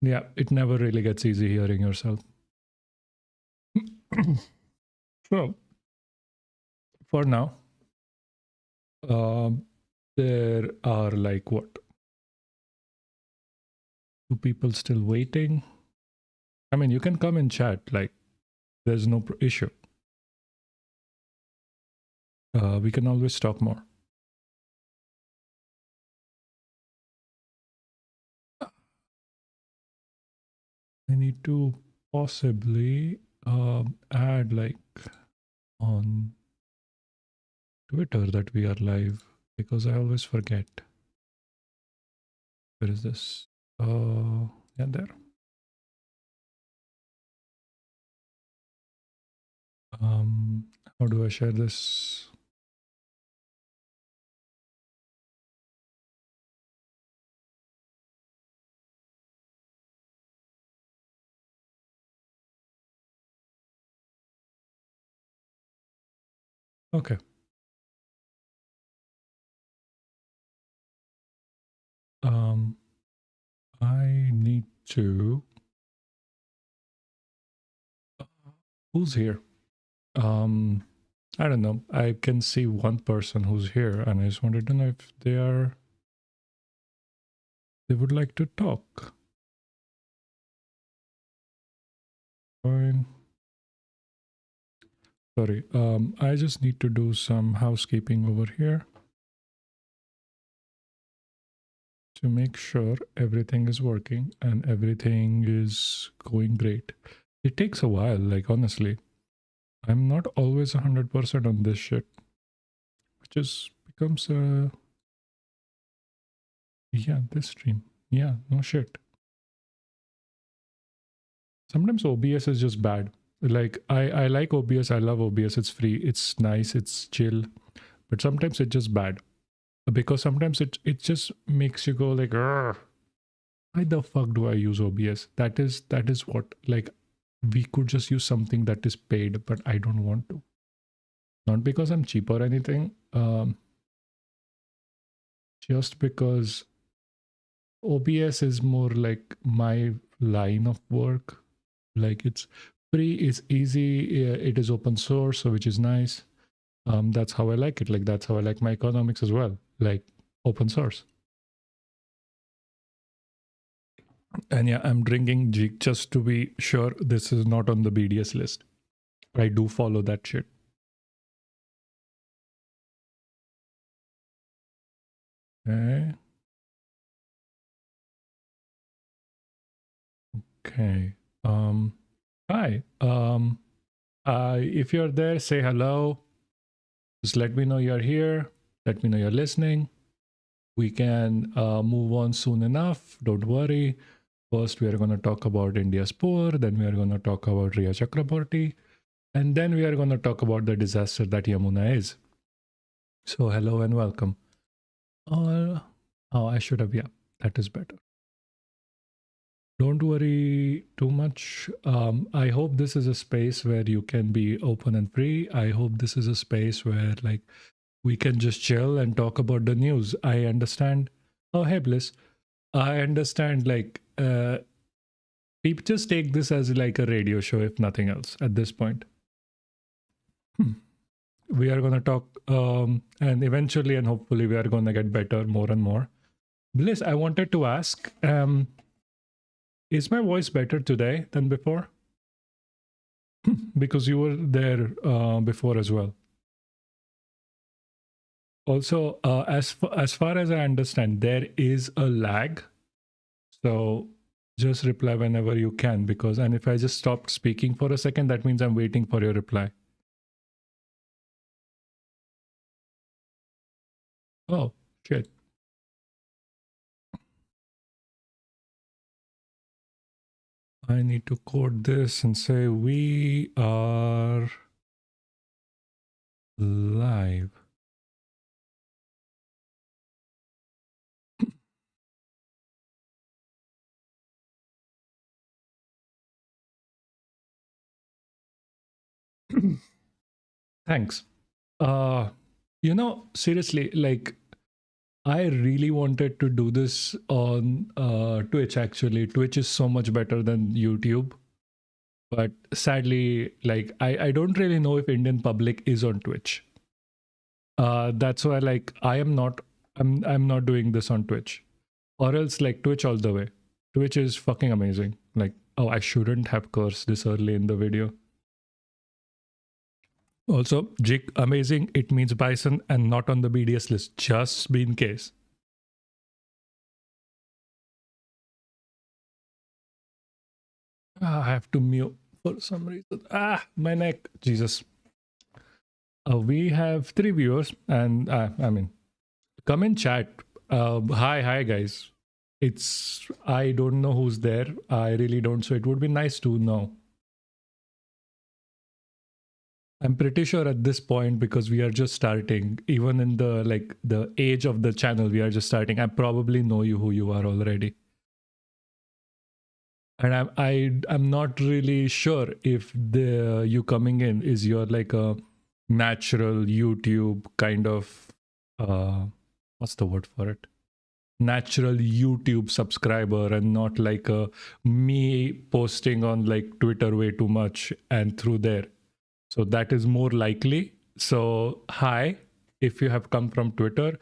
Yeah, it never really gets easy hearing yourself. So, for now, there are like what? 2 people still waiting. I mean, you can come and chat, like, there's no issue. We can always talk more. I need to possibly add like on Twitter that we are live because I always forget. Where is this? Yeah, there. How do I share this? Okay. I need to. Who's here? I don't know. I can see one person who's here, and I just wanted to know if they would like to talk. Fine. Sorry. I just need to do some housekeeping over here to make sure everything is working and everything is going great. It takes a while, like honestly. I'm not always 100% on this shit, which just becomes a yeah, this stream. Yeah, no shit. Sometimes OBS is just bad. Like I like OBS, I love OBS, it's free, it's nice, it's chill. But sometimes it's just bad. Because sometimes it just makes you go like, "Argh, why the fuck do I use OBS? That is what, like, we could just use something that is paid, but I don't want to. Not because I'm cheap or anything. Just because OBS is more like my line of work. Like it's free, it's easy, it is open source, so which is nice. That's how I like it. Like that's how I like my economics as well. Like open source. And yeah, I'm drinking Jig just to be sure this is not on the BDS list. I do follow that shit. Okay. Okay. Hi. If you're there, say hello. Just let me know you're here. Let me know you're listening. We can move on soon enough. Don't worry. First, we are going to talk about India's poor. Then we are going to talk about Rhea Chakraborty. And then we are going to talk about the disaster that Yamuna is. So hello and welcome. I should have, yeah, that is better. Don't worry too much. I hope this is a space where you can be open and free. I hope this is a space where like we can just chill and talk about the news. I understand. Oh, hey, Bliss. I understand like people just take this as like a radio show, if nothing else, at this point. We are going to talk and eventually and hopefully we are going to get better more and more. Bliss, I wanted to ask, is my voice better today than before? Because you were there before as well. Also, as far as I understand, there is a lag. So just reply whenever you can, because and if I just stopped speaking for a second, that means I'm waiting for your reply. Oh, shit. I need to code this and say we are live. Thanks. You know, seriously, like I really wanted to do this on Twitch. Actually, Twitch is so much better than YouTube, but sadly, like I don't really know if Indian public is on Twitch. That's why, like, I'm not doing this on Twitch, or else like Twitch all the way. Twitch is fucking amazing. Like, oh, I shouldn't have cursed this early in the video. Also, Jig, amazing. It means bison and not on the BDS list. Just be in case. I have to mute for some reason. My neck. Jesus. We have 3 viewers, and I mean, come in chat. Hi, guys. I don't know who's there. I really don't. So it would be nice to know. I'm pretty sure at this point, because we are just starting, even in the age of the channel, we are just starting. I probably know who you are already. And I'm not really sure if you coming in is your like a natural YouTube kind of what's the word for it? Natural YouTube subscriber, and not like me posting on like Twitter way too much and through there. So that is more likely. So hi, if you have come from Twitter.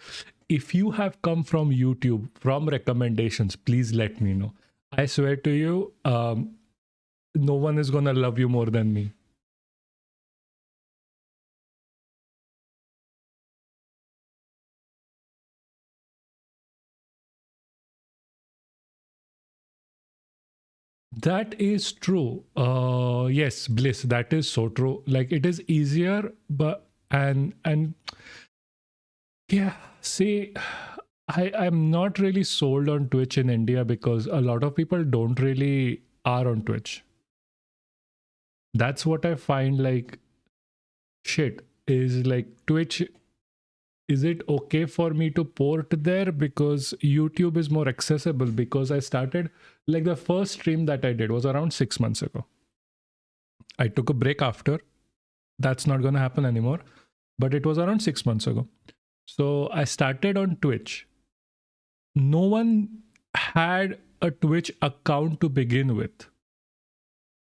If you have come from YouTube, from recommendations, please let me know. I swear to you, no one is gonna love you more than me. That is true. Yes, Bliss, that is so true. Like, it is easier, but and yeah, see, I'm not really sold on Twitch in India because a lot of people don't really are on Twitch. That's what I find like shit is like Twitch. Is it okay for me to port there? Because YouTube is more accessible, because I started like the first stream that I did was around 6 months ago. I took a break after. That's not going to happen anymore. But it was around 6 months ago. So I started on Twitch. No one had a Twitch account to begin with.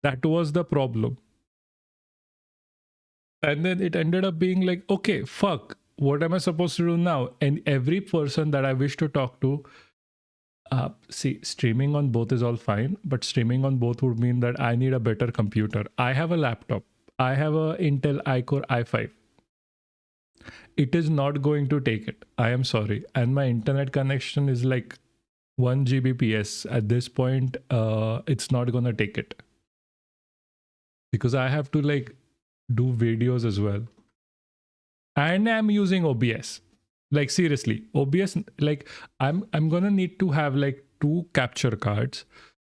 That was the problem. And then it ended up being like, okay, fuck, what am I supposed to do now? And every person that I wish to talk to, see, streaming on both is all fine, but streaming on both would mean that I need a better computer. I have a laptop. I have a Intel iCore i5. It is not going to take it. I am sorry. And my internet connection is like 1 Gbps. At this point, it's not going to take it. Because I have to like do videos as well. And I'm using OBS. Like seriously, OBS, like I'm gonna need to have like 2 capture cards,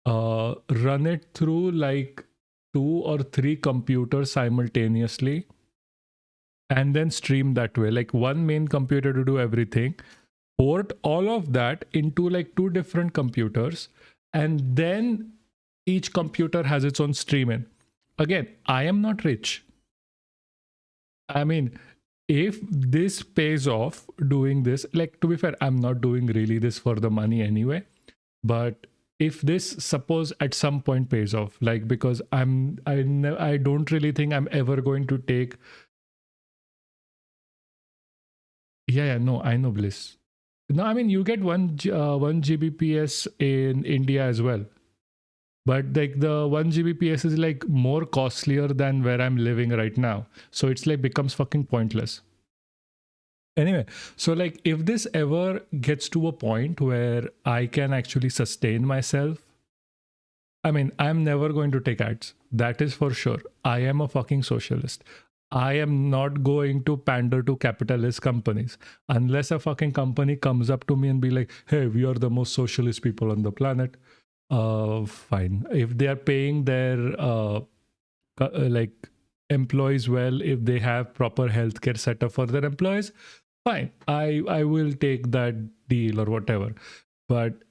run it through like 2 or 3 computers simultaneously, and then stream that way. Like one main computer to do everything, port all of that into like 2 different computers, and then each computer has its own stream in. Again, I am not rich. I mean, if this pays off doing this, like to be fair, I'm not doing really this for the money anyway. But if this, suppose at some point pays off, like because I don't really think I'm ever going to take. Yeah, no, I know, Bliss. No, I mean you get 1 Gbps in India as well. But like the 1 Gbps is like more costlier than where I'm living right now. So it's like becomes fucking pointless. Anyway, so like if this ever gets to a point where I can actually sustain myself, I mean, I'm never going to take ads. That is for sure. I am a fucking socialist. I am not going to pander to capitalist companies unless a fucking company comes up to me and be like, hey, we are the most socialist people on the planet. Fine. If they are paying their like employees well, if they have proper healthcare setup for their employees, fine. I will take that deal or whatever. But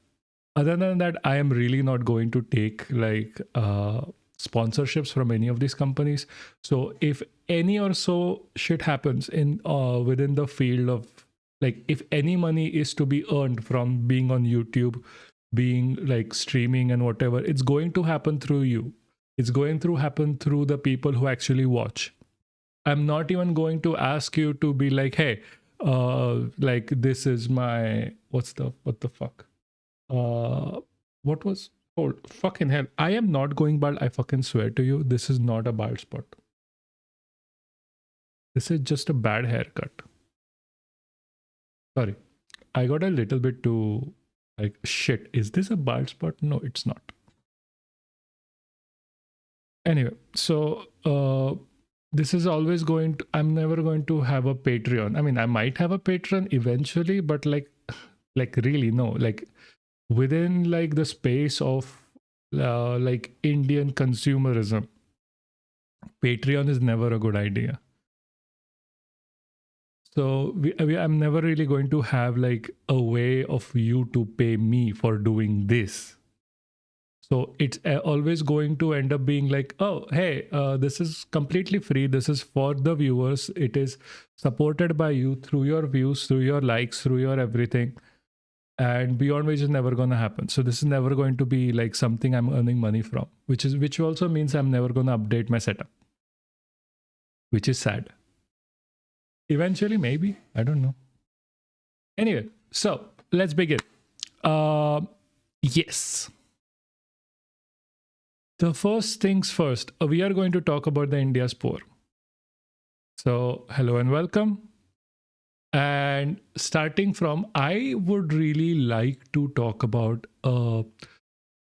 other than that, I am really not going to take like sponsorships from any of these companies. So if any or so shit happens in within the field of Like if any money is to be earned from being on YouTube, being like streaming and whatever, it's going to happen through you. It's going to happen through the people who actually watch. I'm not even going to ask you to be like, hey, like this is my what the fuck? What was fucking hell? I am not going bald. I fucking swear to you, this is not a bald spot. This is just a bad haircut. Sorry, I got a little bit too like shit. Is this a bald spot? No, it's not. Anyway, so this is always going to, I'm never going to have a Patreon. I mean, I might have a Patreon eventually, but like really no. Like within like the space of like Indian consumerism, Patreon is never a good idea. So I'm never really going to have like a way of you to pay me for doing this. So it's always going to end up being like, oh, hey, this is completely free. This is for the viewers. It is supported by you through your views, through your likes, through your everything. And beyond which is never going to happen. So this is never going to be like something I'm earning money from, which also means I'm never going to update my setup, which is sad. Eventually, maybe. I don't know. Anyway, so let's begin. Yes. The first things first, we are going to talk about the India's poor. So, hello and welcome. And starting from, I would really like to talk about a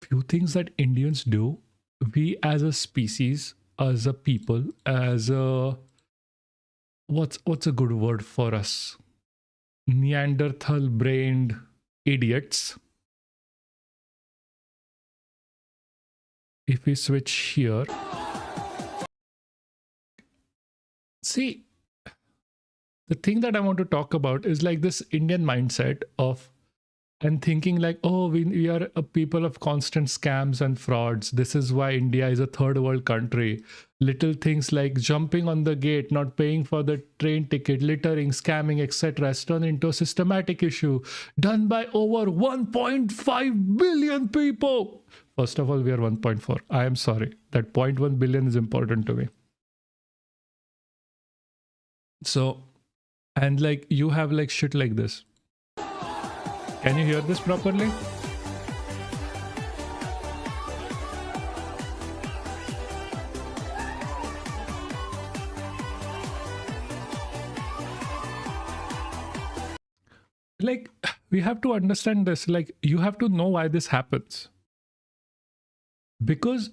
few things that Indians do. We as a species, as a people, as a what's a good word for us? Neanderthal brained idiots. If we switch here, see, the thing that I want to talk about is like this Indian mindset of and thinking like, oh, we are a people of constant scams and frauds. This is why India is a third world country. Little things like jumping on the gate, not paying for the train ticket, littering, scamming, etc. has turned into a systematic issue done by over 1.5 billion people. First of all, we are 1.4. I am sorry. That 0.1 billion is important to me. So, and like you have like shit like this. Can you hear this properly? Like, we have to understand this. Like, you have to know why this happens. Because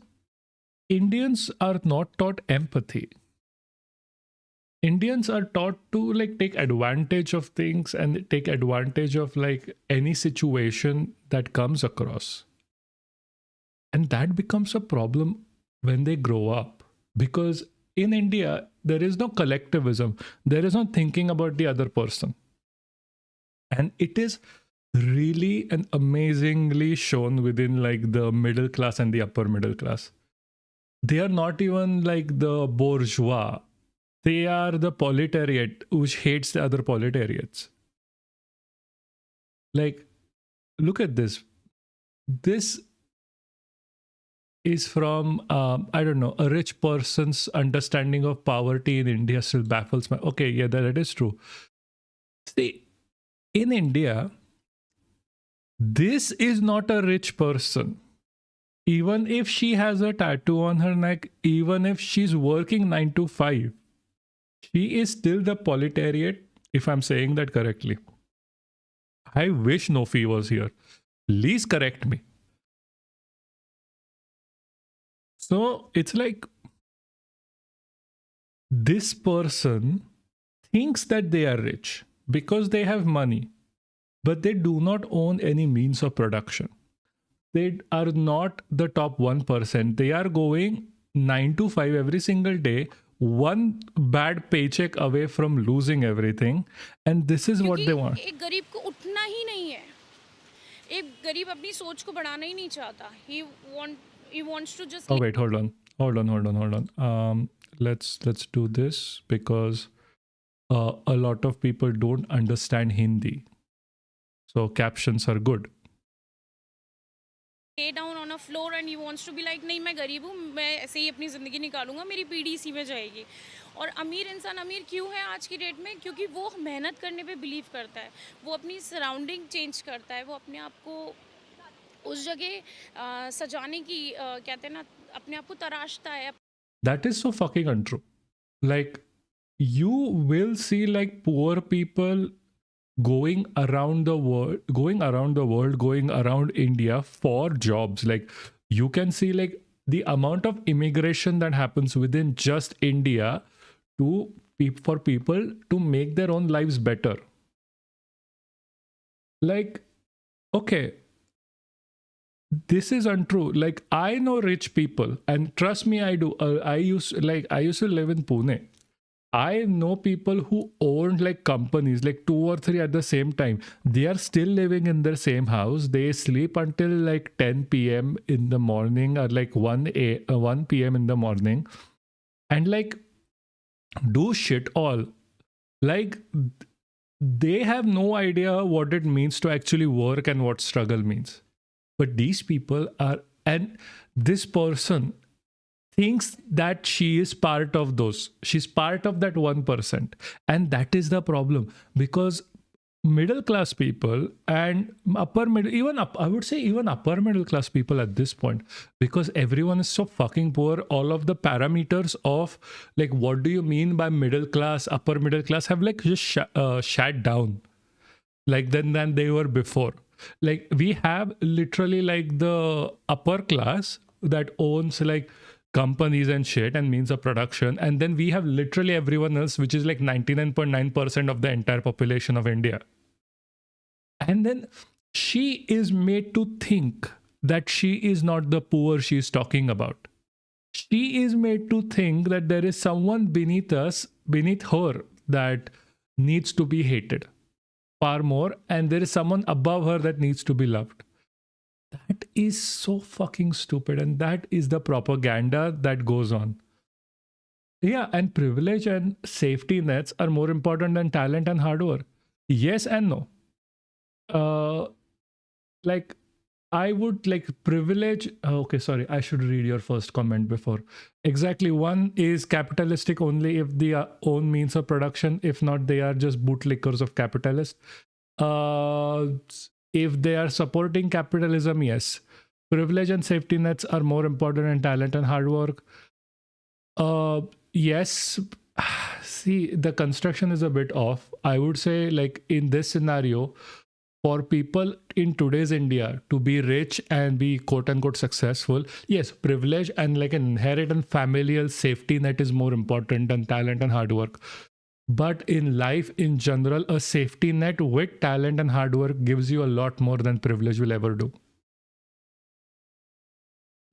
Indians are not taught empathy. Indians are taught to like take advantage of things and take advantage of like any situation that comes across. And that becomes a problem when they grow up. Because in India, there is no collectivism. There is no thinking about the other person. And it is really and amazingly shown within like the middle class and the upper middle class. They are not even like the bourgeois. They are the proletariat which hates the other proletariats. Like, look at this. This is from, I don't know, a rich person's understanding of poverty in India still baffles me. Okay, yeah, that is true. See, in India, this is not a rich person. Even if she has a tattoo on her neck, even if she's working 9 to 5, she is still the proletariat, if I'm saying that correctly. I wish Nofi was here. Please correct me. So it's like this person thinks that they are rich because they have money, but they do not own any means of production. They are not the top 1%. They are going 9 to 5 every single day, one bad paycheck away from losing everything, and this is what they want. एक गरीब को उठना ही नहीं है. एक गरीब अपनी सोच को बढ़ाना ही नहीं चाहता. He wants to just. Oh wait, hold on. Let's do this because a lot of people don't understand Hindi. So captions are good. lay down on a floor and he wants to be like नहीं मैं गरीब हूँ, मैं ऐसे ही अपनी ज़िंदगी निकालूंगा, मेरी पीढ़ी इसी में जाएगी. और अमीर इंसान अमीर क्यों है आज की डेट में? क्योंकि वो मेहनत करने पे बिलीव करता है, वो अपनी सराउंडिंग चेंज करता है, वो अपने आप को उस जगह सजाने की कहते हैं ना, अपने आप को तराशता है. That is so fucking untrue. Like, you will see like poor people going around the world, going around India for jobs. Like, you can see like the amount of immigration that happens within just India to for people to make their own lives better. Like, okay, this is untrue. Like, I know rich people, and trust me, I do. I used to live in Pune. I know people who owned like companies, like 2 or 3 at the same time. They are still living in their same house. They sleep until like 10 p.m. in the morning, or like 1 p.m. in the morning, and like do shit all. Like, they have no idea what it means to actually work and what struggle means. But these people are, and this person thinks that she is part of those. She's part of that 1%. And that is the problem, because middle class people and upper middle, I would say even upper middle class people at this point, because everyone is so fucking poor, all of the parameters of like what do you mean by middle class, upper middle class have like just shat down like than they were before. Like, we have literally like the upper class that owns like companies and shit and means of production, and then we have literally everyone else, which is like 99.9% of the entire population of India. And then she is made to think that she is not the poor she is talking about. She is made to think that there is someone beneath her, that needs to be hated far more, and there is someone above her that needs to be loved. That is so fucking stupid, and that is the propaganda that goes on. Yeah, and privilege and safety nets are more important than talent and hard work. Yes and no. Like, I would like privilege. Okay, sorry, I should read your first comment before. Exactly. One is capitalistic only if they own means of production. If not, they are just bootlickers of capitalists. If they are supporting capitalism, yes. Privilege and safety nets are more important than talent and hard work. Yes. See, the construction is a bit off. I would say, like, in this scenario, for people in today's India to be rich and be quote unquote successful, yes, privilege and like an inherent familial safety net is more important than talent and hard work. But in life in general, a safety net with talent and hard work gives you a lot more than privilege will ever do.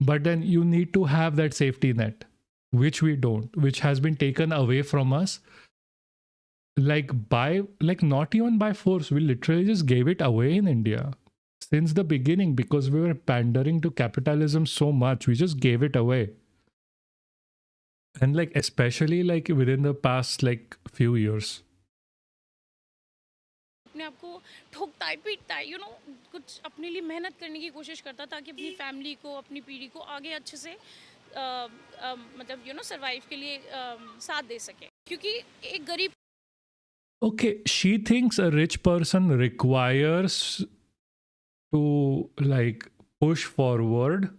But then you need to have that safety net, which we don't, which has been taken away from us, like not even by force. We literally just gave it away in India since the beginning, because we were pandering to capitalism so much. We just gave it away. And like, especially like within the past like few years. अपने आप को ठोकता है, पीटता है, कुछ अपने लिए मेहनत करने की कोशिश करता ताकि अपनी फैमिली को, अपनी पीढ़ी को आगे अच्छे से मतलब सर्वाइव के लिए साथ दे सके. क्योंकि एक गरीब. Okay, she thinks a rich person requires to like push forward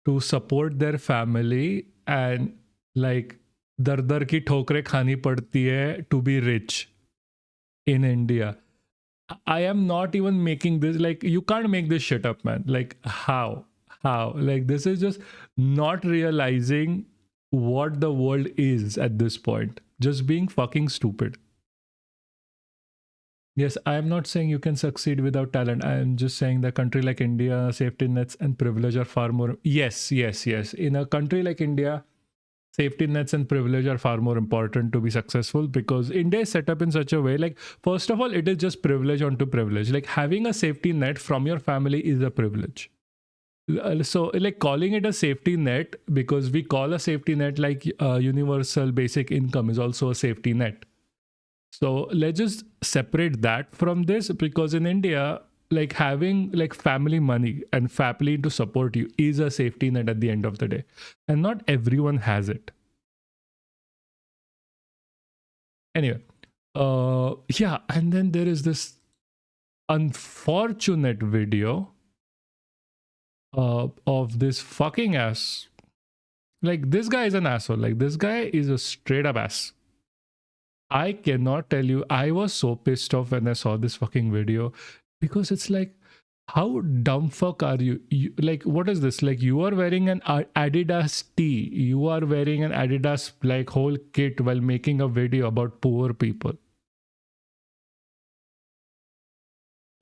to support their family, and like दर दर की ठोकरें खानी पड़ती है to be rich in India. I am not even making this, like, you can't make this shit up, man. Like, how? Like, this is just not realizing what the world is at this point. Just being fucking stupid. Yes, I am not saying you can succeed without talent. I am just saying that country like India, safety nets and privilege are far more. Yes. In a country like India, safety nets and privilege are far more important to be successful, because India is set up in such a way, like, first of all, it is just privilege onto privilege. Like, having a safety net from your family is a privilege. So like calling it a safety net, because we call a safety net like universal basic income is also a safety net. So let's just separate that from this, because in India, like having like family money and family to support you is a safety net at the end of the day, and not everyone has it. Anyway, yeah, and then there is this unfortunate video of this fucking ass. Like, this guy is an asshole. Like, this guy is a straight up ass. I cannot tell you. I was so pissed off when I saw this fucking video, because it's like, how dumb fuck are you? Like, what is this? Like, you are wearing an Adidas tee. You are wearing an Adidas like whole kit while making a video about poor people.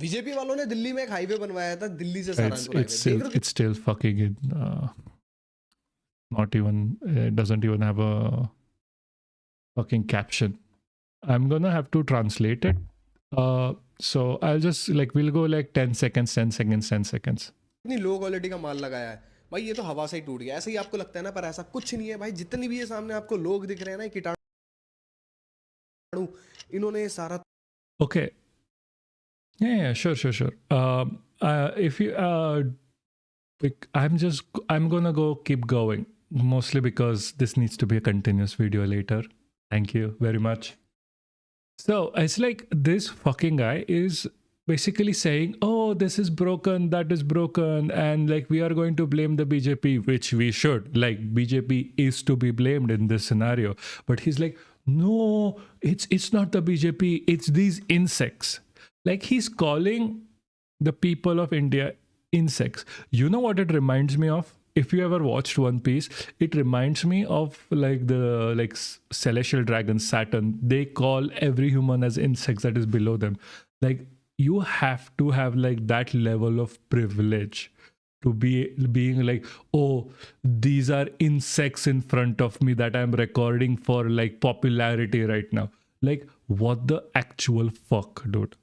BJP वालों ने दिल्ली में एक highway बनवाया था, दिल्ली से Saharanpur highway. It's still fucking in. Not even, it doesn't even have a fucking caption. I'm gonna have to translate it. So I'll just like, we'll go like 10 seconds, 10 seconds, 10 seconds. इतनी low quality का माल लगाया है भाई, ये तो हवा से ही टूट गया. ऐसे ही आपको लगता है ना, पर ऐसा कुछ नहीं है भाई. जितनी भी ये सामने आपको लोग दिख रहे हैं ना, कीटाणु, इन्होंने ये सारा. Okay. Yeah, sure. If you I'm gonna go keep going, mostly because this needs to be a continuous video later. Thank you very much. So it's like, this fucking guy is basically saying, oh, this is broken, that is broken, and like, we are going to blame the BJP, which we should. Like, BJP is to be blamed in this scenario. But he's like, no, it's not the BJP, it's these insects. Like, he's calling the people of India insects. You know what it reminds me of? If you ever watched One Piece, it reminds me of like the celestial dragon Saturn. They call every human as insects that is below them. Like, you have to have like that level of privilege to be being like, oh, these are insects in front of me that I'm recording for like popularity right now. Like, what the actual fuck, dude?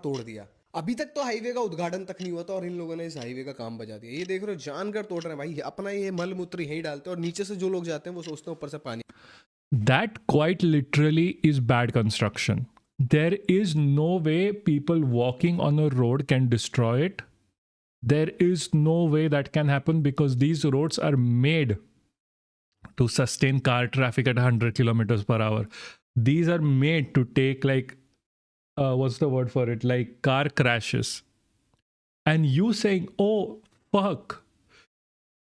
तोड़ दिया. अभी तक तो highway का उद्घाटन तक नहीं हुआ था और इन लोगों ने इस हाईवे का काम बजा दिया. ये देख रहे हो, जानकर तोड़ रहे हैं भाई. अपना ये मल मूत्र यहीं डालते हैं और नीचे से जो लोग जाते हैं वो सोचते हैं ऊपर से पानी. That quite literally is bad construction. There is no way people walking on a road can destroy it. There is no way that can happen, because these roads are made to sustain car traffic at 100 kilometers per hour. These are made to take like, what's the word for it? Like car crashes. And you saying, oh, fuck,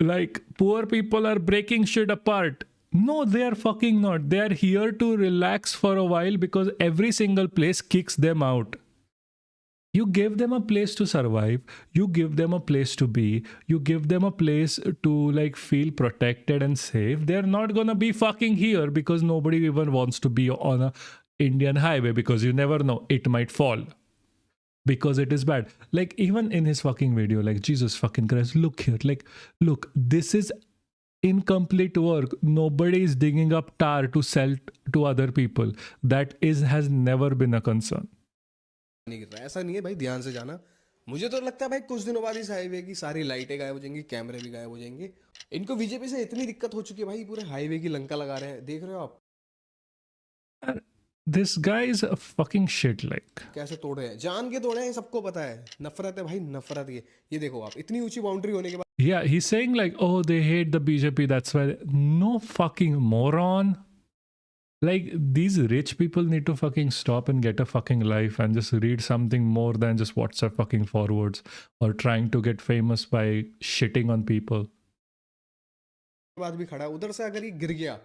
like poor people are breaking shit apart. No, they are fucking not. They are here to relax for a while, because every single place kicks them out. You give them a place to survive. You give them a place to be. You give them a place to like feel protected and safe. They're not gonna be fucking here, because nobody even wants to be on a Indian highway, because you never know, it might fall, because it is bad. Like, even in his fucking video, like, Jesus fucking Christ, look here, like, look, this is incomplete work. Nobody is digging up tar to sell to other people. That has never been a concern. नहीं गिर रहा. ऐसा नहीं है भाई, ध्यान से जाना. मुझे तो लगता है भाई कुछ दिनों बाद इस हाईवे की सारी लाइटें गायब हो जाएंगी, कैमरे भी गायब हो जाएंगे. इनको बीजेपी से इतनी दिक्कत हो चुकी है भाई, पूरे हाईवे की लंका लगा रहे हैं. देख रहे हो आप, this guy is a fucking shit. Like, कैसे तोड़े हैं, जान के तोड़े हैं, सबको पता है. नफरत है भाई, नफरत. ये देखो आप, इतनी ऊंची बाउंड्री होने के बाद. yeah, he's saying like, oh, they hate the BJP, that's why. No fucking moron. Like, these rich people need to fucking stop and get a fucking life and just read something more than just WhatsApp fucking forwards or trying to get famous by shitting on people. बाद भी खड़ा उधर से, अगर ये गिर गया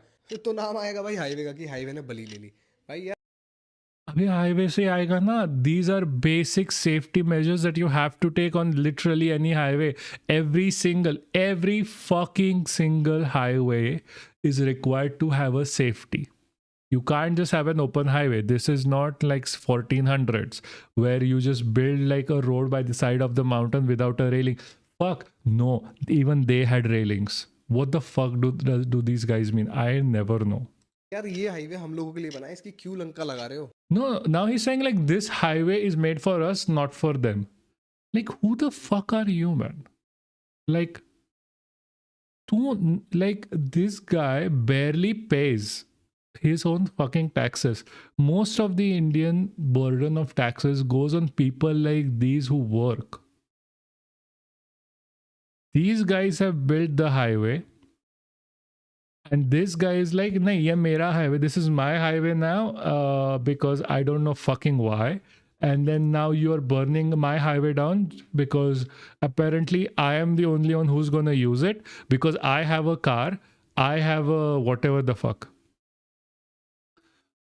तो नाम आएगा भाई हाईवे का कि हाईवे ने बलि ले ली भाई. यार अभी हाईवे से आएगा ना. These are basic safety measures that you have to take on literally any highway. Every fucking single highway is required to have a safety. You can't just have an open highway. This is not like 1400s where you just build like a road by the side of the mountain without a railing. Fuck no, even they had railings. What the fuck do these guys mean? I never know. यार ये highway हम लोगों के लिए बना है, इसकी क्यों लंका लगा रहे हो? No, now he's saying like, this highway is made for us, not for them. Like, who the fuck are you, man? Like, like this guy barely pays his own fucking taxes. Most of the Indian burden of taxes goes on people like these who work. These guys have built the highway, and this guy is like, nahi, ye mera highway. This is my highway now, because I don't know fucking why. And then now you are burning my highway down because apparently I am the only one who's gonna use it because I have a car, I have a whatever the fuck.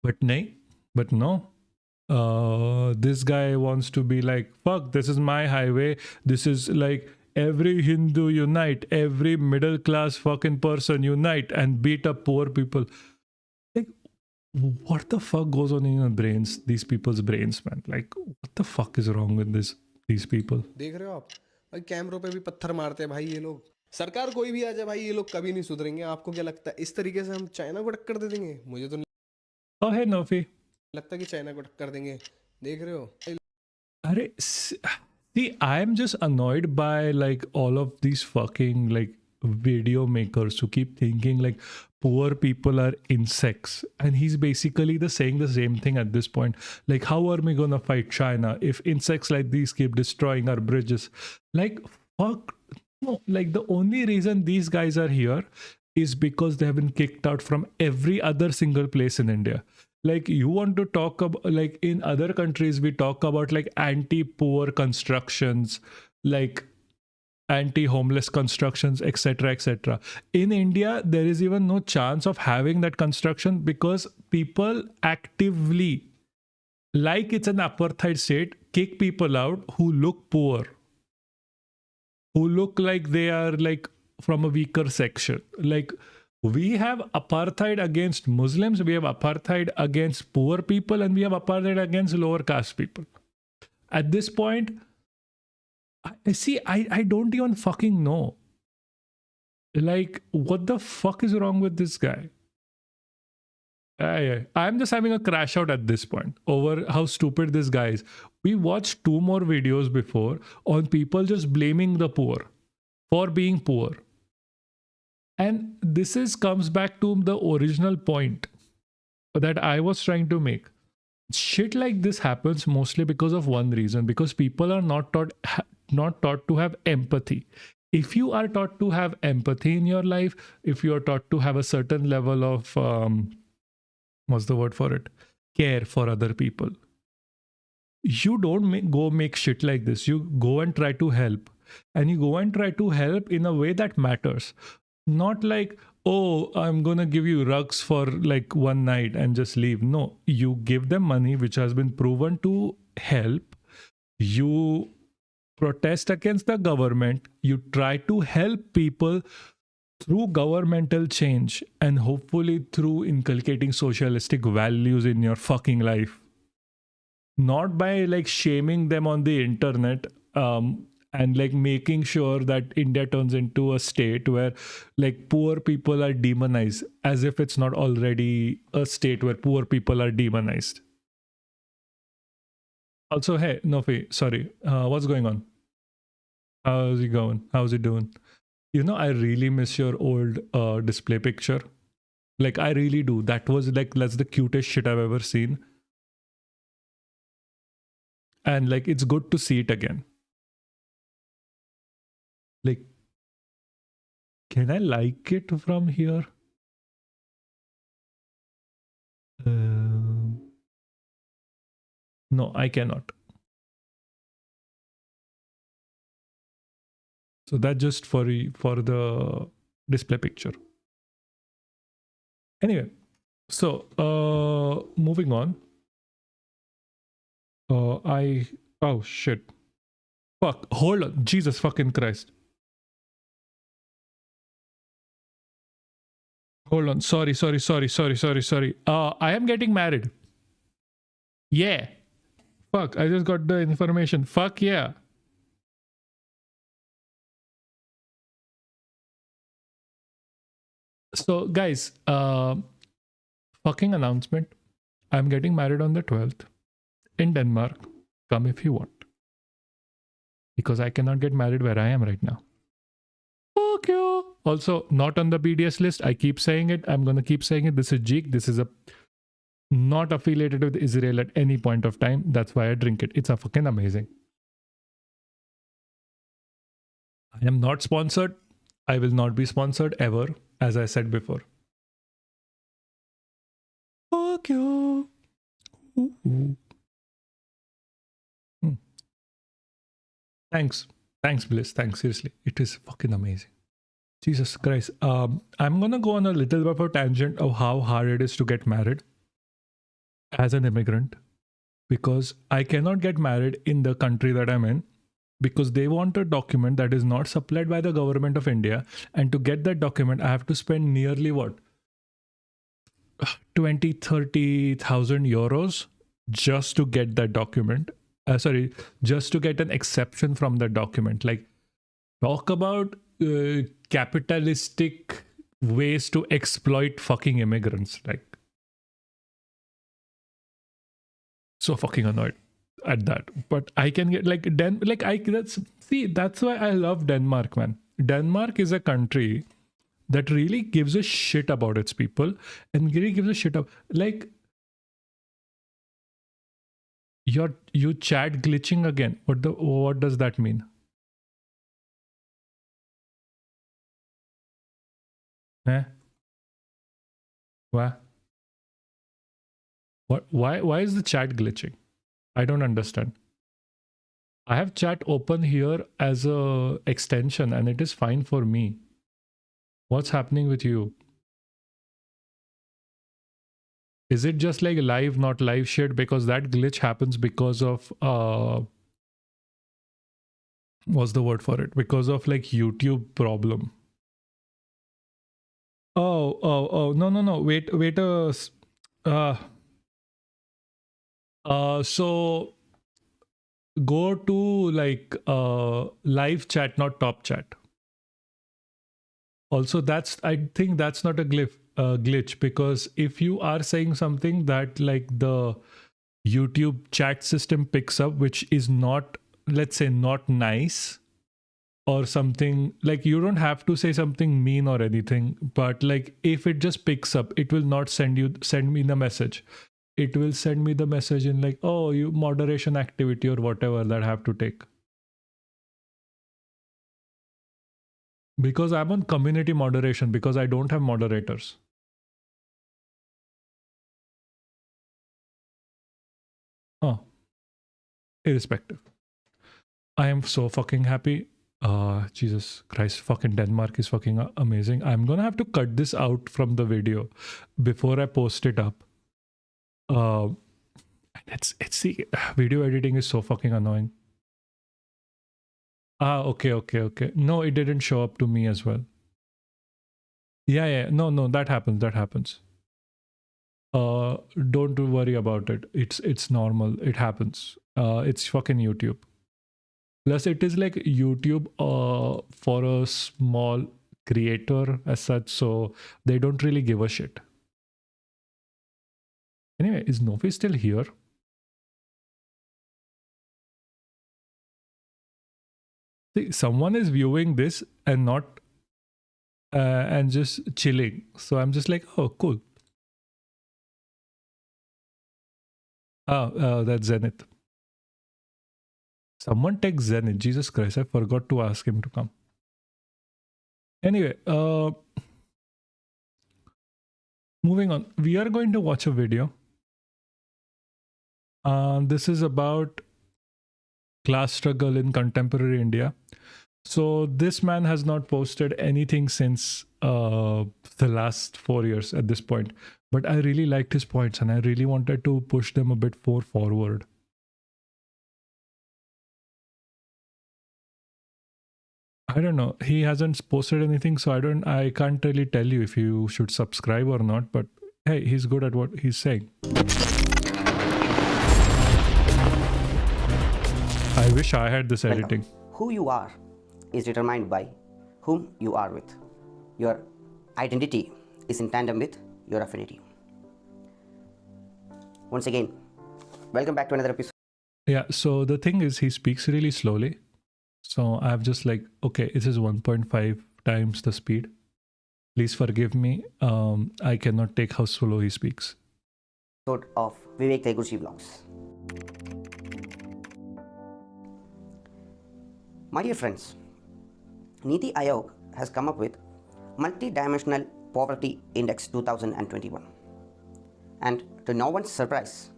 But nahi, but no. This guy wants to be like, fuck, this is my highway. This is like every Hindu unite, every middle class fucking person unite and beat up poor people. Like, what the fuck goes on in your brains, these people's brains, man? Like, what the fuck is wrong with these people? देख रहे हो आप भाई, कैमरों पे भी पत्थर मारते हैं भाई ये लोग। सरकार कोई भी आ जाए भाई, ये लोग कभी नहीं सुधरेंगे। आपको क्या लगता है इस तरीके से हम चाइना को टक्कर दे देंगे? मुझे तो नहीं Oh, hey, Nofi. लगता कि चाइना को टक्कर देंगे। देख रहे हो? Arre, see, I'm just annoyed by like all of these fucking like video makers who keep thinking like poor people are insects, and he's basically saying the same thing at this point. Like, how are we gonna fight China if insects like these keep destroying our bridges? Like, fuck no. Like, the only reason these guys are here is because they have been kicked out from every other single place in India. Like, you want to talk about, like, in other countries we talk about like anti-poor constructions, like anti-homeless constructions, etc., etc. In India there is even no chance of having that construction because people actively, like it's an apartheid state, kick people out who look poor, who look like they are like from a weaker section. Like, we have apartheid against Muslims, we have apartheid against poor people, and we have apartheid against lower caste people. At this point, I don't even fucking know. Like, what the fuck is wrong with this guy? I'm just having a crash out at this point over how stupid this guy is. We watched 2 more videos before on people just blaming the poor for being poor. And this comes back to the original point that I was trying to make. Shit like this happens mostly because of one reason, because people are not taught to have empathy. If you are taught to have empathy in your life, if you are taught to have a certain level of what's the word for it, care for other people, you don't go make shit like this. You go and try to help, and you go and try to help in a way that matters. Not like, oh, I'm gonna give you rugs for like one night and just leave. No, you give them money which has been proven to help. You protest against the government. You try to help people through governmental change and hopefully through inculcating socialistic values in your fucking life. Not by like shaming them on the internet, and like making sure that India turns into a state where like poor people are demonized, as if it's not already a state where poor people are demonized. Also, hey, Nofi, sorry, what's going on? How's it going? How's it doing? You know, I really miss your old display picture. Like, I really do. That's the cutest shit I've ever seen. And like, it's good to see it again. Like, can I like it from here? No, I cannot. So that's just for the display picture. Anyway, so moving on. Oh shit. Fuck, hold on. Jesus fucking Christ. Hold on. Sorry. I am getting married. Yeah. Fuck, I just got the information. Fuck yeah. So guys, fucking announcement. I'm getting married on the 12th in Denmark. Come if you want. Because I cannot get married where I am right now. Fuck you. Also, not on the BDS list. I keep saying it. I'm going to keep saying it. This is Jeek. This is a not affiliated with Israel at any point of time. That's why I drink it. It's a fucking amazing. I am not sponsored. I will not be sponsored ever, as I said before. Fuck you. Ooh. Thanks. Thanks, Bliss. Thanks. Seriously. It is fucking amazing. Jesus Christ. I'm going to go on a little bit of a tangent of how hard it is to get married as an immigrant, because I cannot get married in the country that I'm in because they want a document that is not supplied by the government of India. And to get that document, I have to spend nearly what? 30,000 euros just to get that document. Just to get an exception from that document. Like, talk about capitalistic ways to exploit fucking immigrants. Like, so fucking annoyed at that. But I can get that's why I love Denmark, man. Denmark is a country that really gives a shit about its people and really gives a shit up. Like, you chat glitching again. What does that mean? What? Why is the chat glitching? I don't understand. I have chat open here as a extension and it is fine for me. What's happening with you? Is it just like live, not live shit? Because that glitch happens because of what's the word for it? Because of like YouTube problem. Oh, no. Wait so go to like live chat, not top chat. Also, I think that's not a glitch, because if you are saying something that like the YouTube chat system picks up, which is not, let's say, not nice or something, like, you don't have to say something mean or anything, but like if it just picks up, it will not send me the message. It will send me the message in like, oh, you moderation activity or whatever that I have to take. Because I'm on community moderation, because I don't have moderators. Oh, irrespective. I am so fucking happy. Jesus Christ, fucking Denmark is fucking amazing. I'm gonna have to cut this out from the video before I post it up. It's the video editing is so fucking annoying. Okay. No, it didn't show up to me as well. Yeah. No, that happens. Don't worry about it. It's normal. It happens. It's fucking YouTube. Plus, it is like YouTube for a small creator as such, so they don't really give a shit. Anyway, is Novi still here? See, someone is viewing this and not and just chilling. So I'm just like, oh, cool. That's Zenith. Someone text Zenith. Jesus Christ, I forgot to ask him to come. Anyway, moving on. We are going to watch a video. This is about class struggle in contemporary India. So this man has not posted anything since the last 4 years at this point. But I really liked his points and I really wanted to push them a bit more forward. I don't know. He hasn't posted anything, so I can't really tell you if you should subscribe or not. But hey, he's good at what he's saying. I wish I had this editing. Who you are is determined by whom you are with. Your identity is in tandem with your affinity. Once again, welcome back to another episode. Yeah, so the thing is, he speaks really slowly. So I've just like, okay, this is 1.5 times the speed. Please forgive me. I cannot take how slow he speaks. Episode of Vivek Teguchi Vlogs. My dear friends, Niti Aayog has come up with Multi-Dimensional Poverty Index 2021. And to no one's surprise,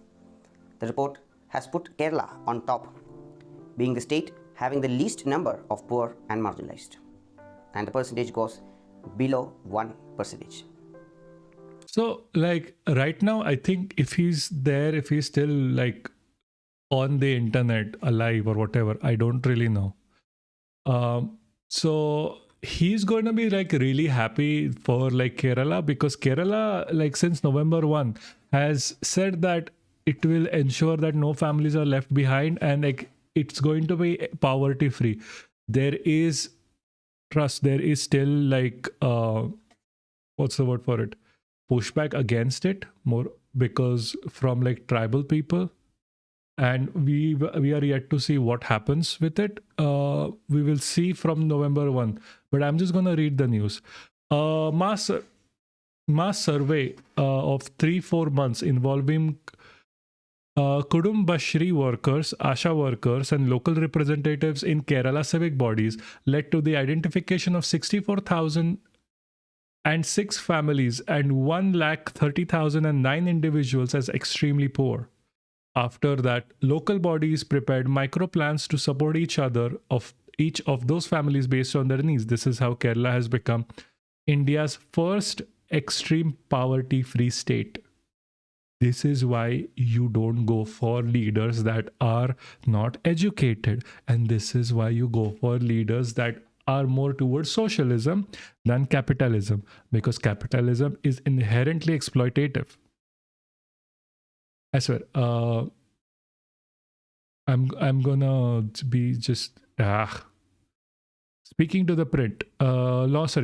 the report has put Kerala on top, being the state having the least number of poor and marginalized. And the percentage goes below 1%. So, like, right now, I think if he's there, if he's still like on the internet, alive or whatever, I don't really know. So he's going to be like really happy for like Kerala, because Kerala, like since November 1, has said that it will ensure that no families are left behind, and like it's going to be poverty free. There is trust, there is still like what's the word for it, pushback against it more, because from like tribal people, and we are yet to see what happens with it. We will see from November 1, but I'm just going to read the news. Mass survey of 3-4 months involving Kudumbashri workers, Asha workers, and local representatives in Kerala civic bodies led to the identification of 64,006 families and 1,30,009 individuals as extremely poor. After that, local bodies prepared micro plans to support each of those families based on their needs. This is how Kerala has become India's first extreme poverty-free state. This is why you don't go for leaders that are not educated. And this is why you go for leaders that are more towards socialism than capitalism, because capitalism is inherently exploitative. I swear, I'm gonna be just speaking to the print. Launched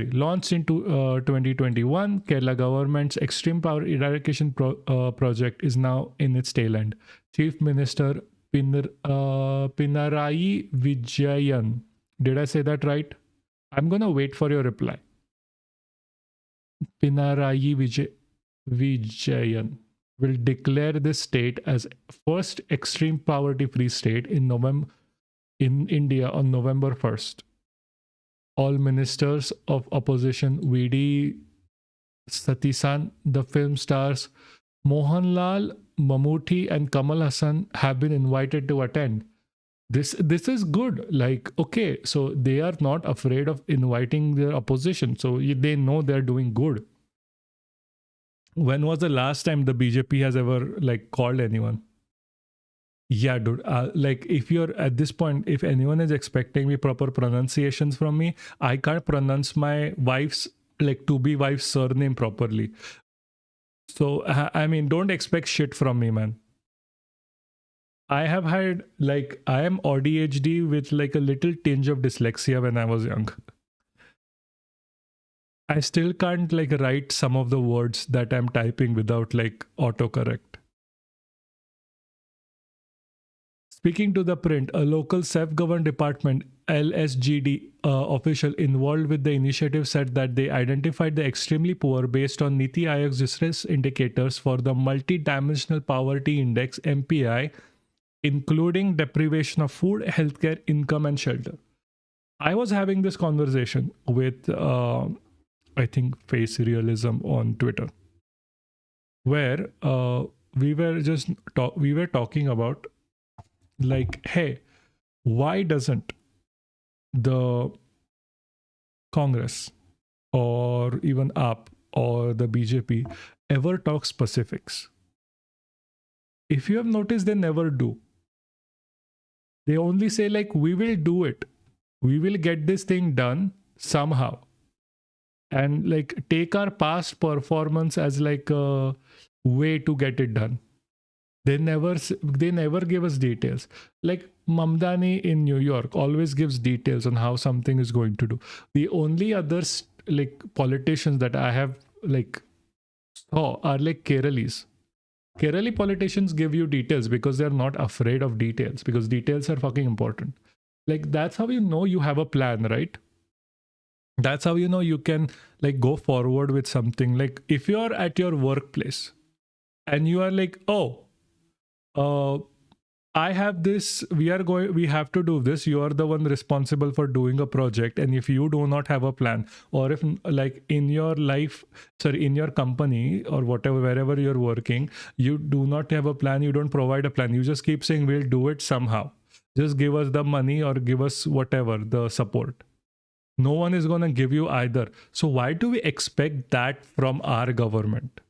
into 2021, Kerala government's extreme power eradication project is now in its tail end. Chief Minister Pinarayi Vijayan, did I say that right? I'm gonna wait for your reply. Pinarayi Vijayan will declare this state as first extreme poverty-free state in India on November 1st. All ministers of opposition, VD Satisan, the film stars Mohanlal, Mammootty, and Kamal Hassan have been invited to attend. This is good. Like, okay, so they are not afraid of inviting their opposition. So they know they're doing good. When was the last time the BJP has ever like called anyone? Yeah, dude. Like if you're at this point, if anyone is expecting me proper pronunciations from me, I can't pronounce my wife's like to-be wife's surname properly. So I mean, don't expect shit from me, man. I have had like, I am ADHD with like a little tinge of dyslexia when I was young. I still can't like write some of the words that I'm typing without like autocorrect. Speaking to the print, a local self-governed department, LSGD official involved with the initiative said that they identified the extremely poor based on Niti Aayog's distress indicators for the Multi-Dimensional Poverty Index, MPI, including deprivation of food, healthcare, income, and shelter. I was having this conversation with I think Face Realism on Twitter, where we were talking about like, hey, why doesn't the Congress or even AAP or the BJP ever talk specifics? If you have noticed, they never do. They only say like, we will do it. We will get this thing done somehow. And like take our past performance as like a way to get it done. They never give us details. Like Mamdani in New York always gives details on how something is going to do. The only other like politicians that I have like saw are like Keralis. Kerali politicians give you details because they're not afraid of details, because details are fucking important. Like that's how you know you have a plan, right? That's how you can like go forward with something. Like if you're at your workplace and you are like, oh, I have this, we have to do this. You are the one responsible for doing a project. And if you do not have a plan, or if like in your life, sorry, in your company or whatever, wherever you're working, you do not have a plan, you don't provide a plan. You just keep saying, we'll do it somehow. Just give us the money or give us whatever, the support. No one is going to give you either. So why do we expect that from our government?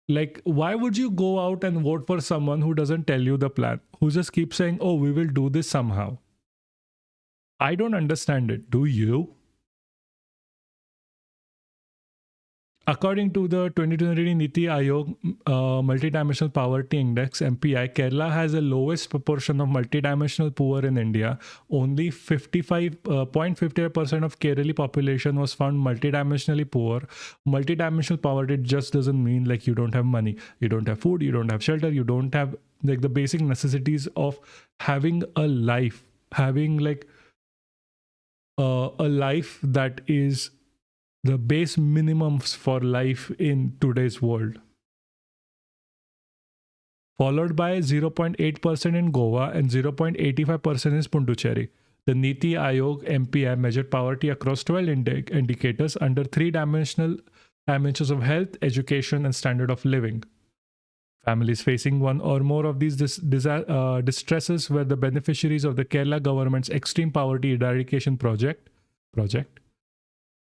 Like, why would you go out and vote for someone who doesn't tell you the plan, who just keeps saying, oh, we will do this somehow? I don't understand it. Do you? According to the 2023 Niti Aayog Multidimensional Poverty Index (MPI), Kerala has the lowest proportion of multidimensional poor in India. Only 55.55% of Kerala population was found multidimensionally poor. Multidimensional poverty just doesn't mean like you don't have money, you don't have food, you don't have shelter, you don't have like the basic necessities of having a life, having like a life that is the base minimums for life in today's world. Followed by 0.8% in Goa and 0.85% in Pondicherry. The Niti Aayog MPI measured poverty across 12 indicators under three-dimensional dimensions of health, education, and standard of living. Families facing one or more of these distresses were the beneficiaries of the Kerala government's Extreme Poverty Eradication Project.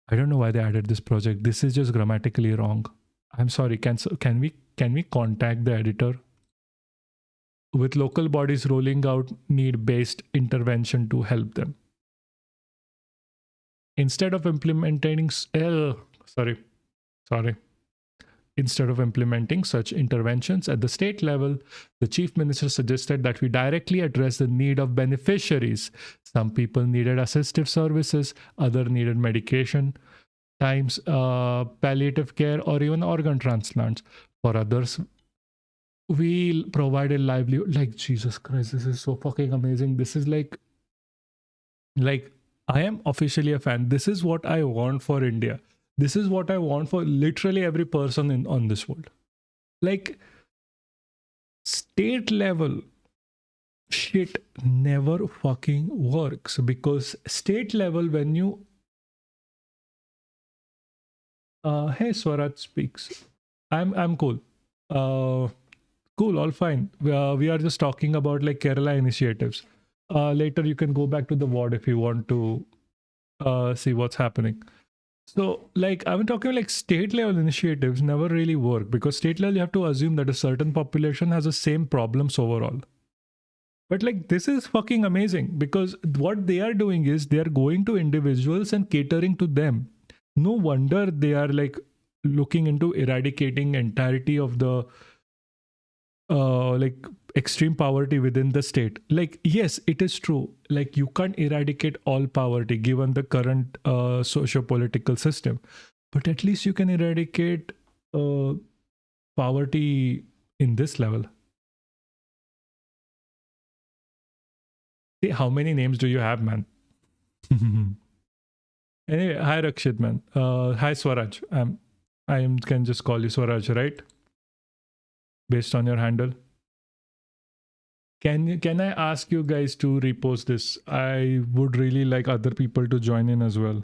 I don't know why they added this project. This is just grammatically wrong. I'm sorry. Can we contact the editor? With local bodies rolling out need-based intervention to help them. Instead of implementing Instead of implementing such interventions at the state level, the chief minister suggested that we directly address the need of beneficiaries. Some people needed assistive services, others needed medication, times palliative care, or even organ transplants. For others, we provided livelihood. Like, Jesus Christ, this is so fucking amazing. This is like I am officially a fan. This is what I want for India. This is what I want for literally every person on this world. Like, state level shit never fucking works, because state level, when you hey, Swaraj speaks. I'm cool. Cool, all fine. We are just talking about like Kerala initiatives. Later you can go back to the ward if you want to see what's happening. So, like, I'm talking like state level initiatives never really work, because state level you have to assume that a certain population has the same problems overall. But like, this is fucking amazing, because what they are doing is they are going to individuals and catering to them. No wonder they are like looking into eradicating entirety of the like extreme poverty within the state. Like, yes, it is true. Like, you can't eradicate all poverty given the current socio-political system, but at least you can eradicate poverty in this level. See, how many names do you have, man? Anyway, hi Rakshit, man. Hi Swaraj. I can just call you Swaraj, right? Based on your handle. Can I ask you guys to repost this? I would really like other people to join in as well.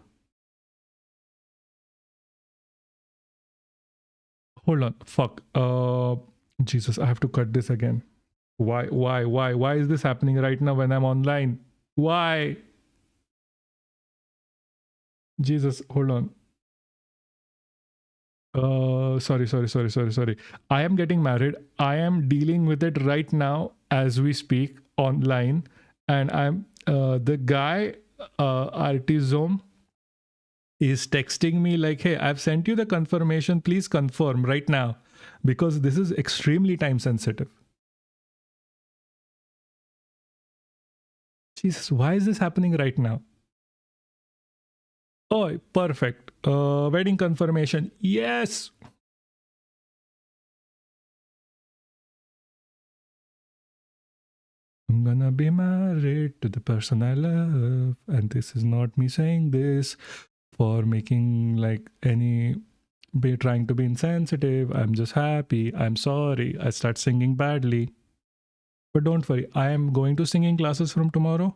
Hold on. Fuck. Jesus, I have to cut this again. Why is this happening right now when I'm online? Why? Jesus, hold on. Sorry. I am getting married. I am dealing with it right now as we speak online, and I'm the guy Artizom is texting me like, hey, I've sent you the confirmation, please confirm right now, because this is extremely time sensitive. Jesus, why is this happening right now? Oh, perfect. Wedding confirmation. Yes. I'm gonna be married to the person I love. And this is not me saying this. for making like any be trying to be insensitive. I'm just happy. I'm sorry. I start singing badly. But don't worry, I am going to singing classes from tomorrow.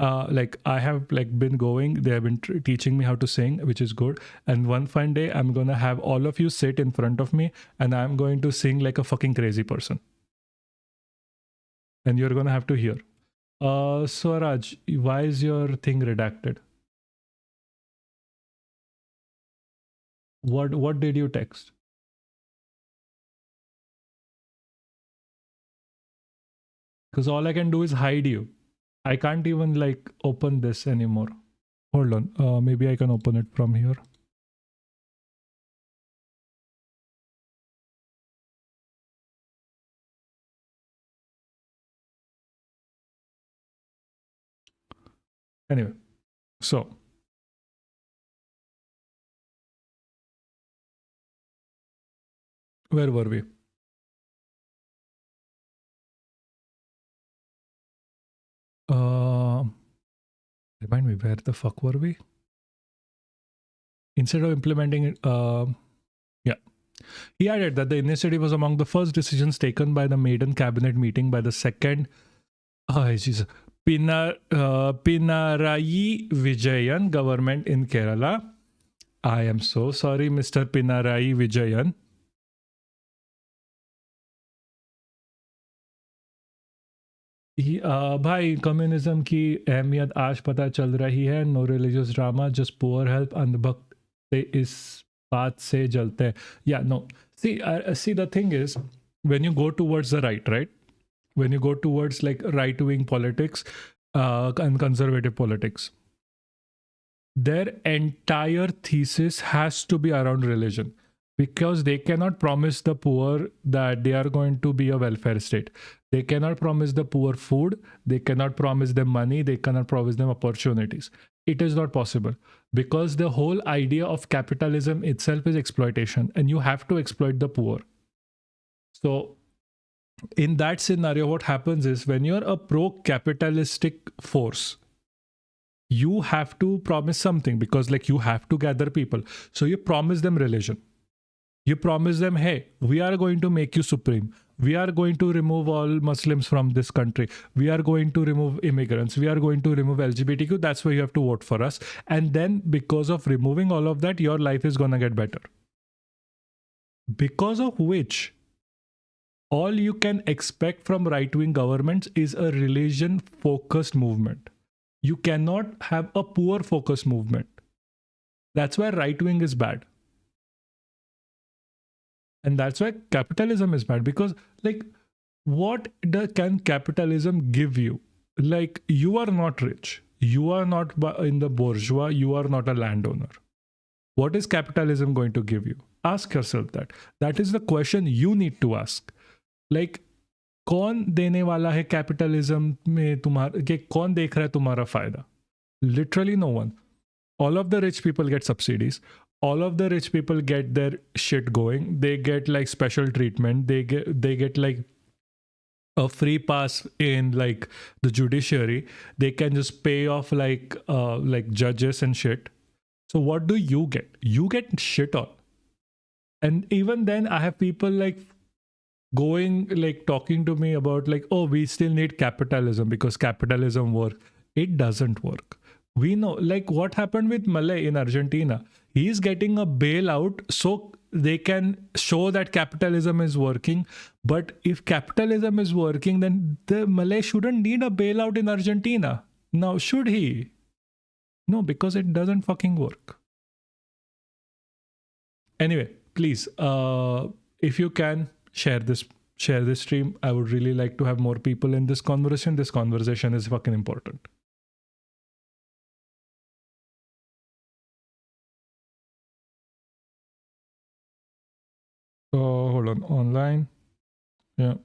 Like I have like been going, they have been teaching me how to sing, which is good. And one fine day I'm gonna have all of you sit in front of me and I'm going to sing like a fucking crazy person, and you're gonna have to hear. Swaraj, why is your thing redacted? What did you text? Because all I can do is hide you. I can't even like open this anymore. Hold on, maybe I can open it from here. Anyway, so where were we? Remind me, where the fuck were we? Instead of implementing it, yeah. He added that the initiative was among the first decisions taken by the maiden cabinet meeting by the second Jesus, Pinarayi Vijayan government in Kerala. I am so sorry, Mr. Pinarayi Vijayan. भाई communism की अहमियत आज पता चल रही है. No religious drama, just poor help. अंधभक्त से इस बात से जलते हैं. या no see the thing is when you go towards the right, when you go towards like right-wing politics and conservative politics, their entire thesis has to be around religion, because they cannot promise the poor that they are going to be a welfare state. They cannot promise the poor food. They cannot promise them money. They cannot promise them opportunities. It is not possible, because the whole idea of capitalism itself is exploitation, and you have to exploit the poor. So in that scenario, what happens is, when you're a pro-capitalistic force, you have to promise something, because like you have to gather people. So you promise them religion. You promise them, hey, we are going to make you supreme. We are going to remove all Muslims from this country. We are going to remove immigrants. We are going to remove LGBTQ. That's why you have to vote for us. And then because of removing all of that, your life is going to get better. Because of which, all you can expect from right-wing governments is a religion-focused movement. You cannot have a poor-focused movement. That's why right-wing is bad. And that's why capitalism is bad, because like what can capitalism give you? Like, you are not rich. You are not in the bourgeois. You are not a landowner. What is capitalism going to give you? Ask yourself that. That is the question you need to ask. Like, कौन देने वाला है capitalism में तुम्हारा, कि कौन देख रहा है तुम्हारा फायदा? Literally no one. All of the rich people get subsidies. All of the rich people get their shit going. They get like special treatment. They get like a free pass in like the judiciary. They can just pay off like judges and shit. So what do you get? You get shit on. And even then, I have people like going like talking to me about like, oh, we still need capitalism because capitalism works. It doesn't work. We know like what happened with Malay in Argentina. He's getting a bailout so they can show that capitalism is working. But if capitalism is working, then the Malay shouldn't need a bailout in Argentina. Now, should he? No, because it doesn't fucking work. Anyway, please, if you can share this stream. I would really like to have more people in this conversation. This conversation is fucking important. Hold on, online. Yeah.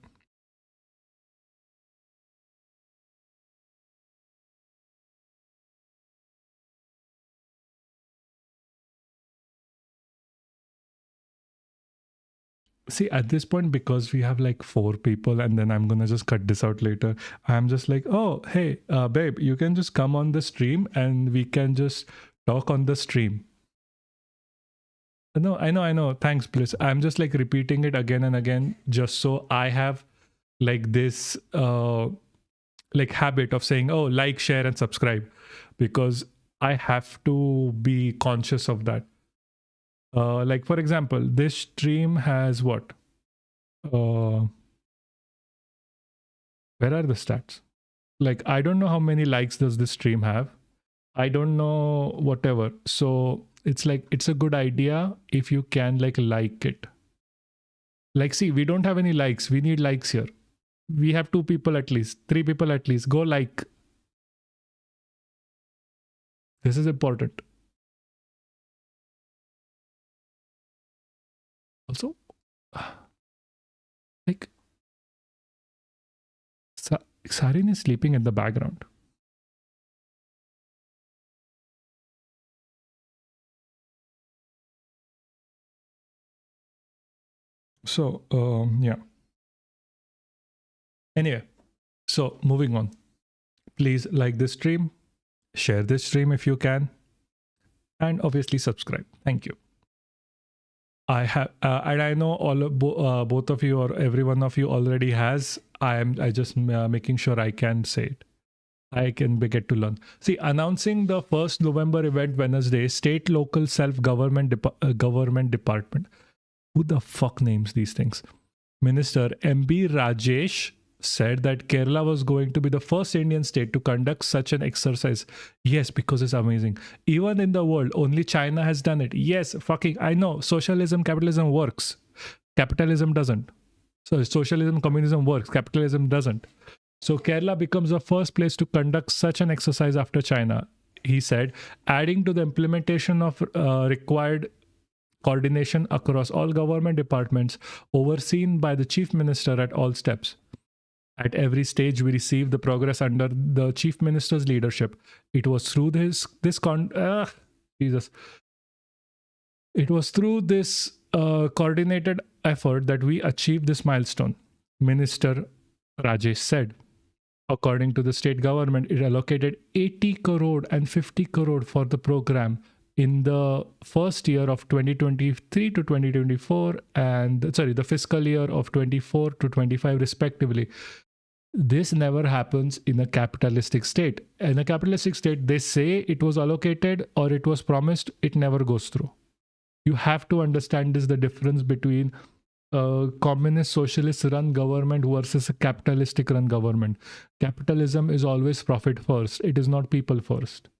See, at this point, because we have like 4 people and then I'm gonna just cut this out later, I'm just like, oh, hey, babe, you can just come on the stream and we can just talk on the stream. No, I know. Thanks, Bliss. I'm just like repeating it again and again, just so I have like this like habit of saying, oh, like, share, and subscribe, because I have to be conscious of that. Like for example, this stream has what? Where are the stats? Like I don't know how many likes does this stream have. I don't know whatever. So it's like it's a good idea if you can like it. Like see, we don't have any likes. We need likes here. We have 2 people at least, 3 people at least. Go like. This is important. Also, like Sarin is sleeping in the background. So yeah. Anyway, so moving on. Please like this stream, share this stream if you can, and obviously subscribe. Thank you. I have, and I know both of you or every one of you already has. I just making sure I can say it. I can get to learn. See, announcing the 1st November event Wednesday, state local self-government government department. Who the fuck names these things? Minister MB Rajesh said that Kerala was going to be the first Indian state to conduct such an exercise. Yes, because it's amazing. Even in the world, only China has done it. Yes, fucking, I know. Socialism, capitalism works. Capitalism doesn't. So socialism, communism works. Capitalism doesn't. So Kerala becomes the first place to conduct such an exercise after China, he said, adding to the implementation of required coordination across all government departments overseen by the chief minister at all steps. At every stage, we received the progress under the chief minister's leadership. It was through this coordinated effort that we achieved this milestone, Minister Rajesh said. According to the state government, it allocated 80 crore and 50 crore for the program in the first year of 2023 to 2024 and the fiscal year of 24 to 25 respectively. This never happens in a capitalistic state. In a capitalistic state, they say it was allocated or it was promised, it never goes through. You have to understand this, the difference between a communist socialist run government versus a capitalistic run government. Capitalism is always profit first. It is not people first.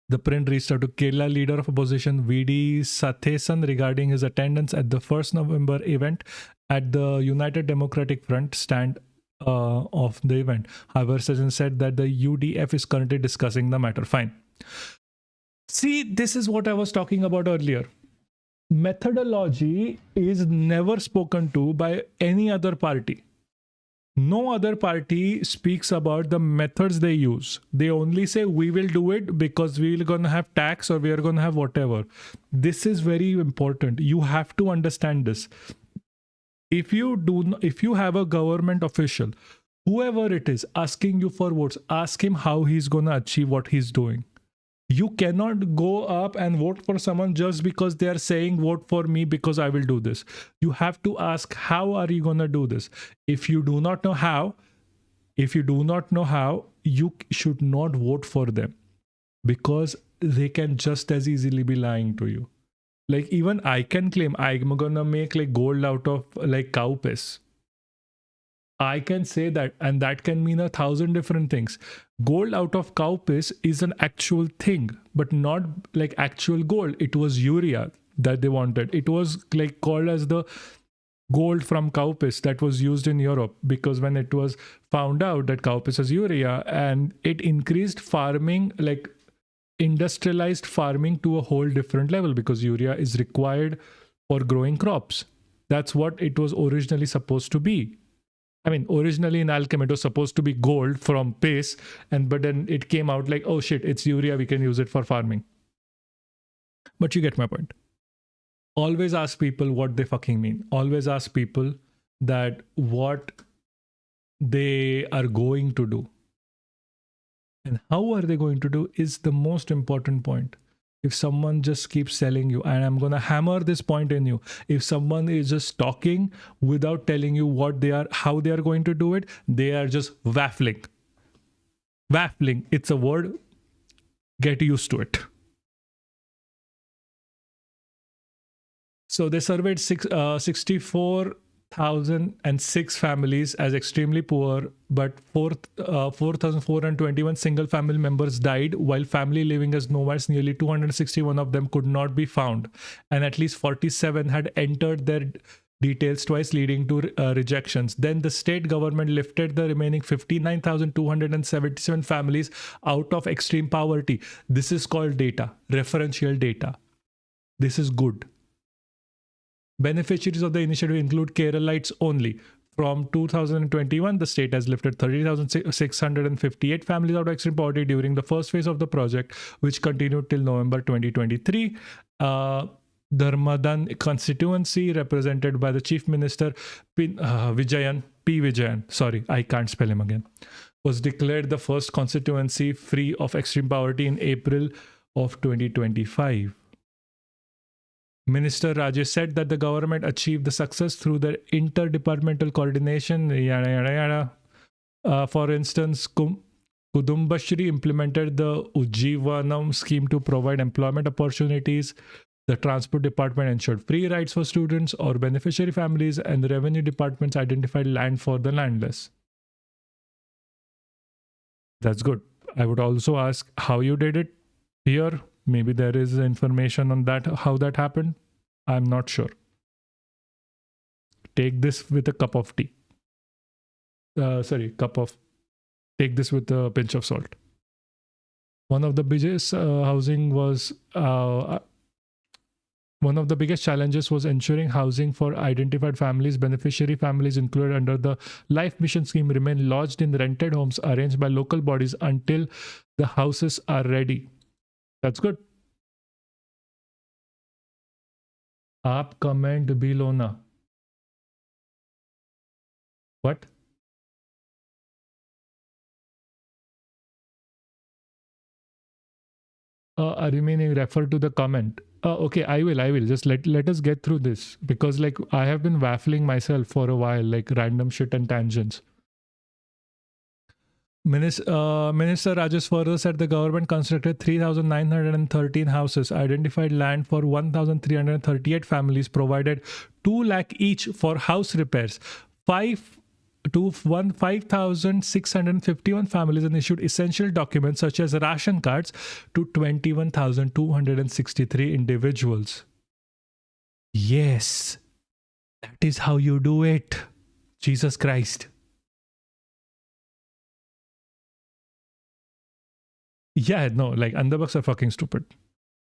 The print reached out to Kerala leader of opposition VD Sathesan regarding his attendance at the 1st November event at the United Democratic Front stand of the event. However, Sathesan said that the UDF is currently discussing the matter. Fine. See, this is what I was talking about earlier. Methodology is never spoken to by any other party. No other party speaks about the methods they use. They only say we will do it because we're going to have tax or we are going to have whatever. This is very important. You have to understand this. If you have a government official, whoever it is, asking you for votes, ask him how he's going to achieve what he's doing. You cannot go up and vote for someone just because they are saying vote for me because I will do this. You have to ask, how are you going to do this? If you do not know how, you should not vote for them, because they can just as easily be lying to you. Like even I can claim I'm going to make like gold out of like cow piss. I can say that, and that can mean 1,000 different things. Gold out of cow piss is an actual thing, but not like actual gold. It was urea that they wanted. It was like called as the gold from cow piss that was used in Europe, because when it was found out that cow piss is urea, and it increased farming, like industrialized farming to a whole different level, because urea is required for growing crops. That's what it was originally supposed to be. I mean, originally in alchemy, it was supposed to be gold from piss, but then it came out like, oh shit, it's urea, we can use it for farming. But you get my point. Always ask people what they fucking mean. Always ask people that what they are going to do. And how are they going to do is the most important point. If someone just keeps selling you, and I'm going to hammer this point in you, if someone is just talking without telling you what they are, how they are going to do it, they are just waffling. Waffling, it's a word. Get used to it. So they surveyed 64,006 families as extremely poor, but 4,421 single family members died, while family living as nomads, nearly 261 of them could not be found, and at least 47 had entered their details twice, leading to rejections. Then the state government lifted the remaining 59,277 families out of extreme poverty. This is called data, referential data. This is good. Beneficiaries of the initiative include Keralites only. From 2021, the state has lifted 30,658 families out of extreme poverty during the first phase of the project, which continued till November 2023. Dharmadan constituency, represented by the Chief Minister P. Vijayan, sorry, I can't spell him again, was declared the first constituency free of extreme poverty in April of 2025. Minister Rajesh said that the government achieved the success through their interdepartmental coordination, yada yada yada. For instance, Kudumbashri implemented the Ujjivanam scheme to provide employment opportunities. The transport department ensured free rides for students or beneficiary families, and the revenue departments identified land for the landless. That's good. I would also ask how you did it here. Maybe there is information on that, how that happened. I'm not sure. Take this with a cup of tea. Take this with a pinch of salt. One of the biggest one of the biggest challenges was ensuring housing for identified families. Beneficiary families included under the Life Mission scheme remain lodged in rented homes arranged by local bodies until the houses are ready. That's good. आप comment below na. What? Remaining refer to the comment. Okay, I will. Just let us get through this, because like I have been waffling myself for a while, like random shit and tangents. Minister Rajesh further said the government constructed 3,913 houses, identified land for 1,338 families, provided 2 lakh each for house repairs, 5,651 families, and issued essential documents such as ration cards to 21,263 individuals. Yes, that is how you do it. Jesus Christ. Yeah, no, like Andhabaks are fucking stupid.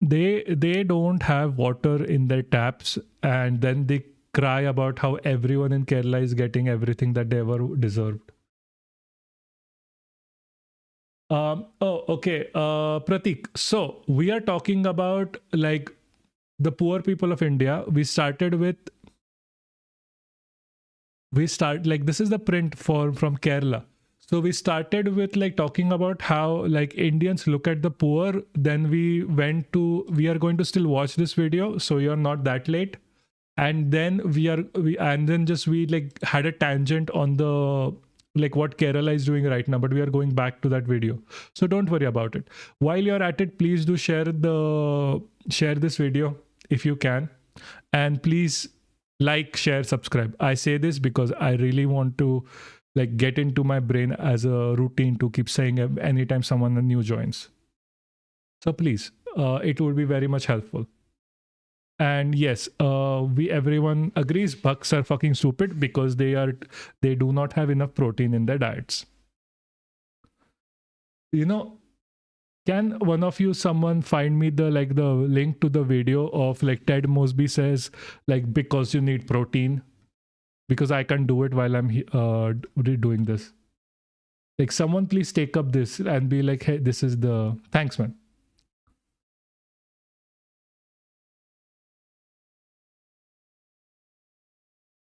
They don't have water in their taps, and then they cry about how everyone in Kerala is getting everything that they ever deserved. Okay, Pratik. So we are talking about like the poor people of India. This is the print from Kerala. So we started with like talking about how like Indians look at the poor. Then we are going to still watch this video, so you're not that late. And then we like had a tangent on the like what Kerala is doing right now, but we are going back to that video. So don't worry about it. While you're at it, please do share this video if you can, and please like, share, subscribe. I say this because I really want to like get into my brain as a routine to keep saying anytime someone new joins. So please, it would be very much helpful. And yes, everyone agrees bucks are fucking stupid because they do not have enough protein in their diets. You know, can one of you, someone find me the link to the video of like Ted Mosby says like because you need protein? Because I can't do it while I'm doing this. Like someone please take up this and be like, hey, this is the... Thanks, man.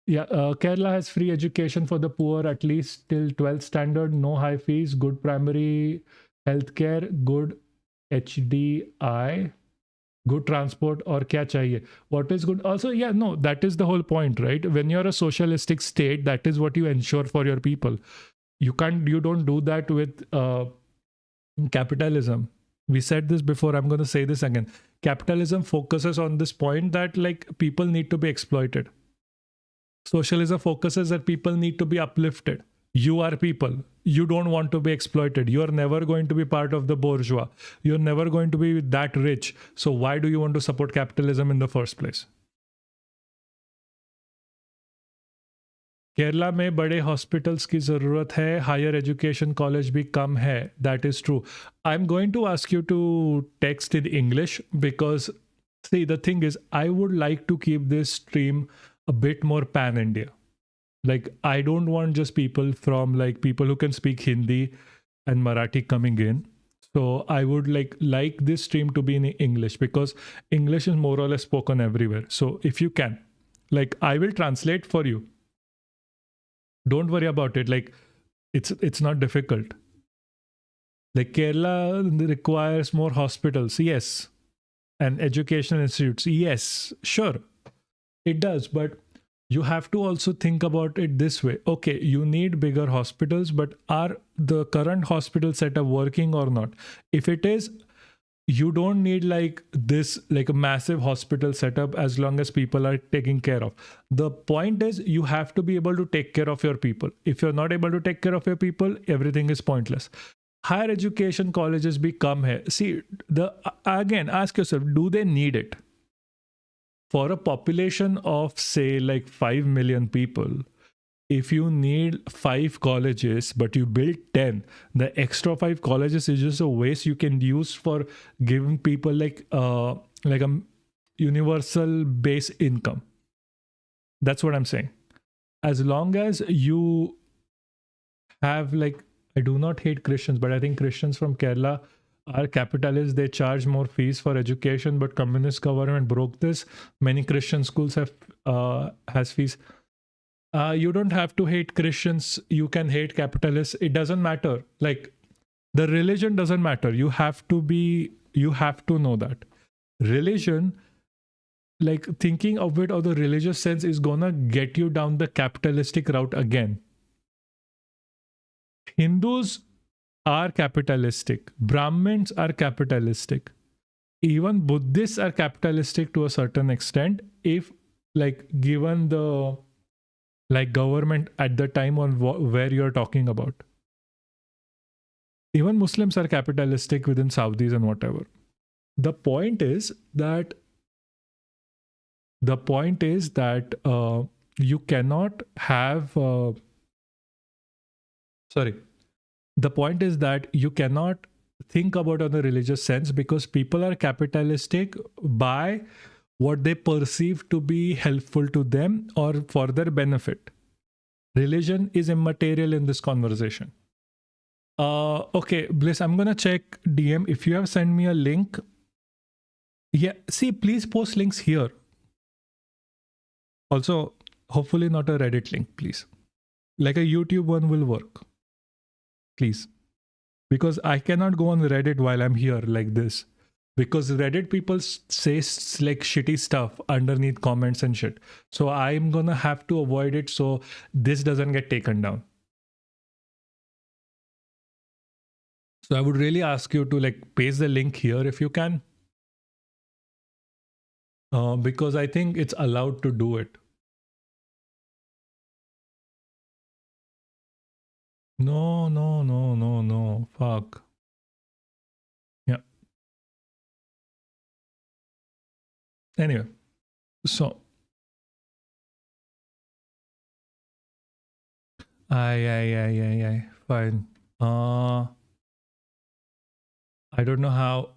Yeah, Kerala has free education for the poor, at least till 12th standard, no high fees, good primary healthcare, good HDI, good transport, or kya chahiye? What is good? Also, yeah, no, that is the whole point, right? When you're a socialistic state, that is what you ensure for your people. You don't do that with capitalism. We said this before, I'm going to say this again. Capitalism focuses on this point that like people need to be exploited. Socialism focuses that people need to be uplifted. You are people. You don't want to be exploited. You are never going to be part of the bourgeois. You're never going to be that rich. So why do you want to support capitalism in the first place? Kerala में बड़े hospitals की ज़रूरत है, higher education college भी कम है. That is true. I am going to ask you to text in English because see, the thing is, I would like to keep this stream a bit more pan India. Like, I don't want just people from like people who can speak Hindi and Marathi coming in. So I would like this stream to be in English because English is more or less spoken everywhere. So if you can, like, I will translate for you. Don't worry about it. Like, it's not difficult. Like, Kerala requires more hospitals, yes, and educational institutes, yes, sure, it does. But you have to also think about it this way. Okay, you need bigger hospitals, but are the current hospital setup working or not? If it is, you don't need like this, like a massive hospital setup, as long as people are taken care of. The point is, you have to be able to take care of your people. If you're not able to take care of your people, everything is pointless. Higher education colleges भी कम है. See, again, ask yourself, do they need it? For a population of say like 5 million people, if you need 5 colleges but you build 10, the extra 5 colleges is just a waste you can use for giving people like a universal base income. That's what I'm saying. As long as you have like, I do not hate Christians, but I think Christians from Kerala are capitalists. They charge more fees for education, but communist government broke this. Many Christian schools has fees. You don't have to hate Christians. You can hate capitalists. It doesn't matter. Like, the religion doesn't matter. You have to know that religion, like thinking of it of the religious sense, is gonna get you down the capitalistic route again. Hindus are capitalistic. Brahmins are capitalistic. Even Buddhists are capitalistic to a certain extent, if like given the like government at the time on where you're talking about. Even Muslims are capitalistic within Saudis and whatever. The point is that you cannot have the point is that you cannot think about on the religious sense, because people are capitalistic by what they perceive to be helpful to them or for their benefit. Religion is immaterial in this conversation. Okay, Bliss, I'm gonna check DM. If you have sent me a link, yeah, see, please post links here. Also, hopefully not a Reddit link, please. Like a YouTube one will work. Please. Because I cannot go on Reddit while I'm here like this. Because Reddit people say like shitty stuff underneath comments and shit. So I'm gonna have to avoid it so this doesn't get taken down. So I would really ask you to like paste the link here if you can. Because I think it's allowed to do it. No. Fuck. Yeah. Anyway, so. Aye. Fine. I don't know how.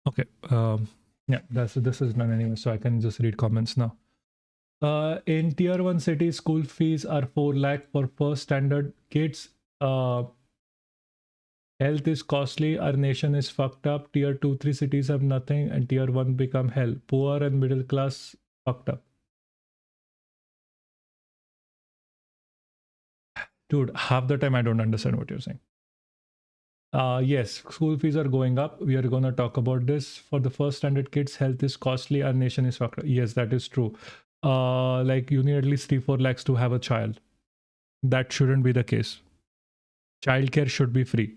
Okay. Yeah, this is done anyway, so I can just read comments now. In tier 1 cities, school fees are 4 lakh for first standard kids. Health is costly. Our nation is fucked up. Tier 2, 3 cities have nothing, and tier 1 become hell. Poor and middle class fucked up. Dude, half the time I don't understand what you're saying. Yes, school fees are going up. We are going to talk about this. For the first standard kids, health is costly. Our nation is fucked. Yes, that is true. Like you need at least 3-4 lakhs to have a child. That shouldn't be the case. Childcare should be free.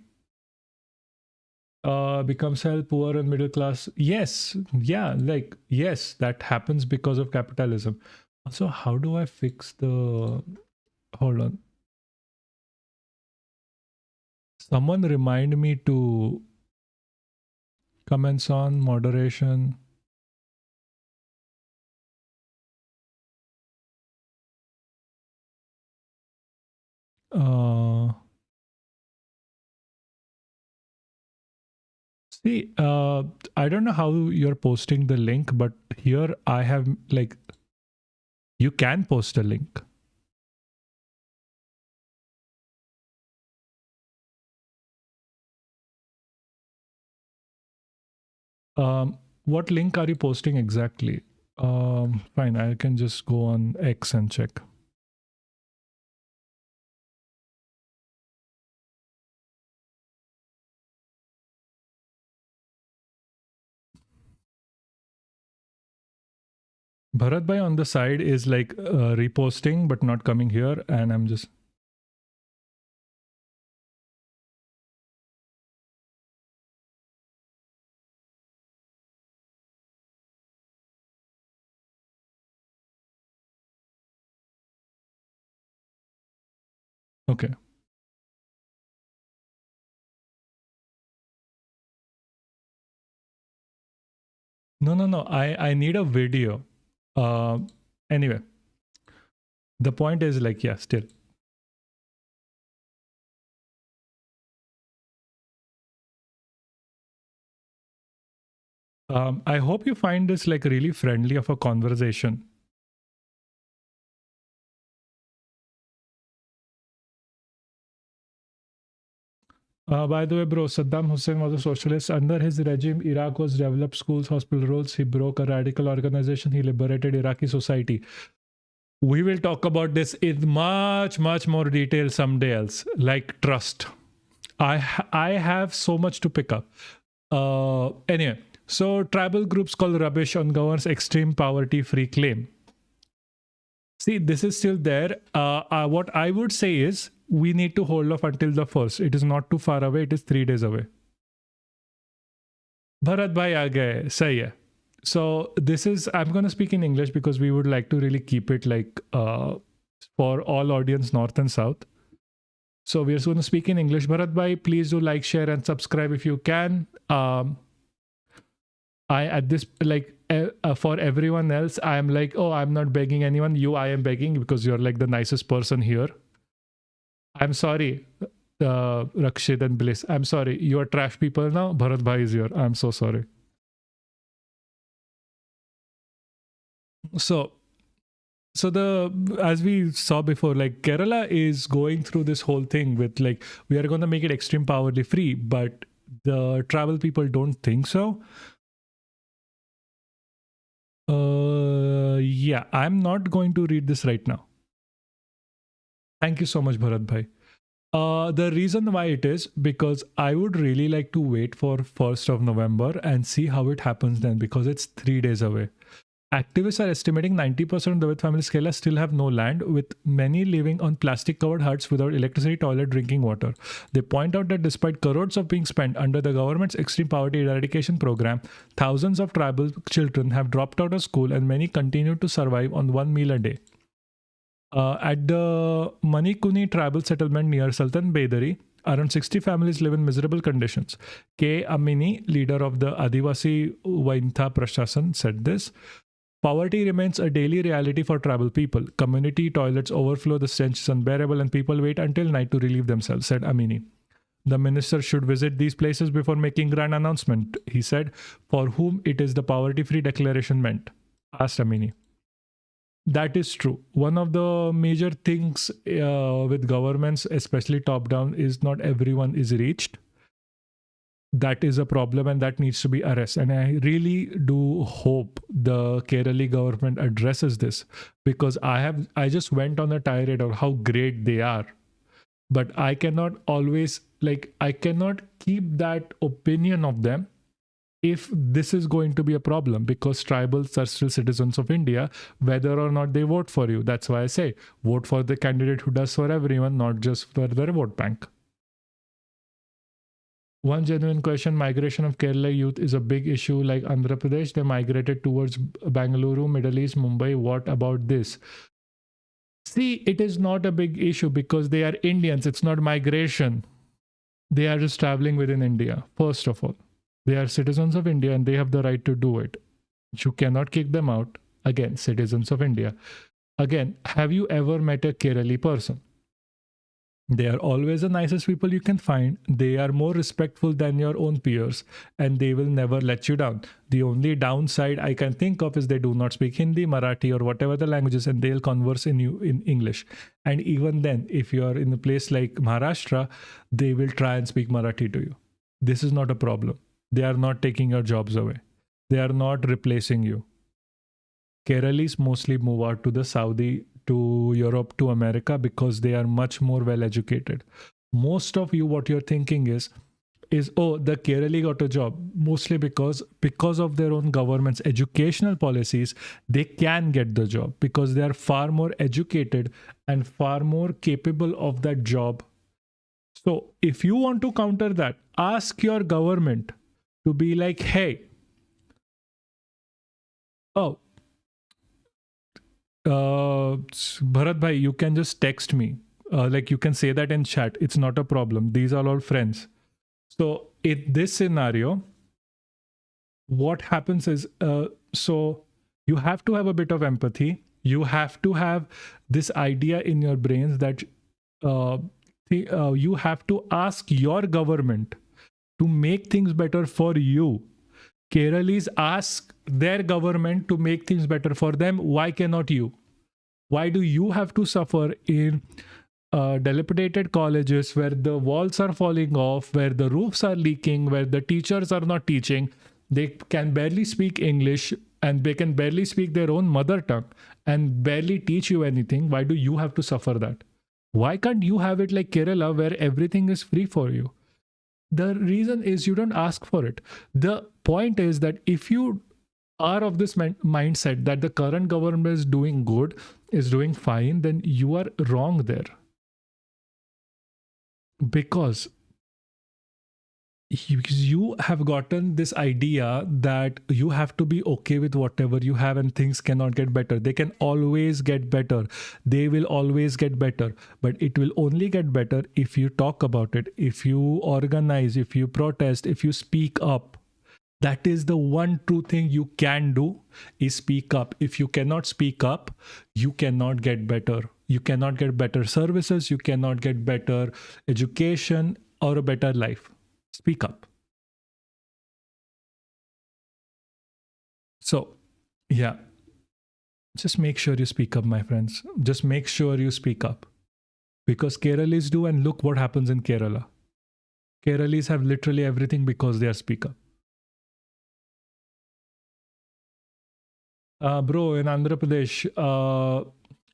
Becomes health poor and middle class. Yes, yeah, like yes, that happens because of capitalism. Also, how do I fix the? Hold on. Someone remind me to comments on moderation. See, I don't know how you're posting the link, but here I have like, you can post a link. What link are you posting exactly? Fine, I can just go on X and check. Bharat Bhai on the side is like reposting but not coming here, and I'm just. Okay. No. I need a video. Anyway, the point is like, yeah, still. I hope you find this like really friendly of a conversation. By the way, bro, Saddam Hussein was a socialist. Under his regime, Iraq was developed schools, hospital roads. He broke a radical organization. He liberated Iraqi society. We will talk about this in much more detail someday else. Like, trust. I have so much to pick up. Anyway, so tribal groups call rubbish on governs extreme poverty-free claim. See, this is still there. What I would say is we need to hold off until the 1st. It is not too far away. It is 3 days away. Bharat bhai aa gaye. Sahi hai. So this is, I'm going to speak in English because we would like to really keep it like for all audience north and south. So we're going to speak in English. Bharat bhai, please do like, share and subscribe if you can. I at this like for everyone else, I'm like, oh, I'm not begging anyone. I am begging because you're like the nicest person here. I'm sorry, Rakshit and Bliss. I'm sorry. You are trash people now. Bharat bhai is here. I'm so sorry. So as we saw before, like Kerala is going through this whole thing with like, we are going to make it extreme poverty free, but the travel people don't think so. Yeah, I'm not going to read this right now. Thank you so much, Bharat bhai. The reason why it is because I would really like to wait for 1st of November and see how it happens then, because it's 3 days away. Activists are estimating 90% of the Dalit families in Kerala still have no land, with many living on plastic-covered huts without electricity, toilet, drinking water. They point out that despite crores of being spent under the government's extreme poverty eradication program, thousands of tribal children have dropped out of school and many continue to survive on one meal a day. At the Manikuni tribal settlement near Sultan Bedari, around 60 families live in miserable conditions. K. Amini, leader of the Adivasi Vaintha Prashasan, said this. Poverty remains a daily reality for tribal people. Community toilets overflow, the stench is unbearable, and people wait until night to relieve themselves, said Amini. The minister should visit these places before making grand announcement, he said. For whom it is the poverty-free declaration meant? Asked Amini. That is true. One of the major things with governments, especially top-down, is not everyone is reached. That is a problem and that needs to be addressed. And I really do hope the Kerala government addresses this, because I just went on a tirade of how great they are. but I cannot always, like, I cannot keep that opinion of them if this is going to be a problem, because tribals are still citizens of India, whether or not they vote for you. That's why I say vote for the candidate who does for everyone, not just for their vote bank. One genuine question: migration of Kerala youth is a big issue like Andhra Pradesh. They migrated towards Bangalore, Middle East, Mumbai. What about this? See, it is not a big issue because they are Indians. It's not migration. They are just traveling within India, first of all. They are citizens of India and they have the right to do it. You cannot kick them out. Again, citizens of India. Again, have you ever met a Kerala person? They are always the nicest people you can find. They are more respectful than your own peers and they will never let you down. The only downside I can think of is they do not speak Hindi, Marathi, or whatever the languages, and they'll converse in you in English. And even then, if you are in a place like Maharashtra, they will try and speak Marathi to you. This is not a problem. They are not taking your jobs away. They are not replacing you. Keralis mostly move out to the Saudi, to Europe, to America because they are much more well educated. Most of you, what you're thinking is oh, the Kerali got a job, mostly because of their own government's educational policies, they can get the job because they are far more educated and far more capable of that job. So if you want to counter that, ask your government to be like, hey, oh, Bharat bhai, you can just text me. Like you can say that in chat. It's not a problem. These are all friends. So in this scenario, what happens is, so you have to have a bit of empathy. You have to have this idea in your brains that you have to ask your government to make things better for you. Keralis ask their government to make things better for them. Why cannot you? Why do you have to suffer in dilapidated colleges where the walls are falling off, where the roofs are leaking, where the teachers are not teaching? They can barely speak English and they can barely speak their own mother tongue and barely teach you anything. Why do you have to suffer that? Why can't you have it like Kerala where everything is free for you? The reason is you don't ask for it. The point is that if you are of this mindset that the current government is doing good, is doing fine, then you are wrong there. Because you have gotten this idea that you have to be okay with whatever you have and things cannot get better. They can always get better. They will always get better. But it will only get better if you talk about it, if you organize, if you protest, if you speak up. That is the one true thing you can do, is speak up. If you cannot speak up, you cannot get better. You cannot get better services. You cannot get better education or a better life. Speak up. So, yeah, just make sure you speak up, my friends. Just make sure you speak up. Because Keralis do, and look what happens in Kerala. Keralis have literally everything because they are speak up. Bro, in Andhra Pradesh,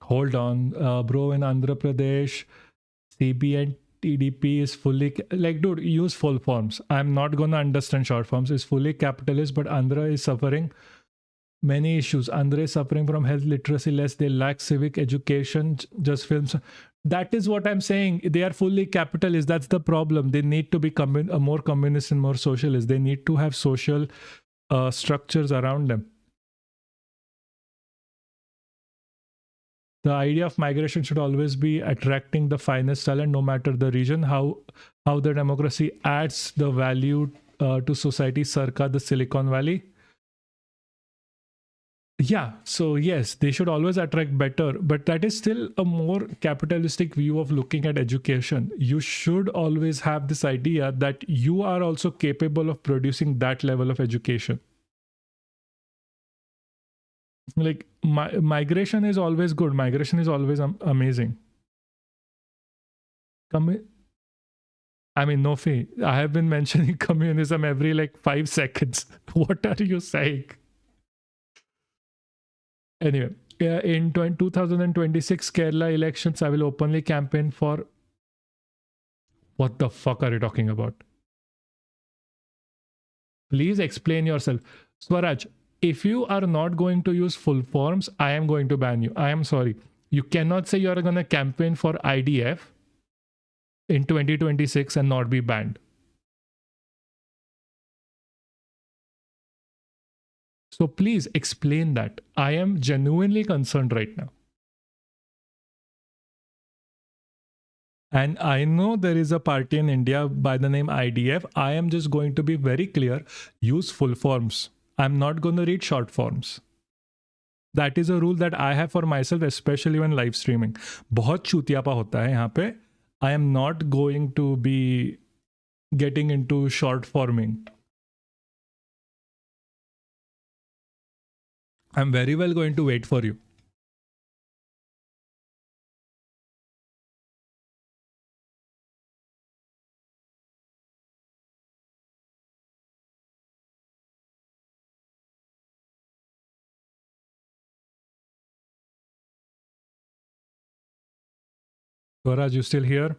hold on. Bro, in Andhra Pradesh, CBN TDP is fully, like, dude, use full forms. I'm not going to understand short forms. It's fully capitalist, but Andhra is suffering many issues. Andhra is suffering from health literacy less. They lack civic education, just films. That is what I'm saying. They are fully capitalist. That's the problem. They need to be more communist and more socialist. They need to have social structures around them. The idea of migration should always be attracting the finest talent, no matter the region. How the democracy adds the value to society, circa the Silicon Valley. Yeah, so yes, they should always attract better, but that is still a more capitalistic view of looking at education. You should always have this idea that you are also capable of producing that level of education. Like, migration is always good. Migration is always amazing. I mean, no fee. I have been mentioning communism every like 5 seconds. What are you saying? Anyway, in 2026 Kerala elections, I will openly campaign for What the fuck are you talking about? Please explain yourself. Swaraj, if you are not going to use full forms, I am going to ban you. I am sorry. You cannot say you're going to campaign for IDF in 2026 and not be banned. So please explain that. I am genuinely concerned right now. And I know there is a party in India by the name IDF. I am just going to be very clear. Use full forms. I'm not going to read short forms. That is a rule that I have for myself, especially when live streaming. बहुत चूतियापा होता है यहाँ पे. I am not going to be getting into short forming. I'm very well going to wait for you. Swaraj, you still here?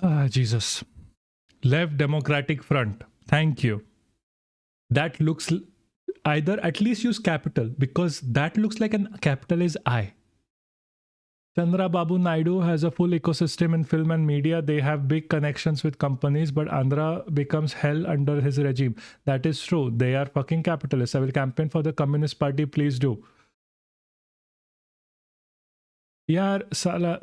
Ah, Jesus. Left Democratic Front. Thank you. That looks either at least use capital because that looks like a capital is I. Chandra Babu Naidu has a full ecosystem in film and media. They have big connections with companies, but Andhra becomes hell under his regime. That is true. They are fucking capitalists. I will campaign for the Communist Party. Please do. Yeah,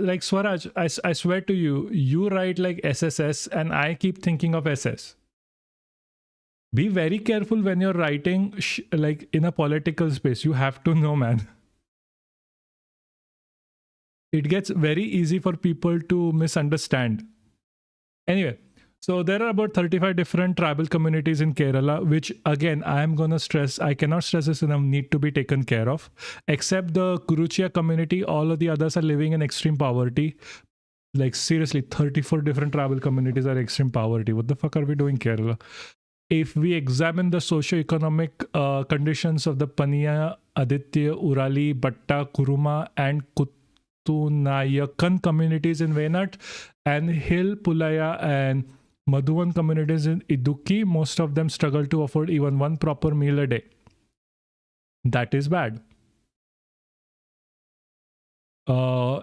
like Swaraj, I swear to you, you write like SSS and I keep thinking of SS. Be very careful when you're writing like in a political space. You have to know, man. It gets very easy for people to misunderstand. Anyway, so there are about 35 different tribal communities in Kerala, which again, I am going to stress, I cannot stress this enough, need to be taken care of. Except the Kuruchia community, all of the others are living in extreme poverty. Like seriously, 34 different tribal communities are extreme poverty. What the fuck are we doing, Kerala? If we examine the socio-economic conditions of the Paniya, Aditya, Urali, Batta, Kuruma, and Kutunayakan communities in Wayanad, and Hill, Pulaya, and Madhuvan communities in Idukki, most of them struggle to afford even one proper meal a day. That is bad.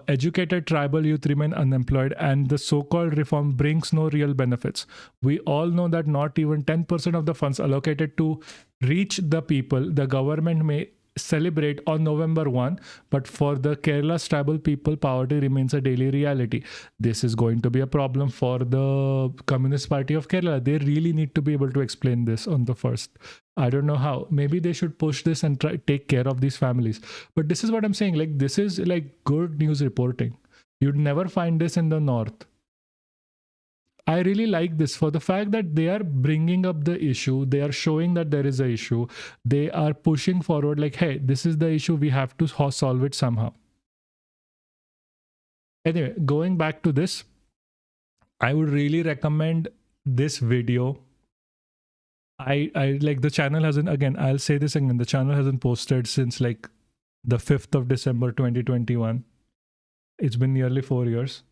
Educated tribal youth remain unemployed, and the so-called reform brings no real benefits. We all know that not even 10% of the funds allocated to reach the people, the government may celebrate on November 1, but for the Kerala's tribal people, poverty remains a daily reality. This is going to be a problem for the Communist Party of Kerala. They really need to be able to explain this on the first. I don't know how. Maybe they should push this and try take care of these families. But this is what I'm saying. Like, this is like good news reporting. You'd never find this in the north. I really like this for the fact that they are bringing up the issue. They are showing that there is an issue. They are pushing forward like, hey, this is the issue. We have to solve it somehow. Anyway, going back to this, I would really recommend this video. I like the channel hasn't, again, I'll say this again, the channel hasn't posted since like the 5th of December 2021. It's been nearly 4 years,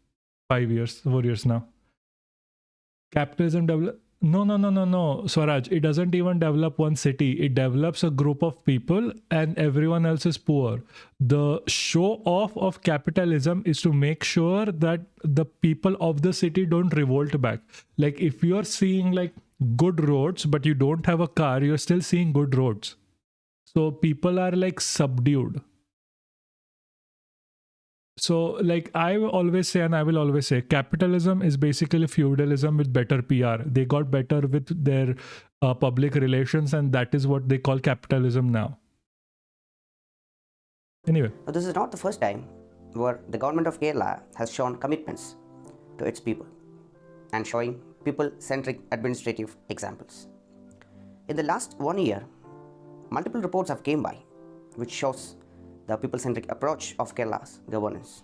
5 years, 4 years now. Capitalism develop. No, Swaraj. It doesn't even develop one city. It develops a group of people and everyone else is poor. The show off of capitalism is to make sure that the people of the city don't revolt back. Like if you're seeing like good roads, but you don't have a car, you're still seeing good roads. So people are like subdued. So like I always say, and I will always say, capitalism is basically feudalism with better PR. They got better with their public relations, and that is what they call capitalism now. Anyway. Now, this is not the first time where the government of Kerala has shown commitments to its people and showing people-centric administrative examples. In the last 1 year, multiple reports have came by which shows the people-centric approach of Kerala's governance.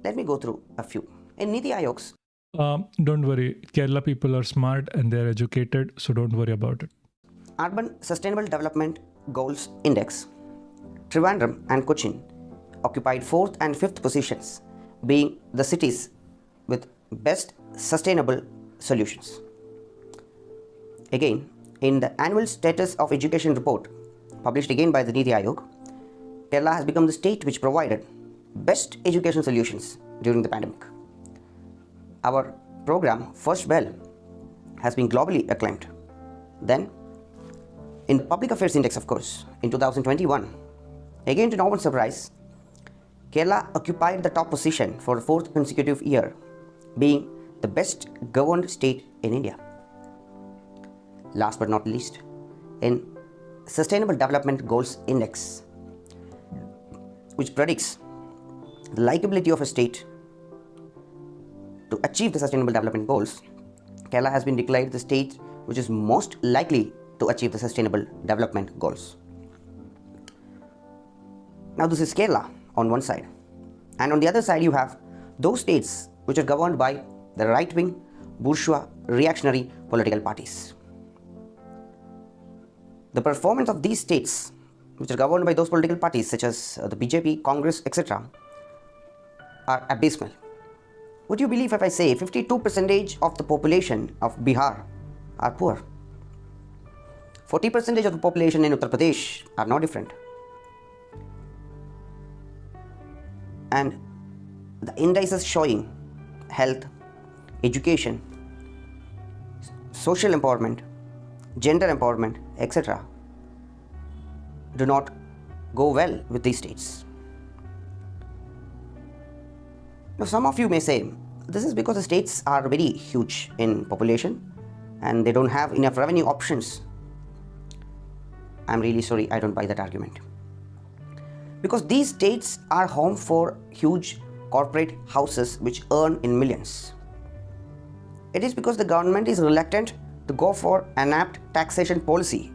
Let me go through a few. In Niti Ayog's... Don't worry. Kerala people are smart and they're educated, so don't worry about it. Urban Sustainable Development Goals Index, Trivandrum and Cochin occupied 4th and 5th positions, being the cities with best sustainable solutions. Again, in the annual status of education report published again by the Niti Aayog, Kerala has become the state which provided best education solutions during the pandemic. Our program First Bell has been globally acclaimed. Then, in the Public Affairs Index, of course, in 2021, again to no one's surprise, Kerala occupied the top position for the 4th consecutive year, being the best governed state in India. Last but not least, in Sustainable Development Goals Index, which predicts the likability of a state to achieve the Sustainable Development Goals, Kerala has been declared the state which is most likely to achieve the Sustainable Development Goals. Now this is Kerala on one side, and on the other side you have those states which are governed by the right-wing, bourgeois, reactionary political parties. The performance of these states which are governed by those political parties such as the BJP, Congress, etc. are abysmal. Would you believe if I say 52% of the population of Bihar are poor? 40% of the population in Uttar Pradesh are no different. And the indices showing health, education, social empowerment, gender empowerment, etc. do not go well with these states. Now, some of you may say this is because the states are very huge in population and they don't have enough revenue options. I'm really sorry, I don't buy that argument. Because these states are home for huge corporate houses which earn in millions. It is because the government is reluctant to go for an apt taxation policy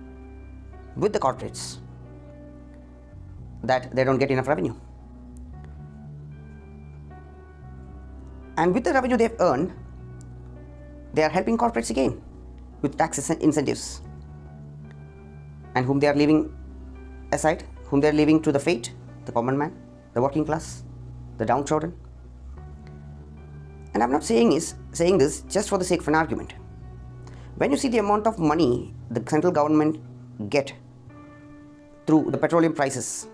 with the corporates that they don't get enough revenue. And with the revenue they've earned, they are helping corporates again with tax incentives. And whom they are leaving aside, whom they are leaving to the fate, the common man, the working class, the downtrodden. And I'm not saying this just for the sake of an argument. When you see the amount of money the central government get through the petroleum prices,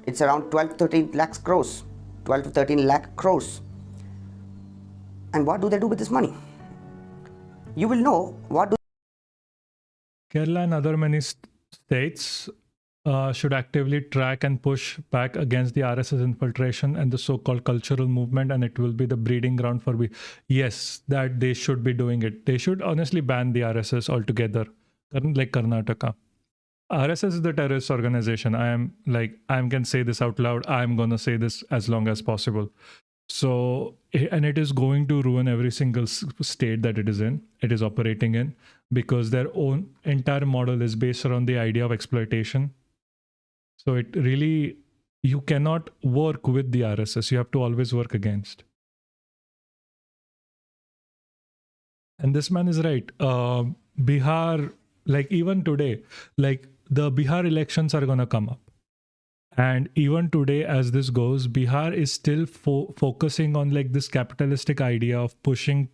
it's around 12 to 13 lakh crores, 12 to 13 lakh crores. And what do they do with this money? You will know what do Kerala and other many states should actively track and push back against the RSS infiltration and the so-called cultural movement, and it will be the breeding ground for yes, that they should be doing it. They should honestly ban the RSS altogether, like Karnataka. RSS is the terrorist organization. I can say this out loud. I'm gonna say this as long as possible. So, and it is going to ruin every single state that it is operating in, because their own entire model is based around the idea of exploitation. So it really, you cannot work with the RSS. You have to always work against. And this man is right. Bihar, like even today, like the Bihar elections are going to come up. And even today, as this goes, Bihar is still focusing on like this capitalistic idea of pushing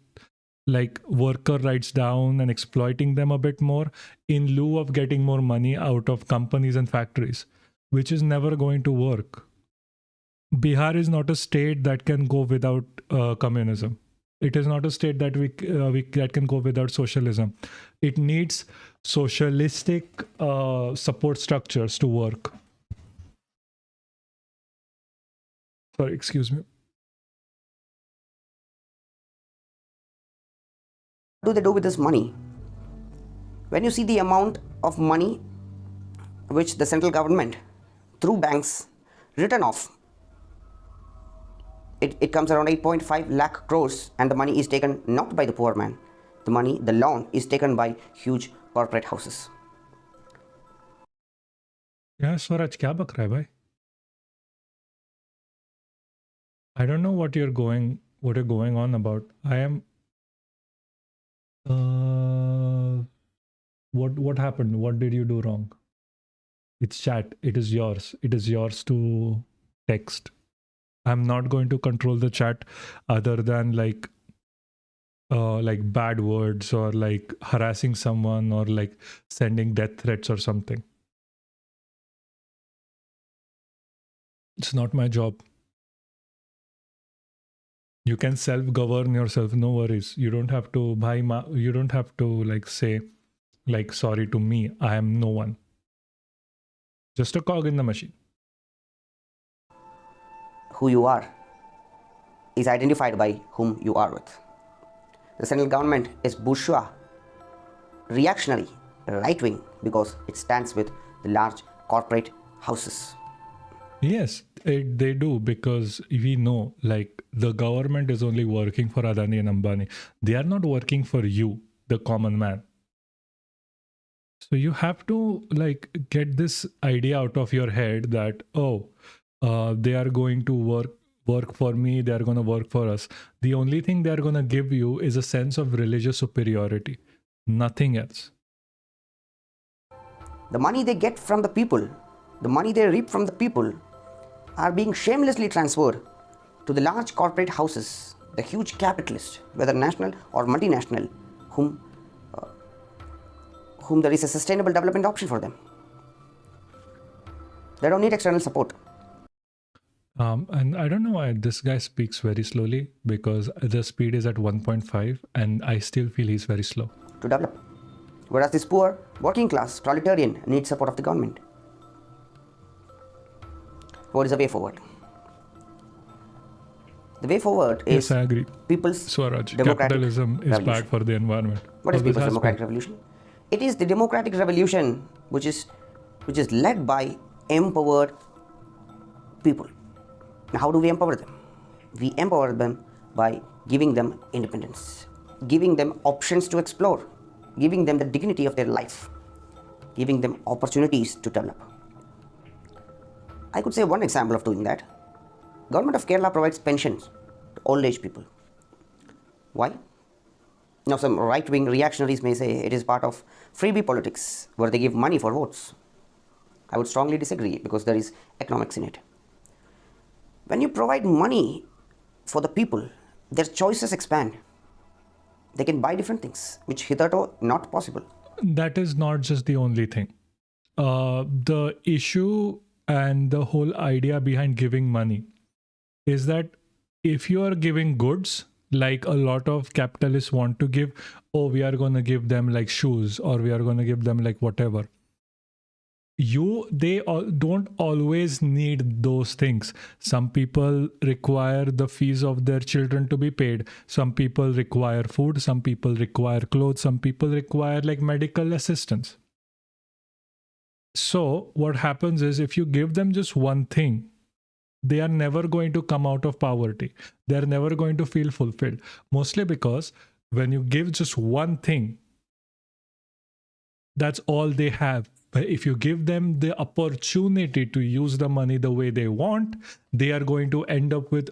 like worker rights down and exploiting them a bit more in lieu of getting more money out of companies and factories, which is never going to work. Bihar is not a state that can go without communism. It is not a state that that can go without socialism. It needs socialistic support structures to work. Sorry, excuse me. What do they do with this money? When you see the amount of money which the central government through banks written off, it comes around 8.5 lakh crores, and the money is taken not by the poor man. The loan is taken by huge corporate houses. Yeah, Swaraj, kya bak raha hai bhai? I don't know what you're going on about. I am What happened? What did you do wrong? It's chat. It is yours. It is yours to text. I'm not going to control the chat other than like bad words or like harassing someone or like sending death threats or something. It's not my job. You can self-govern yourself, no worries. You don't have to you don't have to like say like sorry to me. I am no one. Just a cog in the machine. Who you are is identified by whom you are with. The central government is bourgeois, reactionary, right-wing because it stands with the large corporate houses. Yes, they do, because we know like the government is only working for Adani and Ambani. They are not working for you, the common man. So you have to like get this idea out of your head that they are going to work for me. They are going to work for us. The only thing they are going to give you is a sense of religious superiority, nothing else. The money they get from the people, the money they reap from the people, are being shamelessly transferred to the large corporate houses, the huge capitalists, whether national or multinational, whom there is a sustainable development option for them. They don't need external support. And I don't know why this guy speaks very slowly, because the speed is at 1.5 and I still feel he's very slow. To develop. Whereas this poor, working class, proletarian needs support of the government. What is the way forward? The way forward is Yes, I agree. people's Swaraj, democratic capitalism is revolution. bad for the environment. What is Always people's has democratic been. revolution? It is the democratic revolution which is led by empowered people. Now, how do we empower them? We empower them by giving them independence, giving them options to explore, giving them the dignity of their life, giving them opportunities to develop. I could say one example of doing that. Government of Kerala provides pensions to old age people. Why? Now, some right-wing reactionaries may say it is part of freebie politics where they give money for votes. I would strongly disagree because there is economics in it. When you provide money for the people, their choices expand. They can buy different things, which hitherto not possible. That is not just the only thing. The issue and the whole idea behind giving money is that if you are giving goods, like a lot of capitalists want to give, we are going to give them like shoes, or we are going to give them like whatever. They don't always need those things. Some people require the fees of their children to be paid. Some people require food. Some people require clothes. Some people require like medical assistance. So what happens is, if you give them just one thing, they are never going to come out of poverty. They're never going to feel fulfilled. Mostly because when you give just one thing, that's all they have. But if you give them the opportunity to use the money the way they want, they are going to end up with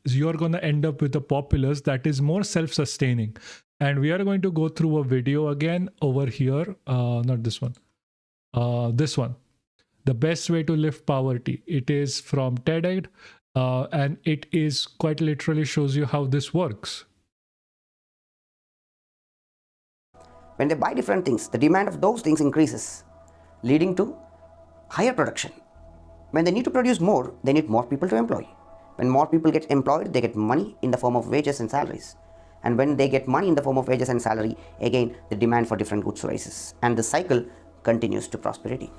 you're going to end up with a populace that is more self-sustaining. And we are going to go through a video again over here. Not this one. This one. The best way to lift poverty. It is from TED, and it is quite literally shows you how this works. When they buy different things, the demand of those things increases, leading to higher production. When they need to produce more, they need more people to employ. When more people get employed, they get money in the form of wages and salaries. And when they get money in the form of wages and salary, again, the demand for different goods rises. And the cycle continues to prosperity.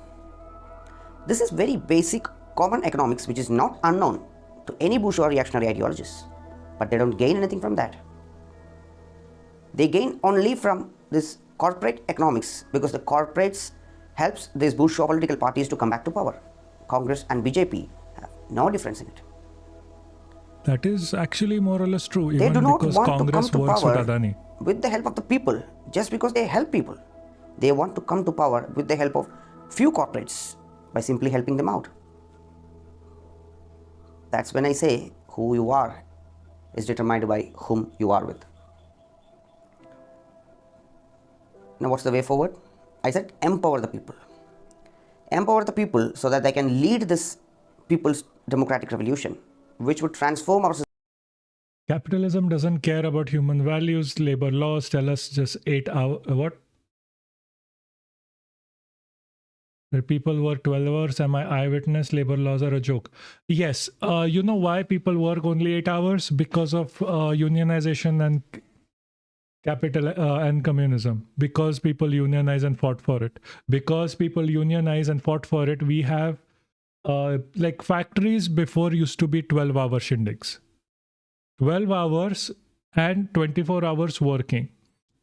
This is very basic common economics which is not unknown to any bourgeois reactionary ideologists. But they don't gain anything from that. They gain only from this corporate economics because the corporates helps these bourgeois political parties to come back to power. Congress and BJP have no difference in it. That is actually more or less true, They even do not because want Congress to come to works with power Adani. with the help of the people just because they help people. They want to come to power with the help of few corporates by simply helping them out. That's when I say who you are is determined by whom you are with. Now, what's the way forward? I said empower the people. Empower the people so that they can lead this people's democratic revolution, which would transform our society. Capitalism doesn't care about human values. Labor laws tell us just 8 hours. What? Where people work 12 hours. Am I eyewitness? Labor laws are a joke. Yes. You know why people work only 8 hours? Because of unionization and capital and communism. Because people unionize and fought for it. Because people unionize and fought for it, we have like factories before used to be 12-hour shindigs. 12 hours and 24 hours working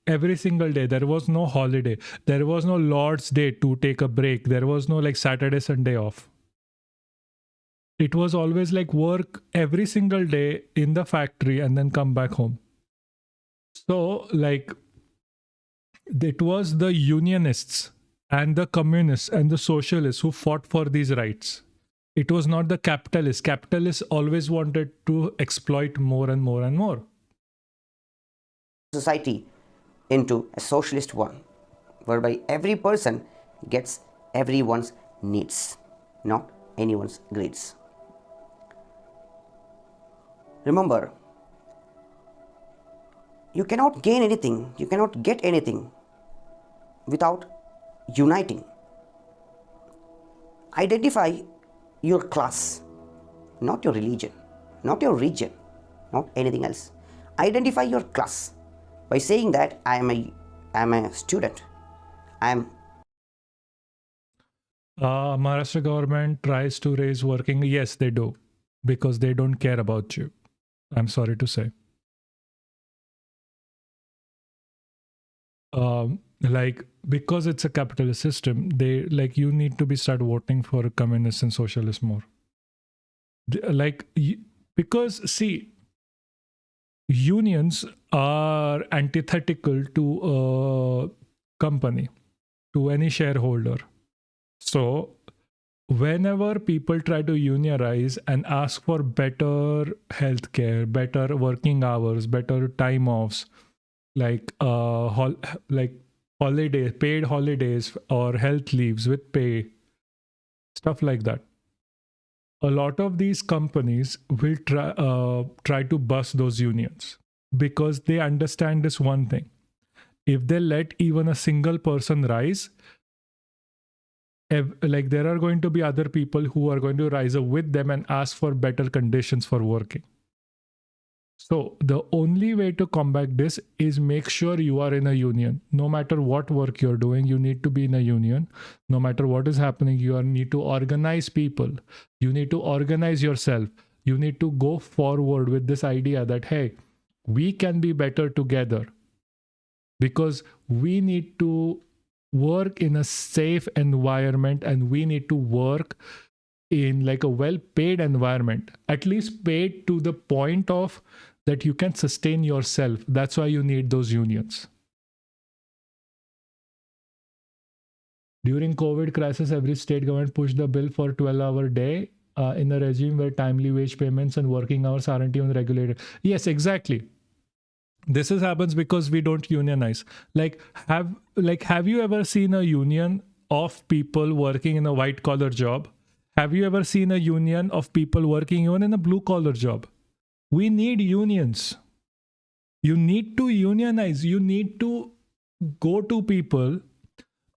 every single day. There was no holiday. There was no Lord's Day to take a break. There was no like Saturday, Sunday off. It was always like work every single day in the factory and then come back home. So like it was the unionists and the communists and the socialists who fought for these rights. It was not the capitalists. Capitalists always wanted to exploit more and more and more. Society into a socialist one, whereby every person gets everyone's needs, not anyone's greeds. Remember, you cannot gain anything, you cannot get anything without uniting. Identify your class, not your religion, not your region, not anything else. Identify your class by saying that I am a student. Maharashtra government tries to raise working. Yes, they do, because they don't care about you. I'm sorry to say. Like because it's a capitalist system, they like you need to be start voting for communists and socialists more. Like because see, unions are antithetical to a company, to any shareholder. So whenever people try to unionize and ask for better healthcare, better working hours, better time offs, like holidays, paid holidays or health leaves with pay, stuff like that, a lot of these companies will try to bust those unions because they understand this one thing: if they let even a single person rise, like there are going to be other people who are going to rise up with them and ask for better conditions for working. So the only way to combat this is make sure you are in a union. No matter what work you're doing, you need to be in a union. No matter what is happening, you need to organize people. You need to organize yourself. You need to go forward with this idea that, hey, we can be better together because we need to work in a safe environment and we need to work in like a well-paid environment, at least paid to the point of that you can sustain yourself. That's why you need those unions. During COVID crisis, every state government pushed the bill for 12-hour day in a regime where timely wage payments and working hours aren't even regulated. Yes, exactly. This happens because we don't unionize. Have you ever seen a union of people working in a white collar job? Have you ever seen a union of people working even in a blue collar job? We need unions. You need to unionize. You need to go to people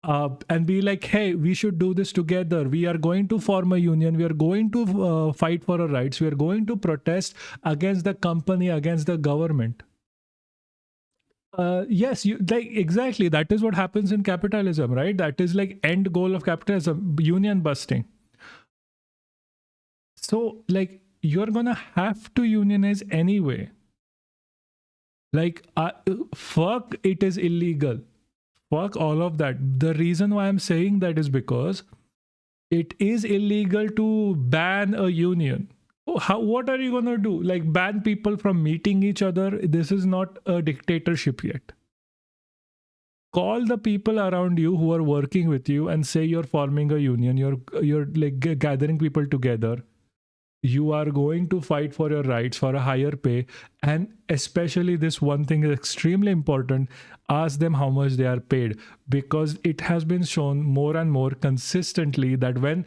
and be like, hey, we should do this together. We are going to form a union. We are going to fight for our rights. We are going to protest against the company, against the government. Yes, exactly. That is what happens in capitalism, right? That is like end goal of capitalism, union busting. So like you're gonna have to unionize anyway. Like fuck, it is illegal. Fuck all of that. The reason why I'm saying that is because it is illegal to ban a union. What are you going to do? Like ban people from meeting each other? This is not a dictatorship yet. Call the people around you who are working with you and say you're forming a union. You're like gathering people together. you are going to fight for your rights, for a higher pay, and especially this one thing is extremely important: ask them how much they are paid, because it has been shown more and more consistently that when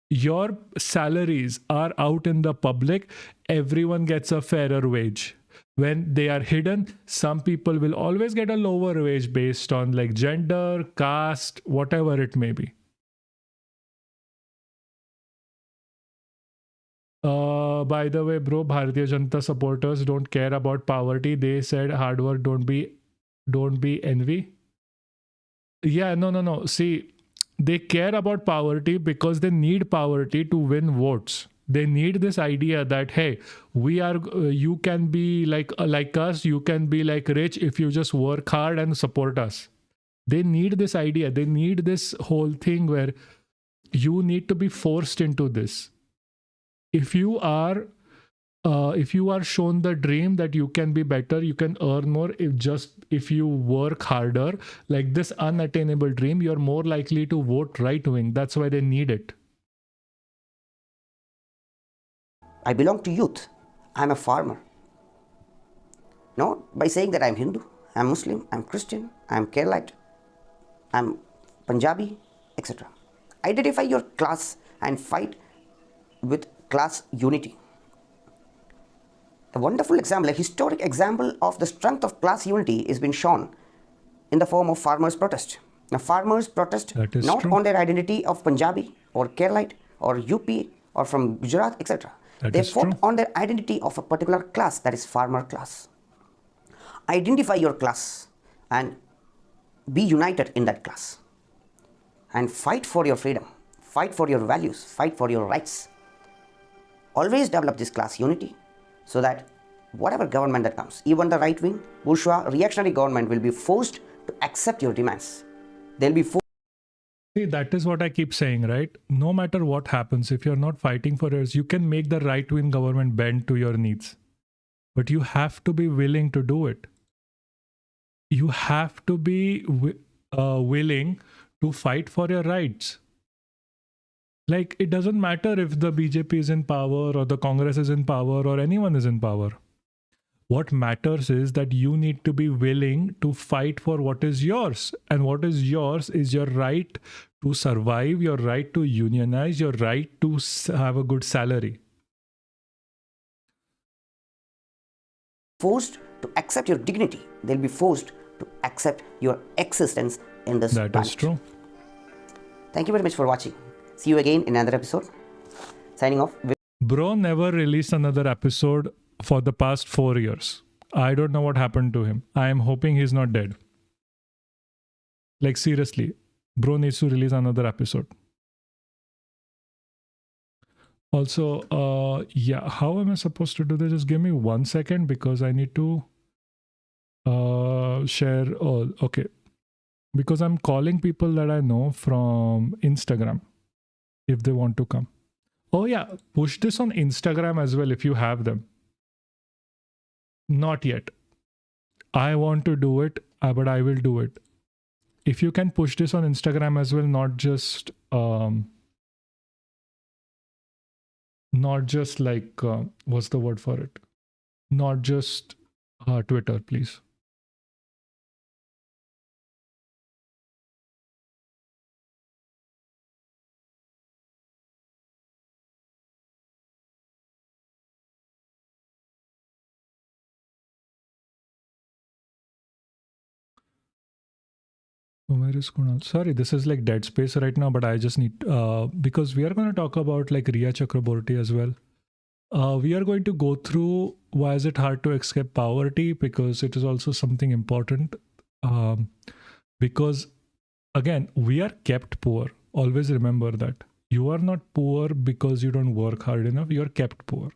your salaries are out in the public, everyone gets a fairer wage. When they are hidden, some people will always get a lower wage based on like gender, caste, whatever it may be. By the way, bro, Bharatiya Janata supporters don't care about poverty. They said hard work, don't be envy. Yeah, no. See, they care about poverty because they need poverty to win votes. They need this idea that hey, we are you can be like us, you can be like rich if you just work hard and support us. They need this idea. They need this whole thing where you need to be forced into this. If you are shown the dream that you can be better, you can earn more if you work harder, like this unattainable dream, you're more likely to vote right wing. That's why they need it. I belong to youth. I'm a farmer. Not by saying that I'm Hindu, I'm Muslim, I'm Christian, I'm Keralite, I'm Punjabi, etc. Identify your class and fight with class unity. A wonderful example, a historic example of the strength of class unity is been shown in the form of farmers' protest. Now, farmers protest not true. on their identity of Punjabi or Keralite or UP or from Gujarat, etc. They fought on their identity of a particular class, that is farmer class. Identify your class and be united in that class. And fight for your freedom, fight for your values, fight for your rights. Always develop this class unity so that whatever government that comes, even the right-wing, bourgeois, reactionary government will be forced to accept your demands. They'll be forced. See, that is what I keep saying, right? No matter what happens, if you're not fighting for yours, you can make the right-wing government bend to your needs. But you have to be willing to do it. You have to be willing to fight for your rights. Like, it doesn't matter if the BJP is in power or the Congress is in power or anyone is in power. What matters is that you need to be willing to fight for what is yours. And what is yours is your right to survive, your right to unionize, your right to have a good salary. Forced to accept your dignity. They'll be forced to accept your existence in this planet. That is true. Thank you very much for watching. See you again in another episode. Signing off. Bro never released another episode for the past 4 years. I don't know what happened to him. I am hoping he's not dead. Like, seriously, bro needs to release another episode. Also, yeah, how am I supposed to do this? Just give me 1 second because I need to share all. Okay. Because I'm calling people that I know from Instagram if they want to come. Oh yeah, push this on Instagram as well if you have them. Not yet. I want to do it, but I will do it. If you can push this on Instagram as well, not just like what's the word for it? Not just Twitter, please. Where is Kunal? Sorry, this is like dead space right now, but I just need because we are going to talk about like Rhea Chakraborty as well. We are going to go through why is it hard to escape poverty, because it is also something important. Because again, we are kept poor. Always remember that. You are not poor because you don't work hard enough. You are kept poor.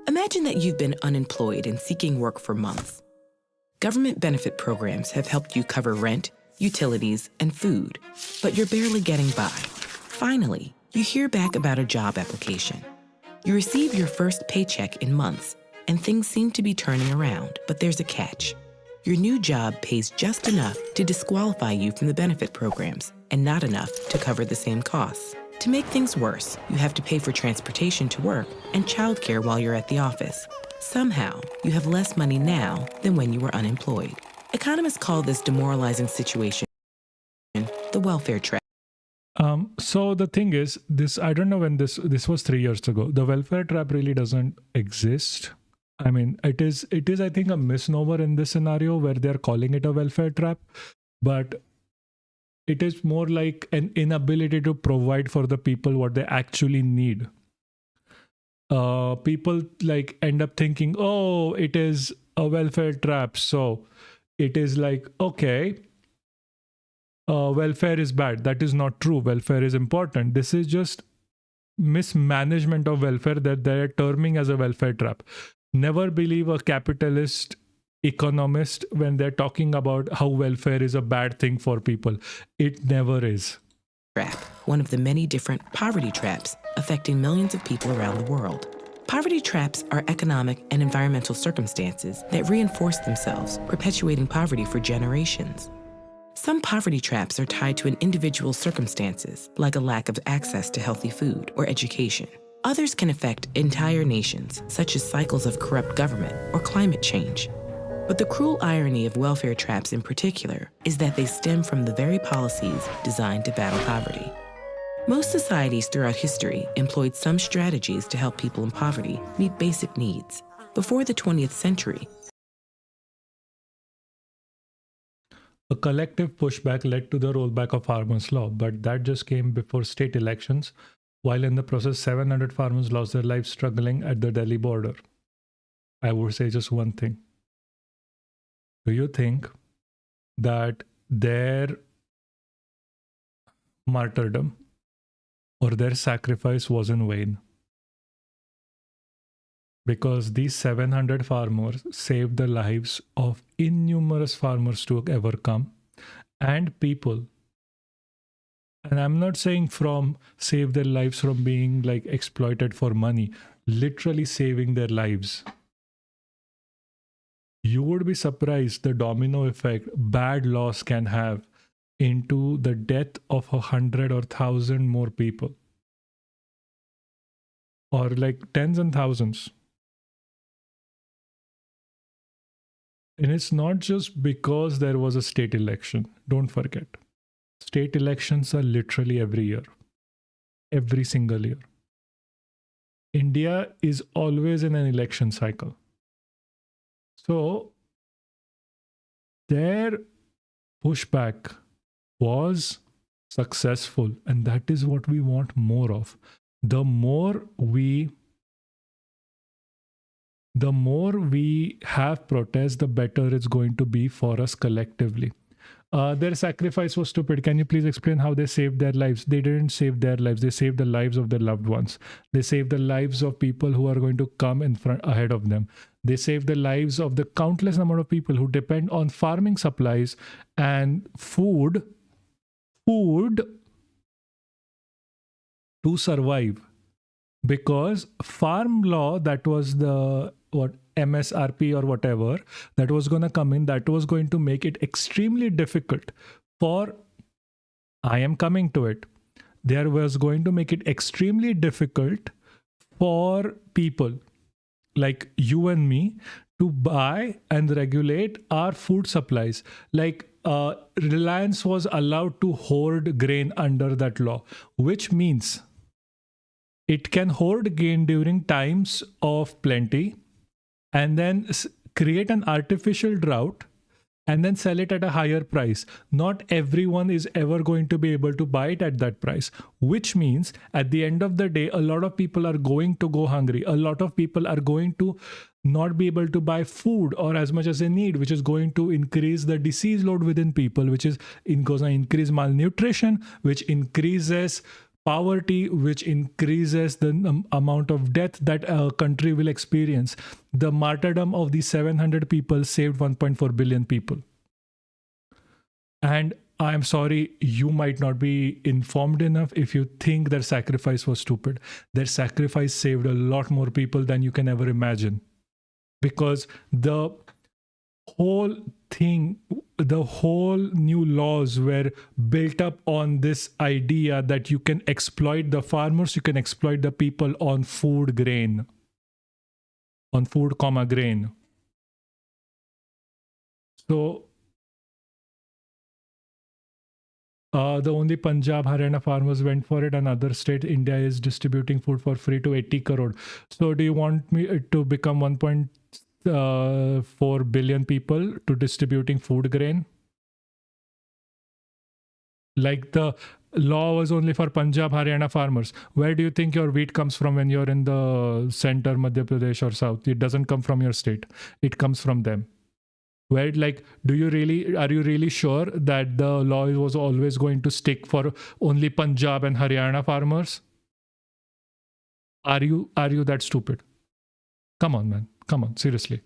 Imagine that you've been unemployed and seeking work for months. Government benefit programs have helped you cover rent, utilities, and food, but you're barely getting by. Finally, you hear back about a job application. You receive your first paycheck in months, and things seem to be turning around, but there's a catch. Your new job pays just enough to disqualify you from the benefit programs and not enough to cover the same costs. To make things worse, you have to pay for transportation to work and childcare while you're at the office. Somehow, you have less money now than when you were unemployed. Economists call this demoralizing situation the welfare trap. So the thing is, this I don't know when this was 3 years ago. The welfare trap really doesn't exist. I mean, it is I think a misnomer in this scenario where they're calling it a welfare trap, but it is more like an inability to provide for the people what they actually need. People like end up thinking, oh, it is a welfare trap, so it is like, okay, welfare is bad. That is not true. Welfare is important. This is just mismanagement of welfare that they're terming as a welfare trap. Never believe a capitalist economist when they're talking about how welfare is a bad thing for people. It never is. Trap, one of the many different poverty traps affecting millions of people around the world. Poverty traps are economic and environmental circumstances that reinforce themselves, perpetuating poverty for generations. Some poverty traps are tied to an individual's circumstances, like a lack of access to healthy food or education. Others can affect entire nations, such as cycles of corrupt government or climate change. But the cruel irony of welfare traps in particular is that they stem from the very policies designed to battle poverty. Most societies throughout history employed some strategies to help people in poverty meet basic needs. Before the 20th century, a collective pushback led to the rollback of farmers' law, but that just came before state elections, while in the process 700 farmers lost their lives struggling at the Delhi border. I would say just one thing. Do you think that their martyrdom or their sacrifice was in vain? Because these 700 farmers saved the lives of innumerable farmers to ever come and people. And I'm not saying from save their lives from being like exploited for money, literally saving their lives. You would be surprised the domino effect bad laws can have into the death of 100 or 1,000 more people. Or like tens and thousands. And it's not just because there was a state election. Don't forget. State elections are literally every year. Every single year. India is always in an election cycle. So, their pushback was successful, and that is what we want more of. The more we have protests, the better it's going to be for us collectively. Their sacrifice was stupid. Can you please explain how they saved their lives? They didn't save their lives. They saved the lives of their loved ones. They saved the lives of people who are going to come in front ahead of them. They saved the lives of the countless number of people who depend on farming supplies and food to survive. Because farm law, that was the MSRP or whatever that was going to come in, that was going to make it extremely difficult for, I am coming to it, there was going to make it extremely difficult for people like you and me to buy and regulate our food supplies. Like Reliance was allowed to hoard grain under that law, which means it can hoard grain during times of plenty and then create an artificial drought and then sell it at a higher price. Not everyone is ever going to be able to buy it at that price, which means at the end of the day, a lot of people are going to go hungry. A lot of people are going to not be able to buy food or as much as they need, which is going to increase the disease load within people, which is going to increase malnutrition, which increases poverty, which increases the amount of death that a country will experience. The martyrdom of these 700 people saved 1.4 billion people. And I'm sorry, you might not be informed enough if you think their sacrifice was stupid. Their sacrifice saved a lot more people than you can ever imagine. Because the whole thing, the whole new laws were built up on this idea that you can exploit the farmers, you can exploit the people on food grain, on food comma grain. So the only Punjab, Haryana farmers went for it, and other state India is distributing food for free to 80 crore. So do you want me to become 1.4 billion people to distributing food grain? Like the law was only for Punjab, Haryana farmers. Where do you think your wheat comes from when you're in the center, Madhya Pradesh or South? It doesn't come from your state. It comes from them. Where, like, are you really sure that the law was always going to stick for only Punjab and Haryana farmers? Are you that stupid? Come on, man. Come on, seriously.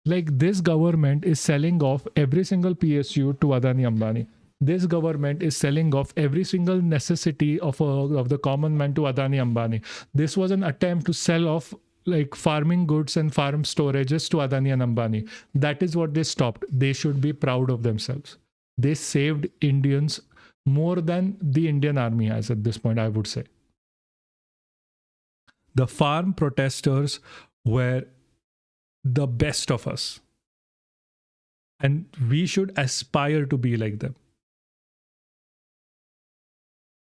Like, this government is selling off every single PSU to Adani Ambani. This government is selling off every single necessity of the common man to Adani Ambani. This was an attempt to sell off like farming goods and farm storages to Adani and Ambani. That is what they stopped. They should be proud of themselves. They saved Indians more than the Indian army has at this point, I would say. The farm protesters were the best of us. And we should aspire to be like them.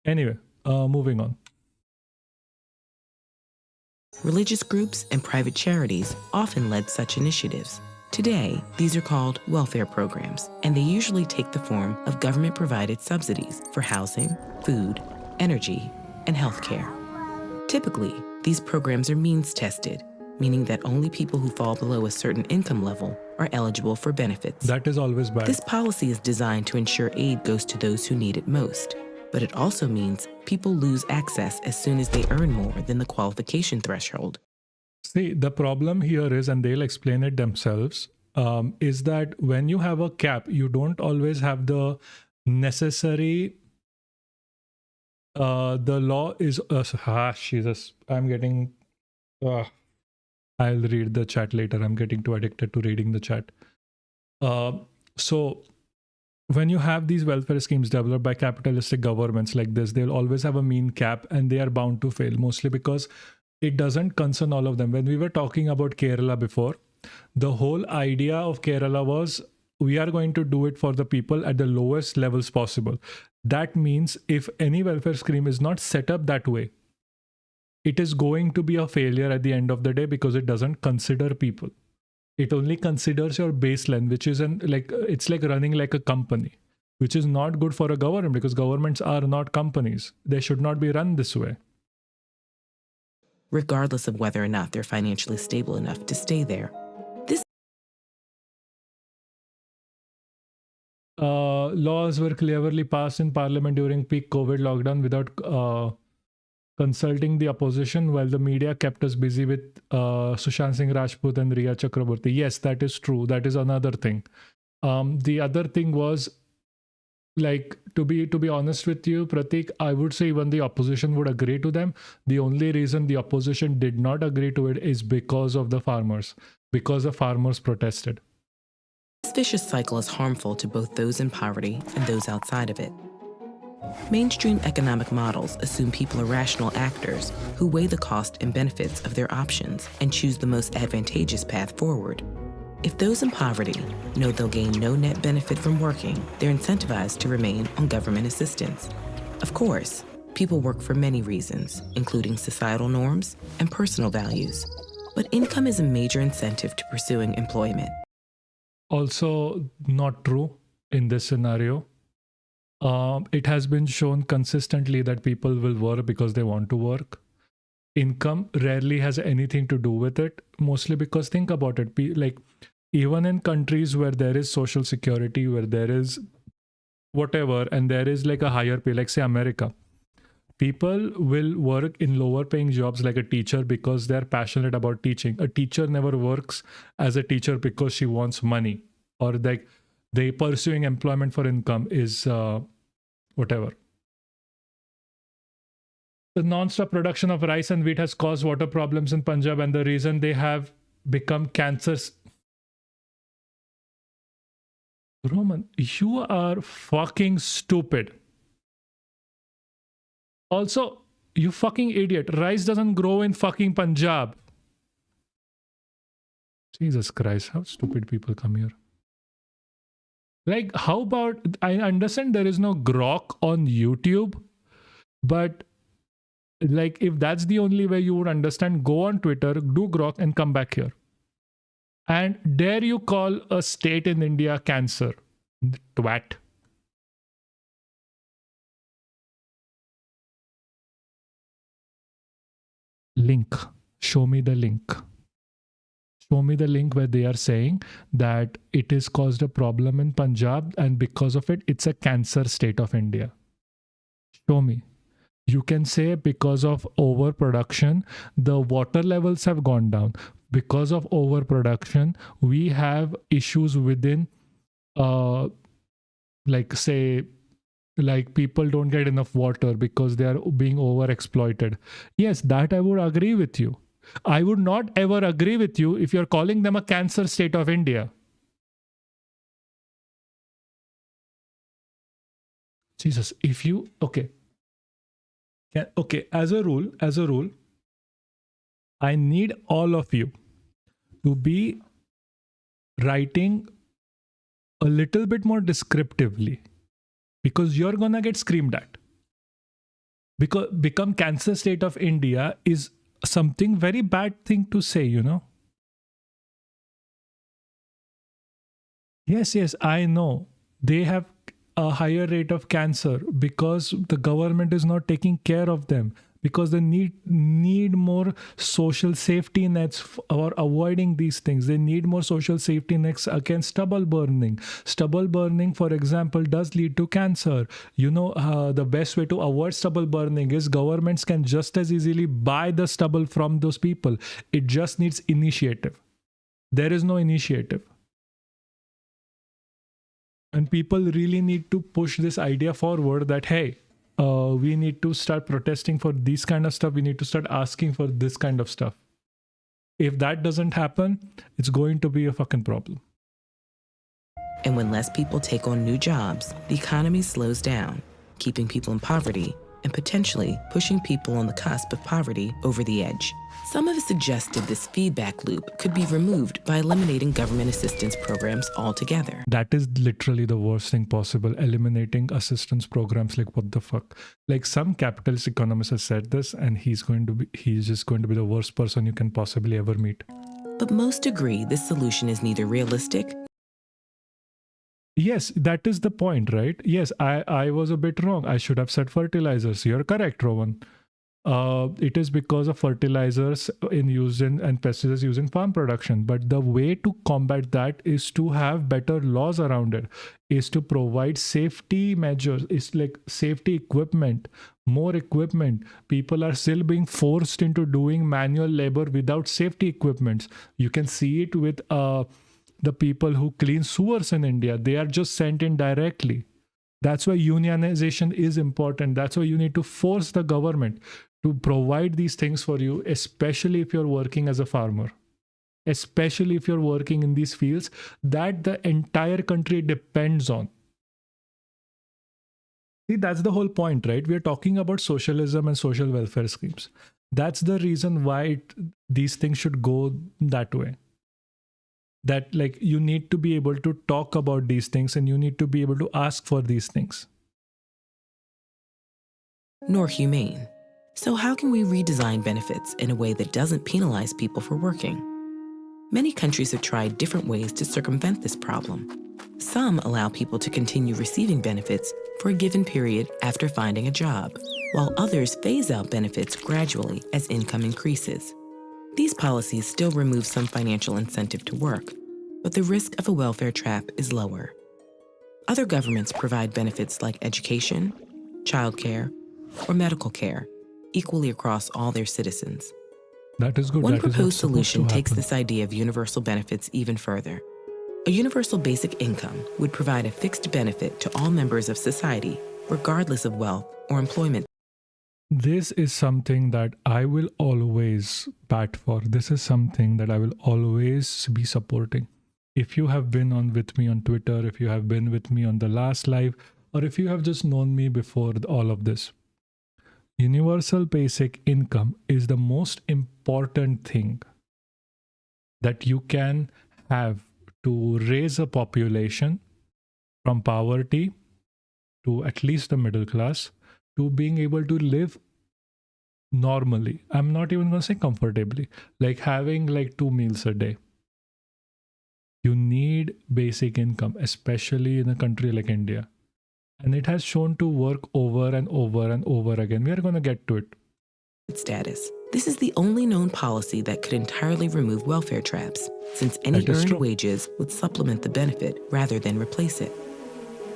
Anyway, moving on. Religious groups and private charities often led such initiatives. Today, these are called welfare programs, and they usually take the form of government-provided subsidies for housing, food, energy, and healthcare. Typically, these programs are means-tested, meaning that only people who fall below a certain income level are eligible for benefits. That is always bad. This policy is designed to ensure aid goes to those who need it most. But it also means people lose access as soon as they earn more than the qualification threshold. See, the problem here is, and they'll explain it themselves, is that when you have a cap, you don't always have the necessary. The law is. Jesus, I'm getting. I'll read the chat later. I'm getting too addicted to reading the chat. So when you have these welfare schemes developed by capitalistic governments like this, they'll always have a mean cap and they are bound to fail, mostly because it doesn't concern all of them. When we were talking about Kerala before, the whole idea of Kerala was we are going to do it for the people at the lowest levels possible. That means if any welfare scheme is not set up that way, it is going to be a failure at the end of the day because it doesn't consider people. It only considers your baseline, which is it's like running like a company, which is not good for a government because governments are not companies. They should not be run this way. Regardless of whether or not they're financially stable enough to stay there. Laws were cleverly passed in parliament during peak COVID lockdown without consulting the opposition, while the media kept us busy with Sushant Singh Rajput and Rhea Chakraborty. Yes, that is true. That is another thing. The other thing was, like, to be honest with you, Pratik, I would say even the opposition would agree to them. The only reason the opposition did not agree to it is because of the farmers, because the farmers protested. This vicious cycle is harmful to both those in poverty and those outside of it. Mainstream economic models assume people are rational actors who weigh the cost and benefits of their options and choose the most advantageous path forward. If those in poverty know they'll gain no net benefit from working, they're incentivized to remain on government assistance. Of course, people work for many reasons, including societal norms and personal values. But income is a major incentive to pursuing employment. Also, not true in this scenario. It has been shown consistently that people will work because they want to work. Income rarely has anything to do with it, mostly because think about it, like even in countries where there is social security, where there is whatever, and there is like a higher pay, like say America, people will work in lower paying jobs like a teacher because they're passionate about teaching. A teacher never works as a teacher because she wants money, or like they pursuing employment for income is whatever. the non-stop production of rice and wheat has caused water problems in Punjab, and the reason they have become cancers. Roman, you are fucking stupid. Also, you fucking idiot. Rice doesn't grow in fucking Punjab. Jesus Christ, how stupid people come here. Like, how about, I understand there is no grok on YouTube, but like, if that's the only way you would understand, go on Twitter, do grok, and come back here. And dare you call a state in India cancer? Twat. Link. Show me the link. Show me the link where they are saying that it has caused a problem in Punjab and because of it, it's a cancer state of India. Show me. You can say because of overproduction, the water levels have gone down. Because of overproduction, we have issues within, like say, like people don't get enough water because they are being overexploited. Yes, that I would agree with you. I would not ever agree with you if you're calling them a cancer state of India. Jesus, if you, okay. Okay, as a rule, I need all of you to be writing a little bit more descriptively because you're gonna get screamed at. Because become cancer state of India is something very bad thing to say, you know. Yes, I know. They have a higher rate of cancer because the government is not taking care of them, because they need more social safety nets for avoiding these things. They need more social safety nets against stubble burning. Stubble burning, for example, does lead to cancer. You know, the best way to avoid stubble burning is governments can just as easily buy the stubble from those people. It just needs initiative. There is no initiative. And people really need to push this idea forward that, hey, we need to start protesting for this kind of stuff. We need to start asking for this kind of stuff. If that doesn't happen, it's going to be a fucking problem. And when less people take on new jobs, the economy slows down, keeping people in poverty and potentially pushing people on the cusp of poverty over the edge. Some have suggested this feedback loop could be removed by eliminating government assistance programs altogether. That is literally the worst thing possible, eliminating assistance programs. Like, what the fuck? Like, some capitalist economist has said this, and he's just going to be the worst person you can possibly ever meet. But most agree this solution is neither realistic. Yes, that is the point, right? Yes, I was a bit wrong. I should have said fertilizers. You're correct, Rowan. It is because of fertilizers used in and pesticides used in farm production. But the way to combat that is to have better laws around it, is to provide safety measures, is like safety equipment, more equipment. People are still being forced into doing manual labor without safety equipments. You can see it with the people who clean sewers in India. They are just sent in directly. That's why unionization is important. That's why you need to force the government to provide these things for you, especially if you're working as a farmer, especially if you're working in these fields that the entire country depends on. See, that's the whole point, right? We're talking about socialism and social welfare schemes. That's the reason why these things should go that way. That, like, you need to be able to talk about these things and you need to be able to ask for these things. Nor humane. So how can we redesign benefits in a way that doesn't penalize people for working? Many countries have tried different ways to circumvent this problem. Some allow people to continue receiving benefits for a given period after finding a job, while others phase out benefits gradually as income increases. These policies still remove some financial incentive to work, but the risk of a welfare trap is lower. Other governments provide benefits like education, childcare, or medical care equally across all their citizens. That is good. One proposed solution takes this idea of universal benefits even further. A universal basic income would provide a fixed benefit to all members of society, regardless of wealth or employment. This is something that I will always bat for. This is something that I will always be supporting. If you have been on with me on Twitter, if you have been with me on the last live, or if you have just known me before all of this, universal basic income is the most important thing that you can have to raise a population from poverty to at least the middle class to being able to live normally. I'm not even going to say comfortably, like having like 2 meals a day. You need basic income, especially in a country like India. And it has shown to work over and over and over again. We are going to get to it. Status. This is the only known policy that could entirely remove welfare traps, since any That is earned true. wages would supplement the benefit rather than replace it.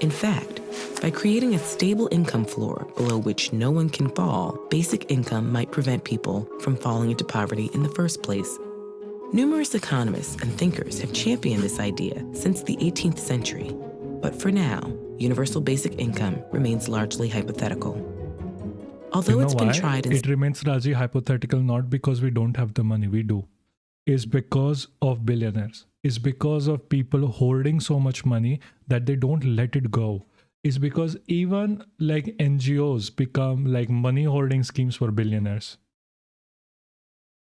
In fact, by creating a stable income floor below which no one can fall, basic income might prevent people from falling into poverty in the first place. Numerous economists and thinkers have championed this idea since the 18th century. But for now, universal basic income remains largely hypothetical. Although You know it's been why? tried in It remains largely hypothetical, not because we don't have the money, we do. It's because of billionaires. It's because of people hoarding so much money that they don't let it go. It's because even like NGOs become like money hoarding schemes for billionaires.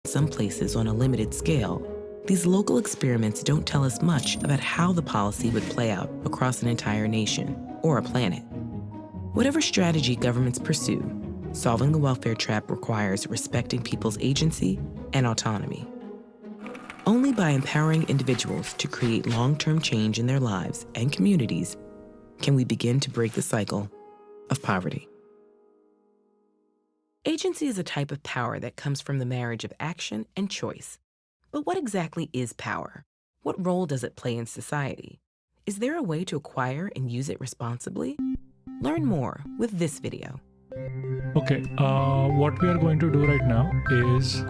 some places on a limited scale, these local experiments don't tell us much about how the policy would play out across an entire nation or a planet. Whatever strategy governments pursue, solving the welfare trap requires respecting people's agency and autonomy. Only by empowering individuals to create long-term change in their lives and communities can we begin to break the cycle of poverty. Agency is a type of power that comes from the marriage of action and choice. But what exactly is power? What role does it play in society? Is there a way to acquire and use it responsibly? Learn more with this video. Okay, what we are going to do right now is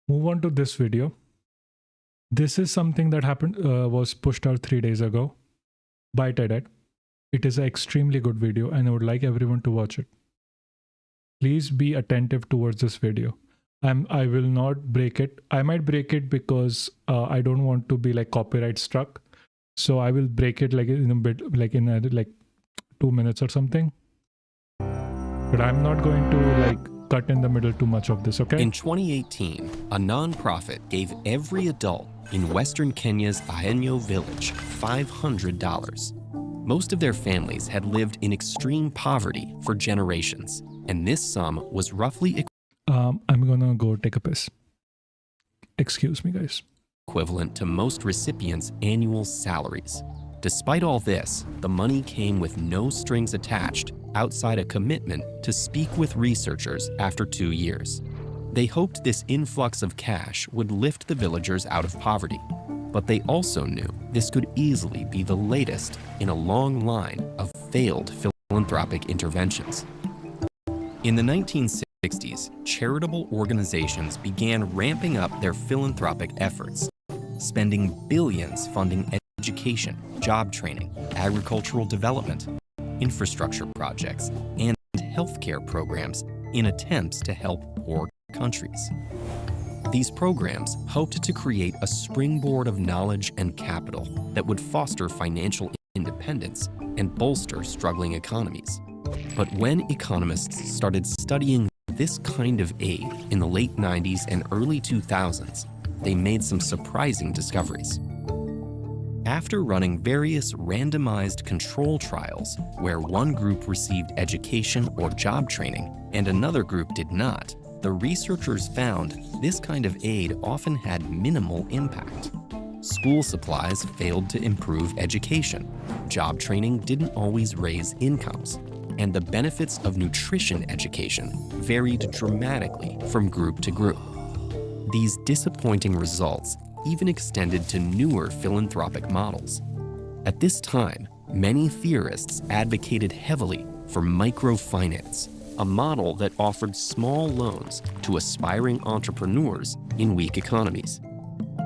move on to this video. This is something that happened, was pushed out 3 days ago by TED. It is an extremely good video and I would like everyone to watch it. Please be attentive towards this video. I will not break it. I might break it because I don't want to be like copyright struck. So I will break it like in a bit, like in like 2 minutes or something. But I'm not going to like cut in the middle too much of this, okay? In 2018, a nonprofit gave every adult in Western Kenya's Ahenyo village $500. Most of their families had lived in extreme poverty for generations, and this sum was roughly I'm gonna go take a piss. Excuse me, guys. equivalent to most recipients' annual salaries. Despite all this, the money came with no strings attached outside a commitment to speak with researchers after 2 years. They hoped this influx of cash would lift the villagers out of poverty, but they also knew this could easily be the latest in a long line of failed philanthropic interventions. In the 1960s, charitable organizations began ramping up their philanthropic efforts, spending billions funding education, job training, agricultural development, infrastructure projects, and healthcare programs in attempts to help poor countries. These programs hoped to create a springboard of knowledge and capital that would foster financial independence and bolster struggling economies. But when economists started studying this kind of aid in the late 90s and early 2000s, they made some surprising discoveries. After running various randomized control trials where one group received education or job training and another group did not, the researchers found this kind of aid often had minimal impact. School supplies failed to improve education, job training didn't always raise incomes, and the benefits of nutrition education varied dramatically from group to group. These disappointing results even extended to newer philanthropic models. At this time, many theorists advocated heavily for microfinance, a model that offered small loans to aspiring entrepreneurs in weak economies.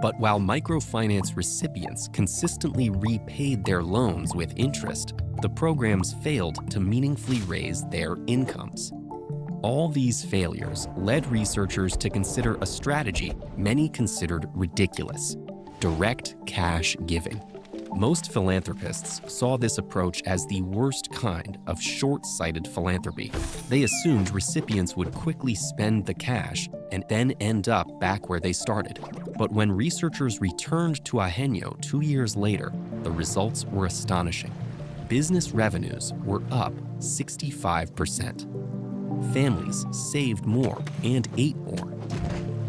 But while microfinance recipients consistently repaid their loans with interest, the programs failed to meaningfully raise their incomes. All these failures led researchers to consider a strategy many considered ridiculous: direct cash giving. Most philanthropists saw this approach as the worst kind of short-sighted philanthropy. They assumed recipients would quickly spend the cash and then end up back where they started. But when researchers returned to Ahenyo 2 years later, the results were astonishing. Business revenues were up 65%. Families saved more and ate more.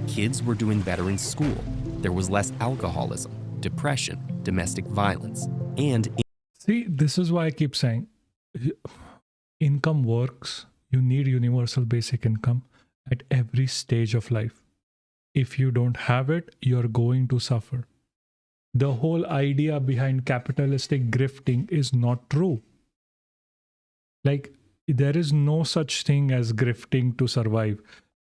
Kids were doing better in school. There was less alcoholism, depression, domestic violence, and See, this is why I keep saying income works. You need universal basic income at every stage of life. If you don't have it, you're going to suffer. The whole idea behind capitalistic grifting is not true. Like, there is no such thing as grifting to survive.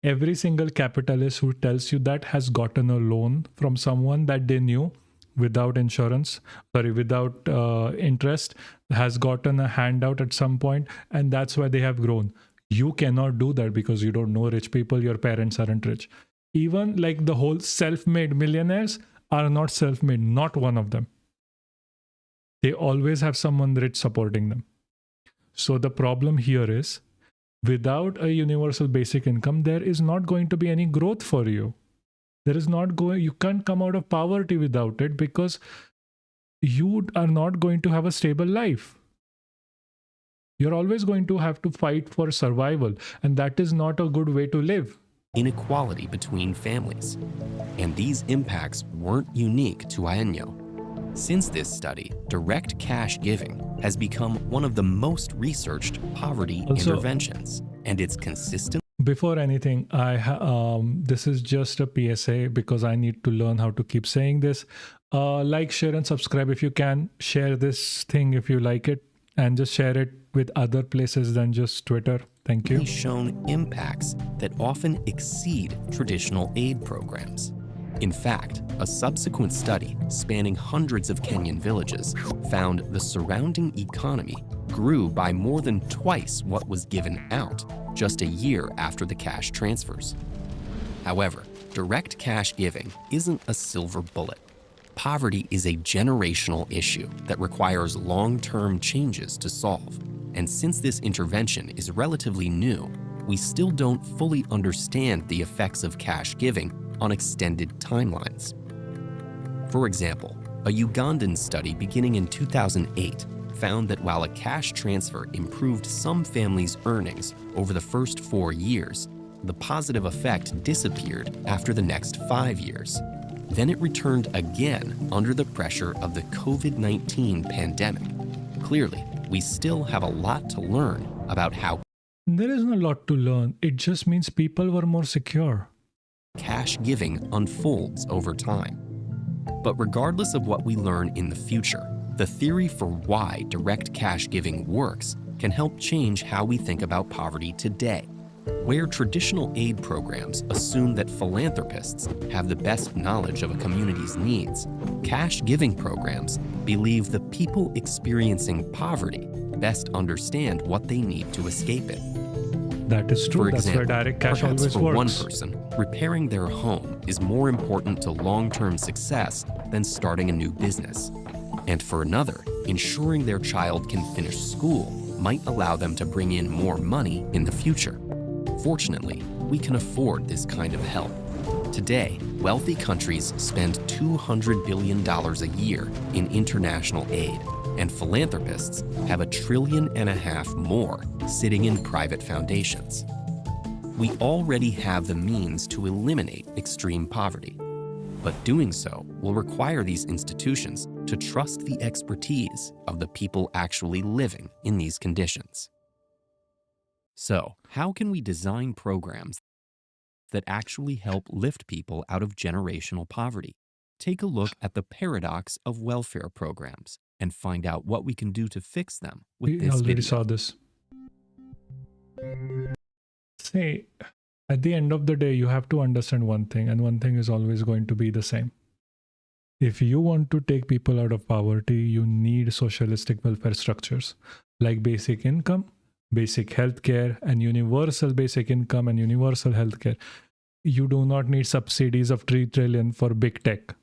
Every single capitalist who tells you that has gotten a loan from someone that they knew without without interest, has gotten a handout at some point, and that's why they have grown. You cannot do that because you don't know rich people. Your parents aren't rich. Even like the whole self-made millionaires are not self-made, not one of them. They always have someone rich supporting them. So the problem here is, without a universal basic income, there is not going to be any growth for you. You can't come out of poverty without it, because you are not going to have a stable life. You're always going to have to fight for survival, and that is not a good way to live. inequality between families. And these impacts weren't unique to Aenyo. Since this study, direct cash giving has become one of the most researched poverty interventions, and it's consistent. Before anything, this is just a PSA because I need to learn how to keep saying this. Like, share, and subscribe if you can. Share this thing if you like it, and just share it with other places than just Twitter. Thank you. Shown impacts that often exceed traditional aid programs. In fact, a subsequent study spanning hundreds of Kenyan villages found the surrounding economy grew by more than twice what was given out just a year after the cash transfers. However, direct cash giving isn't a silver bullet. Poverty is a generational issue that requires long-term changes to solve. And since this intervention is relatively new, we still don't fully understand the effects of cash giving on extended timelines. For example, a Ugandan study beginning in 2008 found that while a cash transfer improved some families' earnings over the first 4 years, the positive effect disappeared after the next 5 years. Then it returned again under the pressure of the COVID-19 pandemic. Clearly, we still have a lot to learn about how there isn't a lot to learn. It just means people were more secure. Cash giving unfolds over time. But regardless of what we learn in the future, the theory for why direct cash giving works can help change how we think about poverty today. Where traditional aid programs assume that philanthropists have the best knowledge of a community's needs, cash giving programs believe the people experiencing poverty best understand what they need to escape it. That is true. For example, that's where direct cash perhaps always for works. one person, repairing their home is more important to long-term success than starting a new business. And for another, ensuring their child can finish school might allow them to bring in more money in the future. Fortunately, we can afford this kind of help. Today, wealthy countries spend $200 billion a year in international aid, and philanthropists have $1.5 trillion more sitting in private foundations. We already have the means to eliminate extreme poverty, but doing so will require these institutions to trust the expertise of the people actually living in these conditions. So, how can we design programs that actually help lift people out of generational poverty? Take a look at the paradox of welfare programs and find out what we can do to fix them with We this already video. saw this. See, at the end of the day, you have to understand one thing, and one thing is always going to be the same. If you want to take people out of poverty, you need socialistic welfare structures like basic income, basic healthcare and universal basic income and universal healthcare. You do not need subsidies of 3 trillion for big tech.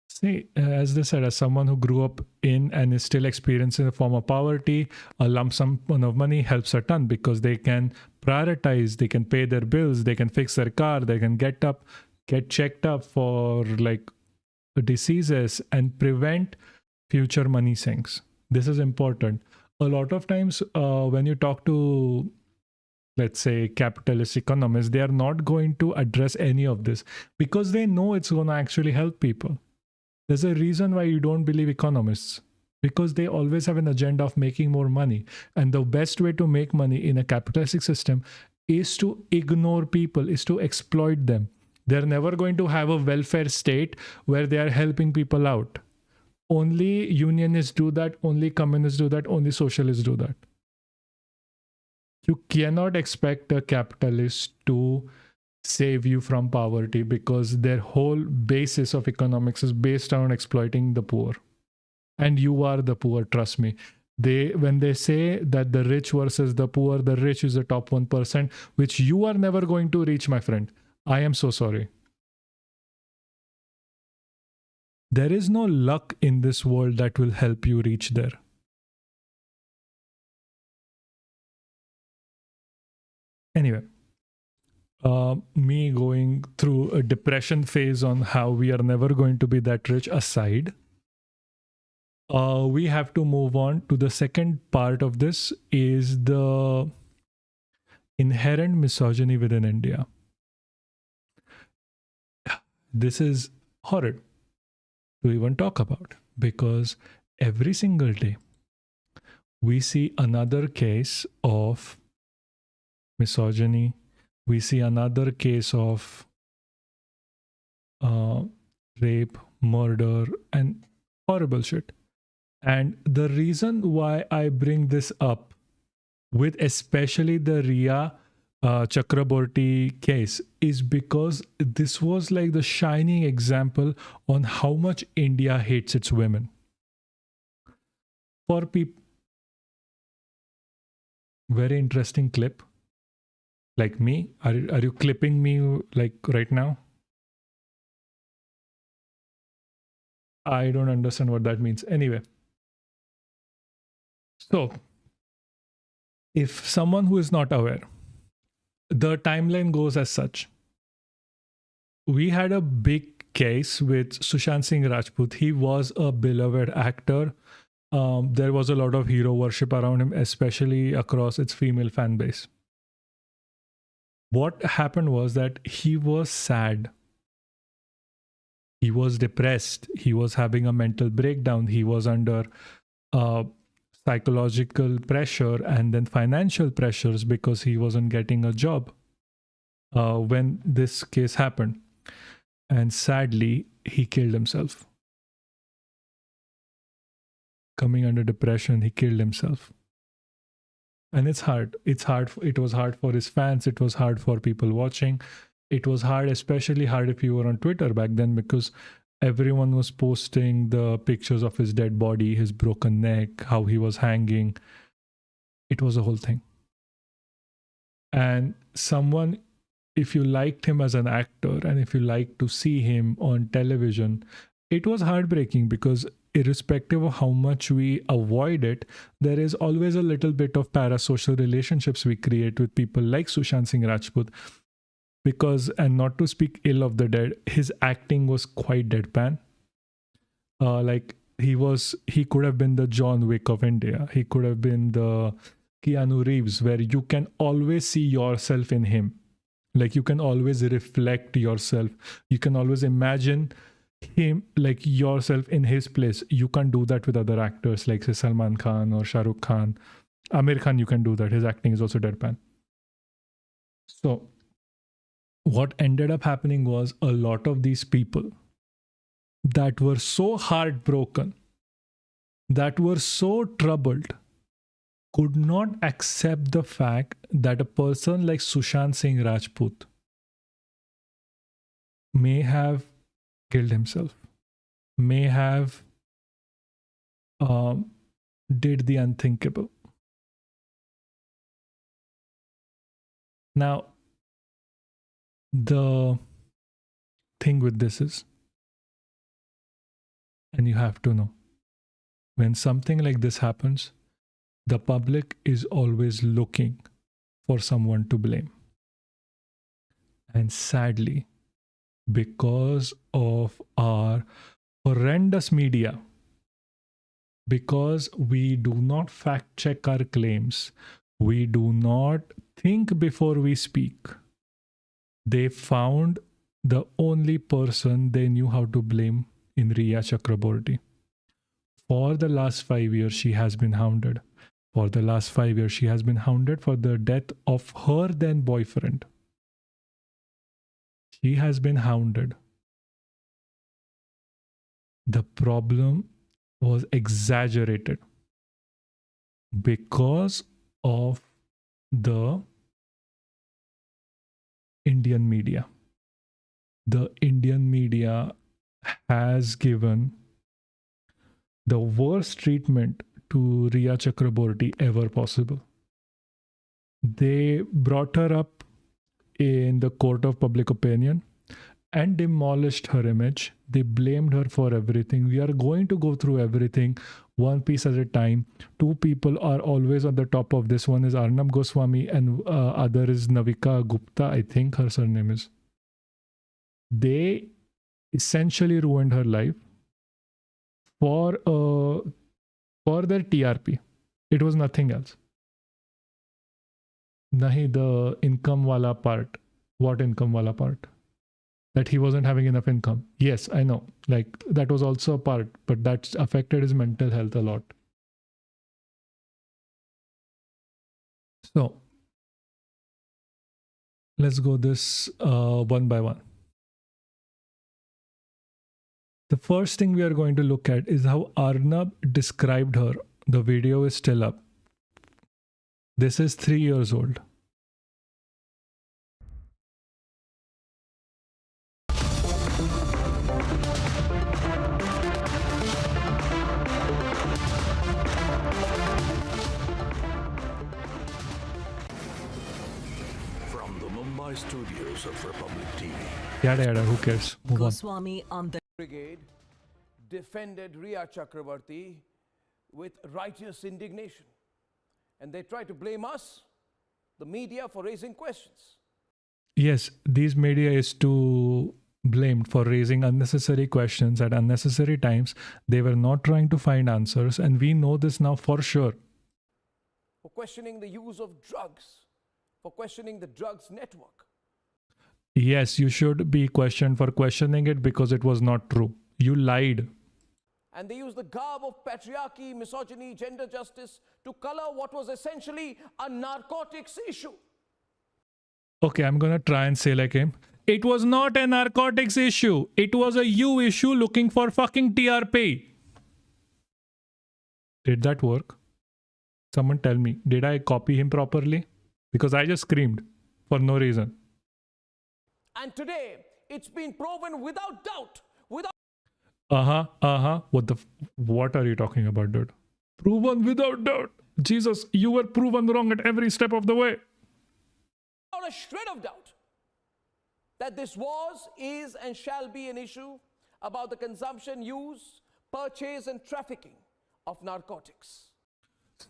See, as they said, as someone who grew up in and is still experiencing a form of poverty, a lump sum of money helps a ton because they can prioritize, they can pay their bills, they can fix their car, they can get checked up for like diseases and prevent future money sinks. This is important. A lot of times when you talk to, let's say, capitalist economists, they are not going to address any of this because they know it's going to actually help people. There's a reason why you don't believe economists, because they always have an agenda of making more money. And the best way to make money in a capitalistic system is to ignore people, is to exploit them. They're never going to have a welfare state where they are helping people out. Only unionists do that, only communists do that, only socialists do that. You cannot expect a capitalist to save you from poverty because their whole basis of economics is based on exploiting the poor. And you are the poor, trust me. When they say that the rich versus the poor, the rich is the top 1%, which you are never going to reach, my friend. I am so sorry. There is no luck in this world that will help you reach there. Anyway, me going through a depression phase on how we are never going to be that rich aside, we have to move on to the second part of this, is the inherent misogyny within India. This is horrid to even talk about because every single day we see another case of misogyny. We see another case of rape, murder, and horrible shit. And the reason why I bring this up with especially the Rhea Chakraborty case is because this was like the shining example on how much India hates its women. For people, very interesting clip. Like me, are you clipping me like right now? I don't understand what that means. Anyway, so if someone who is not aware, the timeline goes as such. We had a big case with Sushant Singh Rajput. He was a beloved actor. There was a lot of hero worship around him, especially across its female fan base. What happened was that he was sad. He was depressed. He was having a mental breakdown. He was under psychological pressure and then financial pressures because he wasn't getting a job when this case happened. And sadly, he killed himself. Coming under depression, he killed himself. And it's hard. It was hard for his fans. It was hard for people watching. It was hard, especially hard if you were on Twitter back then, because everyone was posting the pictures of his dead body, his broken neck, how he was hanging. It was a whole thing. And someone, if you liked him as an actor and if you liked to see him on television, it was heartbreaking because irrespective of how much we avoid it, there is always a little bit of parasocial relationships we create with people like Sushant Singh Rajput. Because, and not to speak ill of the dead, his acting was quite deadpan. Like he could have been the John Wick of India. He could have been the Keanu Reeves, where you can always see yourself in him. Like you can always reflect yourself. You can always imagine him, like yourself in his place. You can't do that with other actors like say Salman Khan or Shah Rukh Khan. Amir Khan, you can do that. His acting is also deadpan. So what ended up happening was a lot of these people that were so heartbroken, that were so troubled, could not accept the fact that a person like Sushant Singh Rajput may have killed himself, may have did the unthinkable. Now, the thing with this is, and you have to know, when something like this happens, the public is always looking for someone to blame. And sadly, because of our horrendous media, because we do not fact check our claims, we do not think before we speak, they found the only person they knew how to blame in Rhea Chakraborty. For the last 5 years, she has been hounded. For the last 5 years, she has been hounded for the death of her then boyfriend. She has been hounded. The problem was exaggerated because of the Indian media. The Indian media has given the worst treatment to Rhea Chakraborty ever possible. They brought her up in the court of public opinion and demolished her image. They blamed her for everything. We are going to go through everything one piece at a time. Two people are always on the top of this. One is Arnab Goswami and other is Navika Gupta, I think her surname is. They essentially ruined her life for their TRP. It was nothing else. Nahi, the income wala part. What income wala part? That he wasn't having enough income. Yes, I know. Like, that was also a part, but that affected his mental health a lot. So, let's go this one by one. The first thing we are going to look at is how Arnab described her. The video is still up. This is 3 years old. From the Mumbai studios of Republic TV. Yada, who cares? Move on. Goswami on the Brigade defended Rhea Chakraborty with righteous indignation. And they try to blame us, the media, for raising questions. Yes, these media is to blamed for raising unnecessary questions at unnecessary times. They were not trying to find answers, and we know this now for sure. For questioning the use of drugs, for questioning the drugs network. Yes, you should be questioned for questioning it because it was not true. You lied. And they used the garb of patriarchy, misogyny, gender justice to color what was essentially a narcotics issue. Okay, I'm gonna try and say like him. It was not a narcotics issue. It was a you issue looking for fucking TRP. Did that work? Someone tell me. Did I copy him properly? Because I just screamed for no reason. And today, it's been proven without doubt, without What are you talking about, dude? Proven without doubt. Jesus, you were proven wrong at every step of the way. a shred of doubt that this was, is, and shall be an issue about the consumption, use, purchase, and trafficking of narcotics.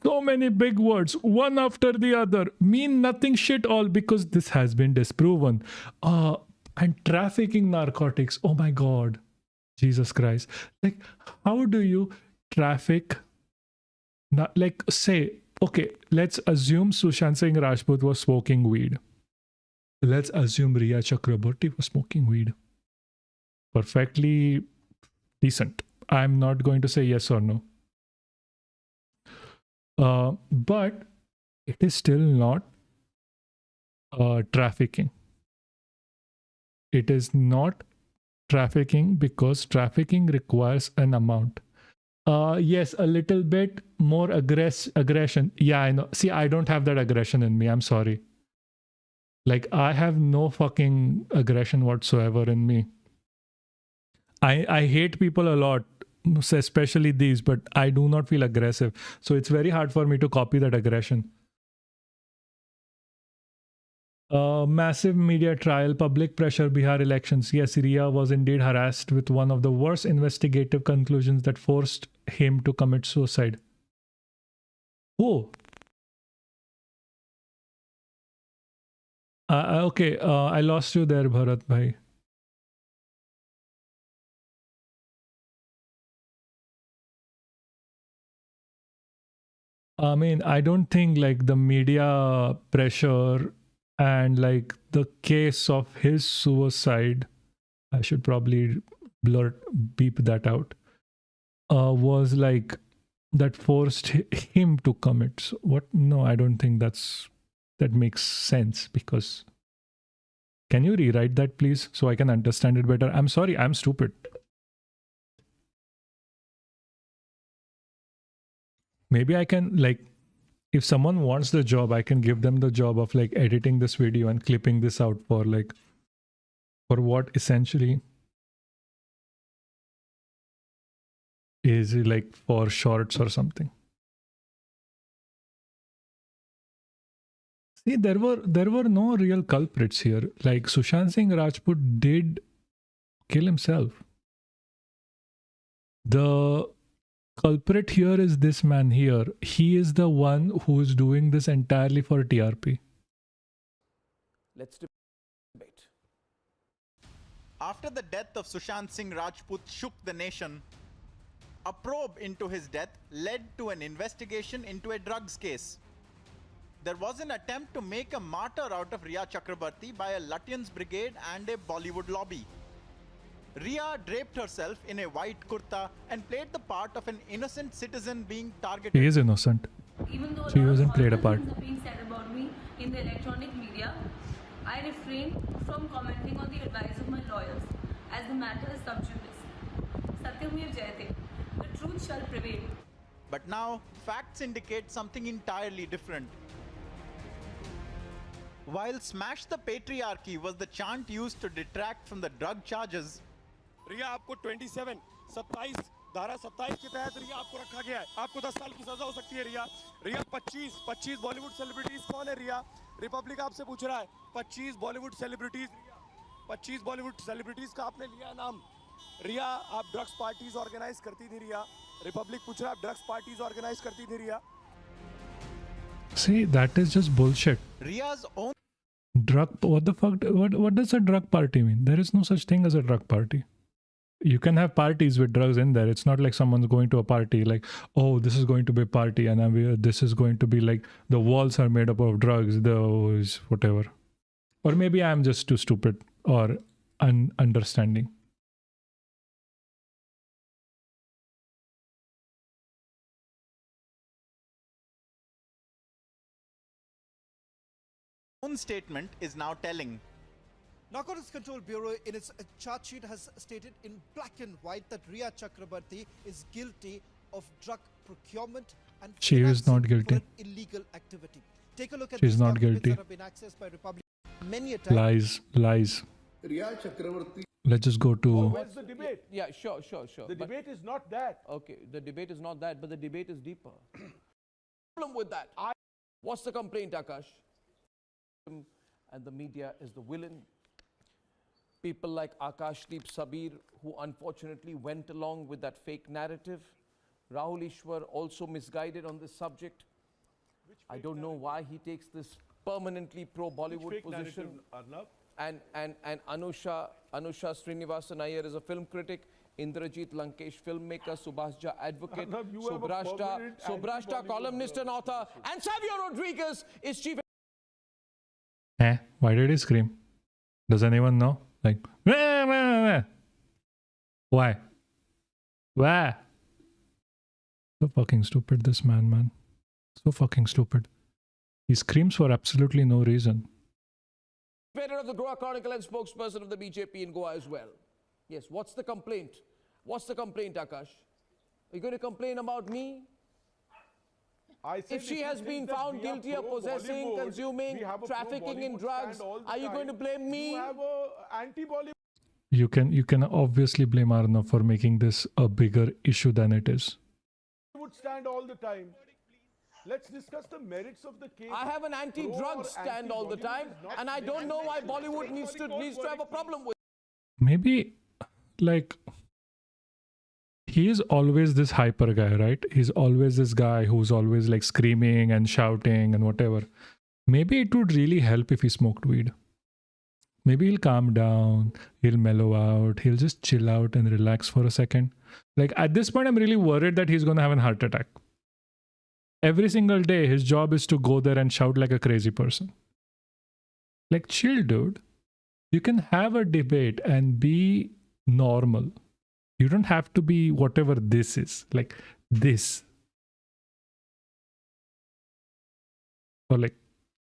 So many big words, one after the other, mean nothing shit all because this has been disproven. And trafficking narcotics, oh my God, Jesus Christ. Like, how do you traffic? Like, say, okay, let's assume Sushant Singh Rajput was smoking weed. Let's assume Rhea Chakraborty was smoking weed. Perfectly decent. I'm not going to say yes or no. But it is still not trafficking. It is not trafficking because trafficking requires an amount. Yes, a little bit more aggression. Yeah, I know. See, I don't have that aggression in me. I'm sorry. Like, I have no fucking aggression whatsoever in me. I hate people a lot, especially these, but I do not feel aggressive. So it's very hard for me to copy that aggression. Massive media trial, public pressure, Bihar elections. Yes, Rhea was indeed harassed with one of the worst investigative conclusions that forced him to commit suicide. Oh. Okay, I lost you there, Bharat bhai. I mean, I don't think like the media pressure and like the case of his suicide, I should probably beep that out, was like that forced him to commit. So what? No, I don't think that makes sense, because can you rewrite that please so I can understand it better? I'm sorry, I'm stupid. Maybe I can, like, if someone wants the job, I can give them the job of like editing this video and clipping this out for like, for what essentially is like for shorts or something. See, there were no real culprits here. Like Sushant Singh Rajput did kill himself. The culprit here is this man here. He is the one who is doing this entirely for TRP. Let's debate. After the death of Sushant Singh Rajput shook the nation, a probe into his death led to an investigation into a drugs case. There was an attempt to make a martyr out of Rhea Chakraborty by a Lutyens brigade and a Bollywood lobby. Rhea draped herself in a white kurta and played the part of an innocent citizen being targeted. He is innocent. Even though She wasn't played a part. things are being said about me in the electronic media, I refrain from commenting on the advice of my lawyers, as the matter is sub judice. Satyamir Jayate. The truth shall prevail. But now, facts indicate something entirely different. While Smash the Patriarchy was the chant used to detract from the drug charges, रिया आपको 27 धारा 27 के तहत रिया आपको रखा गया है। आपको 10 साल की सजा हो सकती है रिया। रिया 25 बॉलीवुड सेलिब्रिटीज कौन है रिया? रिपब्लिक आपसे पूछ रहा है। 25 बॉलीवुड सेलिब्रिटीज का आपने लिया नाम। रिया आप ड्रग्स पार्टीज ऑर्गेनाइज करती थी रिया। रिपब्लिक पूछ रहा है आप ड्रग्स पार्टीज ऑर्गेनाइज करती थी रिया। See, that is just bullshit. Rhea's own What the fuck? What does a drug party mean? There is no such thing as a drug party. You can have parties with drugs in there. It's not like someone's going to a party like, oh, this is going to be a party and this is going to be like the walls are made up of drugs, whatever. Or maybe I'm just too stupid or understanding. own statement is now telling. Narcotics Control Bureau in its charge sheet has stated in black and white that Rhea Chakraborty is guilty of drug procurement and She is not guilty. for an illegal activity. Take a look at She is these not documents guilty. that have been accessed by Republic many a time. Lies. Let's just go to... What's the debate? Yeah, sure. The debate is not that. Okay, the debate is not that, but the debate is deeper. Problem with that. What's the complaint, Akash? And the media is the villain. People like Akashdeep Sabir, who unfortunately went along with that fake narrative. Rahul Ishwar also misguided on this subject. I don't know why he takes this permanently pro-Bollywood position. And Anusha Srinivasan Iyer is a film critic. Indrajit Lankesh, filmmaker. Subhasja, advocate. Subrashta, columnist and author. And Savio Rodriguez is chief. Why did he scream? Does anyone know? Like, wah. Why? So fucking stupid, this man. So fucking stupid. He screams for absolutely no reason. Editor of the Goa Chronicle and spokesperson of the BJP in Goa as well. Yes, what's the complaint? What's the complaint, Akash? Are you going to complain about me? If she has been found guilty of possessing, consuming, trafficking in drugs, are you going to blame me? You have anti-Bollywood. you can obviously blame Arnav for making this a bigger issue than it is. Would stand all the time. Let's discuss the merits of the case. I have an anti-drug stand all the time, and I don't know why Bollywood needs to have a problem with. Maybe, like, he is always this hyper guy, right? He's always this guy who's always like screaming and shouting and whatever. Maybe it would really help if he smoked weed. Maybe he'll calm down, he'll mellow out, he'll just chill out and relax for a second. Like, at this point, I'm really worried that he's going to have a heart attack. Every single day, his job is to go there and shout like a crazy person. Like, chill, dude. You can have a debate and be normal. You don't have to be whatever this is. Like, this. Or like,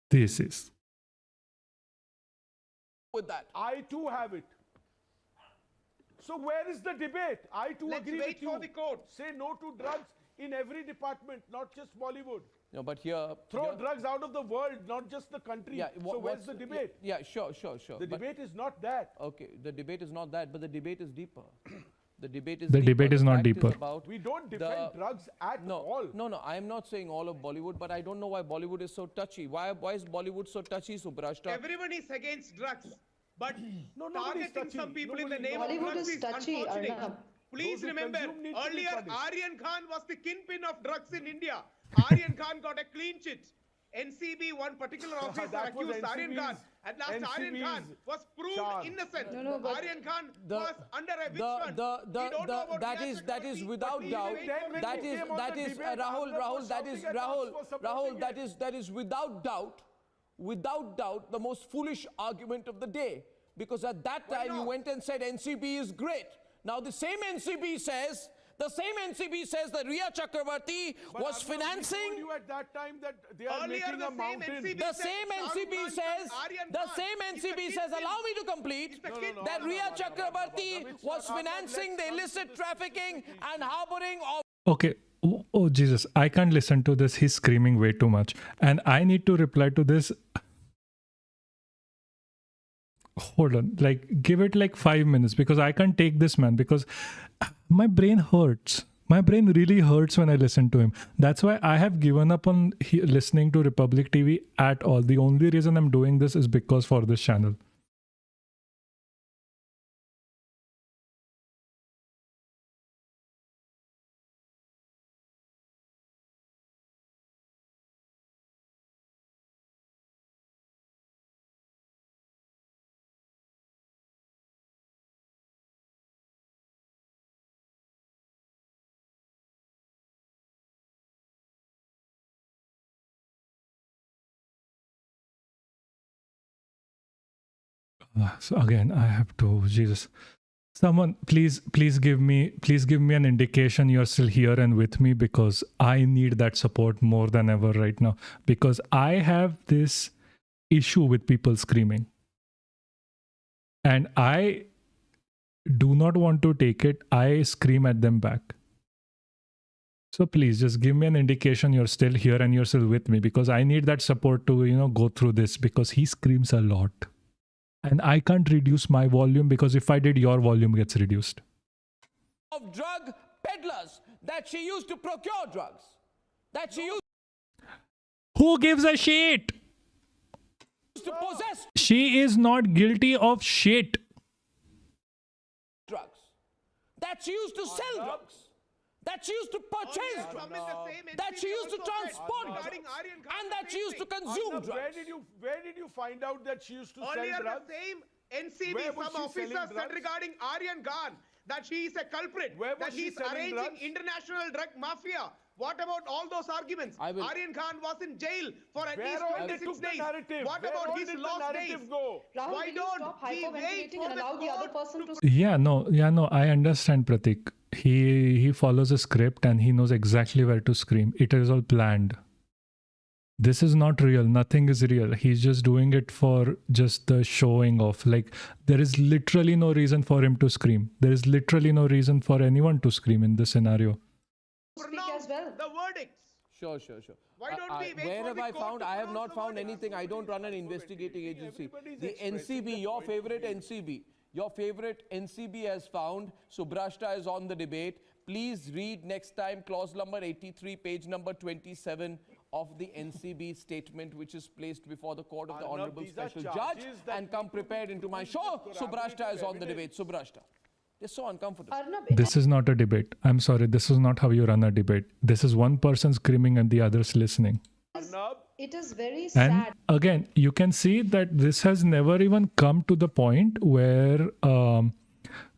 this is. With that. I too have it. So where is the debate? I too agree with you. Let's wait for the court. Say no to drugs in every department, not just Bollywood. No, but here... Throw drugs out of the world, not just the country. Yeah, so where's the debate? Yeah, sure. The debate is not that. Okay, the debate is not that, but the debate is deeper. The debate is not deeper. We don't defend drugs at all. No, I am not saying all of Bollywood, but I don't know why Bollywood is so touchy. Why is Bollywood so touchy, Subrashta? Everyone is against drugs, but nobody's targeting some people in the name Bollywood of drugs is touchy, unfortunate. Arnab. Please Those who remember, consume need to be earlier punished. Aryan Khan was the kingpin of drugs in India. Aryan Khan got a clean chit. NCB, one particular officer That was accused Aryan Khan. At last, Aryan Khan was proved innocent. No, but Aryan Khan was under a witch hunt. We don't know about that Rhea is Chakraborty, without but doubt. even when That he is came on that the is debate, Rahul. That is Rahul. That That is without doubt the most foolish argument of the day, because at that time you went and said NCB is great. Now the same NCB says that Rhea Chakraborty was financing. I told you at that time that they are making a mountain. The same NCB says, allow me to complete, that Rhea Chakraborty was financing the illicit trafficking and harboring of... Okay. Oh, Jesus. I can't listen to this. He's screaming way too much. And I need to reply to this. Hold on. Like, give it like 5 minutes, because I can't take this, man, because my brain hurts. My brain really hurts when I listen to him. That's why I have given up on listening to Republic TV at all. The only reason I'm doing this is because for this channel. So again, I have to, Jesus. Someone, please give me an indication you're still here and with me, because I need that support more than ever right now, because I have this issue with people screaming. And I do not want to take it. I scream at them back. So please just give me an indication you're still here and you're still with me, because I need that support to, go through this, because he screams a lot. And I can't reduce my volume, because if I did, your volume gets reduced. Of drug peddlers, that she used to procure drugs. That she used Who gives a shit? to possess She is not guilty of shit. drugs. That she used to sell drugs. That she used to purchase drugs. That she used to transport drugs. And that she used to consume drugs. Where did you find out that she used to earlier sell drugs? the same NCB, Where was some she officers selling said drugs? regarding Aryan Khan that she is a culprit, Where was that she he is selling arranging drugs? international drug mafia. What about all those arguments? Aryan Khan was in jail for at least 26 days. What about his lost days? Rahul, Why will you don't stop we wait hyperventilating for and the allow the other court person to... Yeah, no, I understand, Pratik. He follows a script and he knows exactly where to scream. It is all planned. This is not real. Nothing is real. He's just doing it for just the showing off. Like, there is literally no reason for him to scream. There is literally no reason for anyone to scream in this scenario. speak as well. The verdicts. Sure. Why don't we wait where for have the I court found? to I have pronounce not the found verdict? anything. I don't run an investigating agency. The NCB, your favorite NCB, your favorite NCB has found. Subrashta is on the debate. Please read next time clause number 83, page number 27 of the NCB statement, which is placed before the court of the Honorable Special Judge, and come prepared into my show. Subrashta is on the debate. Subrashta. They're so uncomfortable. This is not a debate. I'm sorry. This is not how you run a debate. This is one person screaming and the others listening. It is very And sad. again, you can see that this has never even come to the point where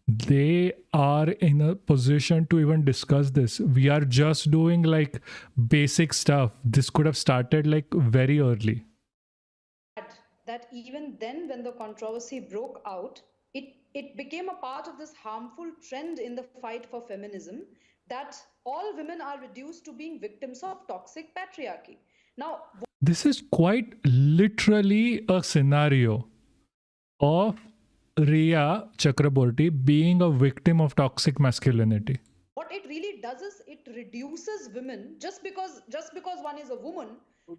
they are in a position to even discuss this. We are just doing like basic stuff. This could have started like very early. That even then, when the controversy broke out, it became a part of this harmful trend in the fight for feminism that all women are reduced to being victims of toxic patriarchy. Now, This is quite literally a scenario of Rhea Chakraborty being a victim of toxic masculinity. what it really does is it reduces women just because one is a woman,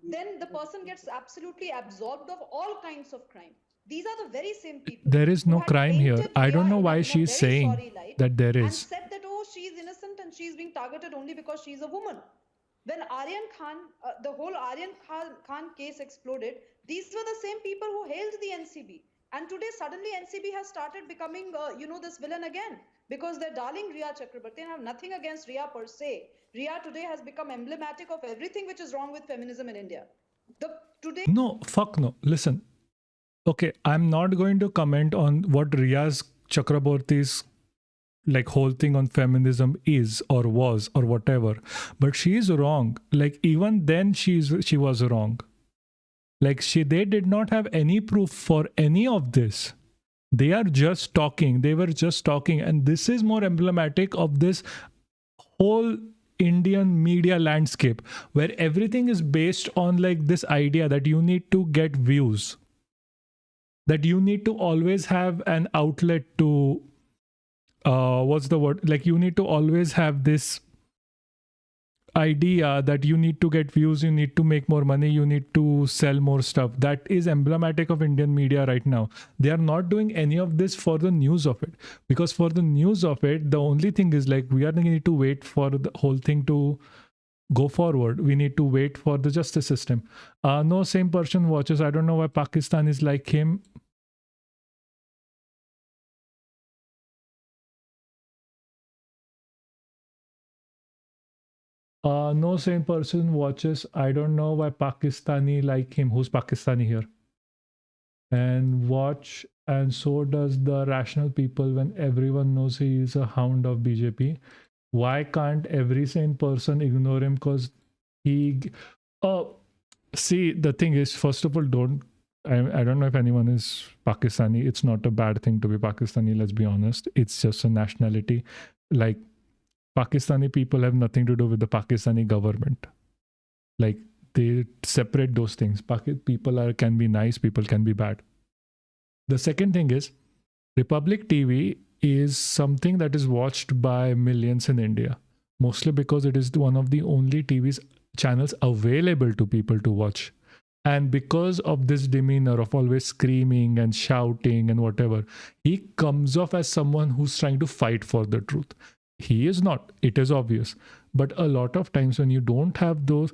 then the person gets absolutely absorbed of all kinds of crime. These are the very same people. There is no crime here. I don't know why she's saying that there And is. said that, oh, she's innocent and she's being targeted only because she's a woman. When Aryan Khan, the whole Aryan Khan case exploded, these were the same people who hailed the NCB. And today, suddenly, NCB has started becoming, this villain again. Because they're darling Rhea Chakraborty and have nothing against Rhea per se. Rhea today has become emblematic of everything which is wrong with feminism in India. No, fuck no. Listen. Okay, I'm not going to comment on what Rhea's Chakraborty's like whole thing on feminism is or was or whatever, but she is wrong. Like even then she was wrong. Like they did not have any proof for any of this. They are just talking. They were just talking, and this is more emblematic of this whole Indian media landscape where everything is based on like this idea that you need to get views, that you need to always have an outlet to what's the word, like you need to always have this idea that you need to get views, you need to make more money, you need to sell more stuff. That is emblematic of Indian media right now. They are not doing any of this for the news of it, because for the news of it, the only thing is like we are going to need to wait for the whole thing to go forward. We need to wait for the justice system. No same person watches. I don't know why Pakistan is like him. No same person watches. I don't know why Pakistani like him. Who's Pakistani here? And watch, and so does the rational people when everyone knows he is a hound of BJP. Why can't every sane person ignore him? Because he... see, the thing is, first of all, I don't know if anyone is Pakistani. It's not a bad thing to be Pakistani, let's be honest. It's just a nationality. Like, Pakistani people have nothing to do with the Pakistani government. Like, they separate those things. People can be nice, people can be bad. The second thing is, Republic TV is something that is watched by millions in India, mostly because it is one of the only TV channels available to people to watch. And because of this demeanor of always screaming and shouting and whatever, he comes off as someone who's trying to fight for the truth. He is not, it is obvious. But a lot of times when you don't have the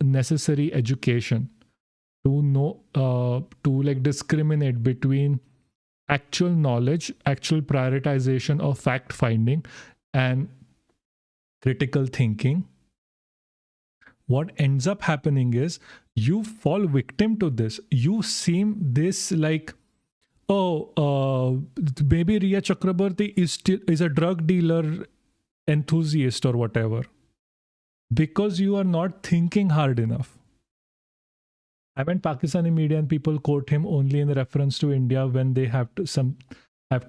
necessary education to know, to like discriminate between actual knowledge, actual prioritization of fact finding and critical thinking, what ends up happening is you fall victim to this. You seem this like, maybe Rhea Chakraborty is a drug dealer enthusiast or whatever, because you are not thinking hard enough. I mean, Pakistani media and people quote him only in reference to India when they have to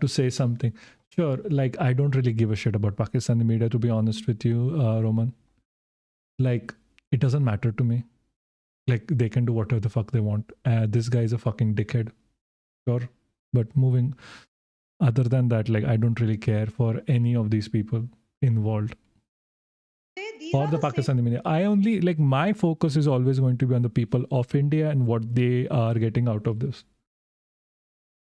say something. Sure, like I don't really give a shit about Pakistani media, to be honest with you, Roman. Like, it doesn't matter to me. Like, they can do whatever the fuck they want. This guy is a fucking dickhead. Sure. But moving, other than that, like, I don't really care for any of these people involved. Or the Pakistani media. I only, like, my focus is always going to be on the people of India and what they are getting out of this.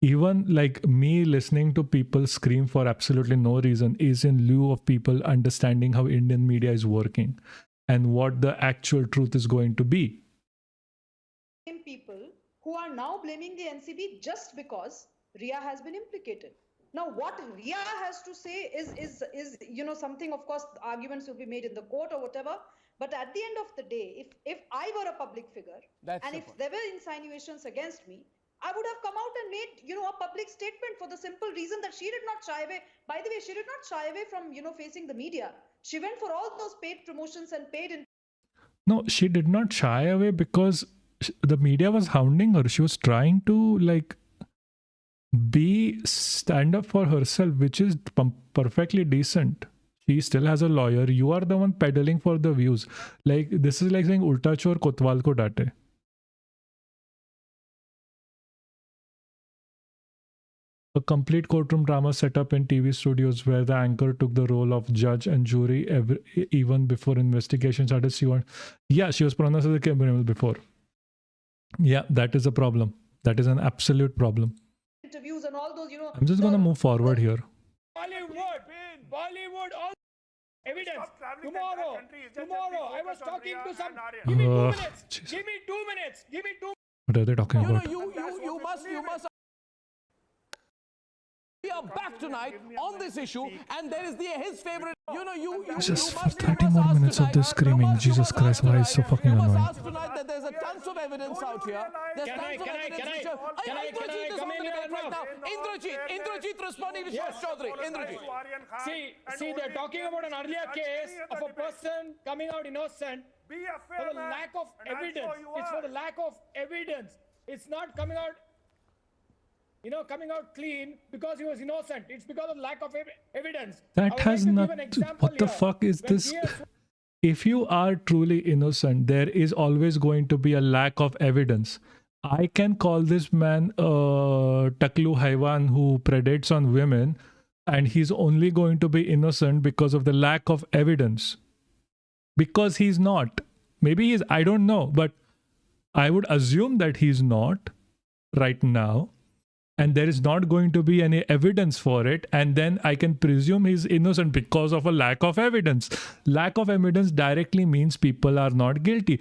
even like me listening to people scream for absolutely no reason is in lieu of people understanding how Indian media is working and what the actual truth is going to be. Same people who are now blaming the NCB just because Rhea has been implicated. Now, what Rhea has to say is something. Of course, arguments will be made in the court or whatever. But at the end of the day, if I were a public figure and if there were insinuations against me, I would have come out and made a public statement for the simple reason that she did not shy away. By the way, she did not shy away from facing the media. She went for all those paid promotions and paid. No, she did not shy away because the media was hounding her. She was trying to like stand up for herself, which is perfectly decent. She still has a lawyer. You are the one peddling for the views. Like, this is like saying ulta chor kotwal ko date. A complete courtroom drama set up in TV studios where the anchor took the role of judge and jury even before investigation started. She was pronounced as a criminal before. Yeah, that is a problem. That is an absolute problem. Interviews and all those, I'm just going to move forward here. Bollywood, all evidence. Tomorrow, I was talking to some. Give me 2 minutes. Jesus. Give me 2 minutes. Give me 2 minutes. What are they talking about? You must. We are back tonight on this issue, and there is his favorite. Just for 30 more minutes of this screaming. Jesus Christ, why is so fucking annoying? Asked tonight that there's a tons of evidence out here. There's tons of evidence. Can I come in here right now? Indrajit responding to Shash Chaudhary. Indrajit. See, they're talking about an earlier case of a person coming out innocent for the lack of evidence. It's for the lack of evidence. It's not coming out. Coming out clean because he was innocent. It's because of lack of evidence. That has not. What the fuck is this? If you are truly innocent, there is always going to be a lack of evidence. I can call this man Taklu Haiwan who predates on women, and he's only going to be innocent because of the lack of evidence. Because he's not. Maybe he's, I don't know, but I would assume that he's not right now. And there is not going to be any evidence for it, and then I can presume he's innocent because of a lack of evidence. Lack of evidence directly means people are not guilty.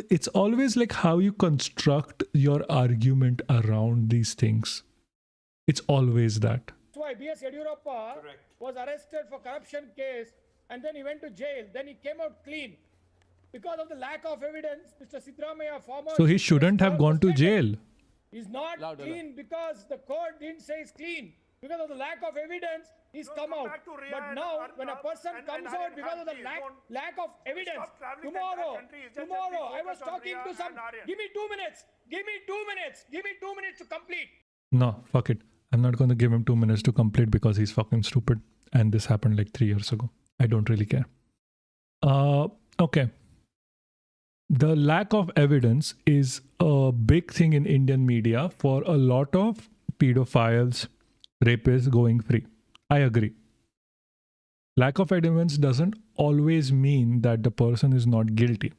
It's always like how you construct your argument around these things. It's always that. That's why B.S. Yediyurappa was arrested for corruption case, and then he went to jail. Then he came out clean. Because of the lack of evidence, Mr. Siddaramaiah, former... So he shouldn't have gone to jail. He's not clean because the court didn't say he's clean. Because of the lack of evidence, he's come out. But now, when a person comes out because of the lack of evidence, tomorrow, I was talking to some. Give me 2 minutes. Give me 2 minutes. Give me 2 minutes to complete. No, fuck it. I'm not going to give him 2 minutes to complete because he's fucking stupid. And this happened like 3 years ago. I don't really care. Okay. The lack of evidence is a big thing in Indian media for a lot of pedophiles, rapists going free. I agree. Lack of evidence doesn't always mean that the person is not guilty.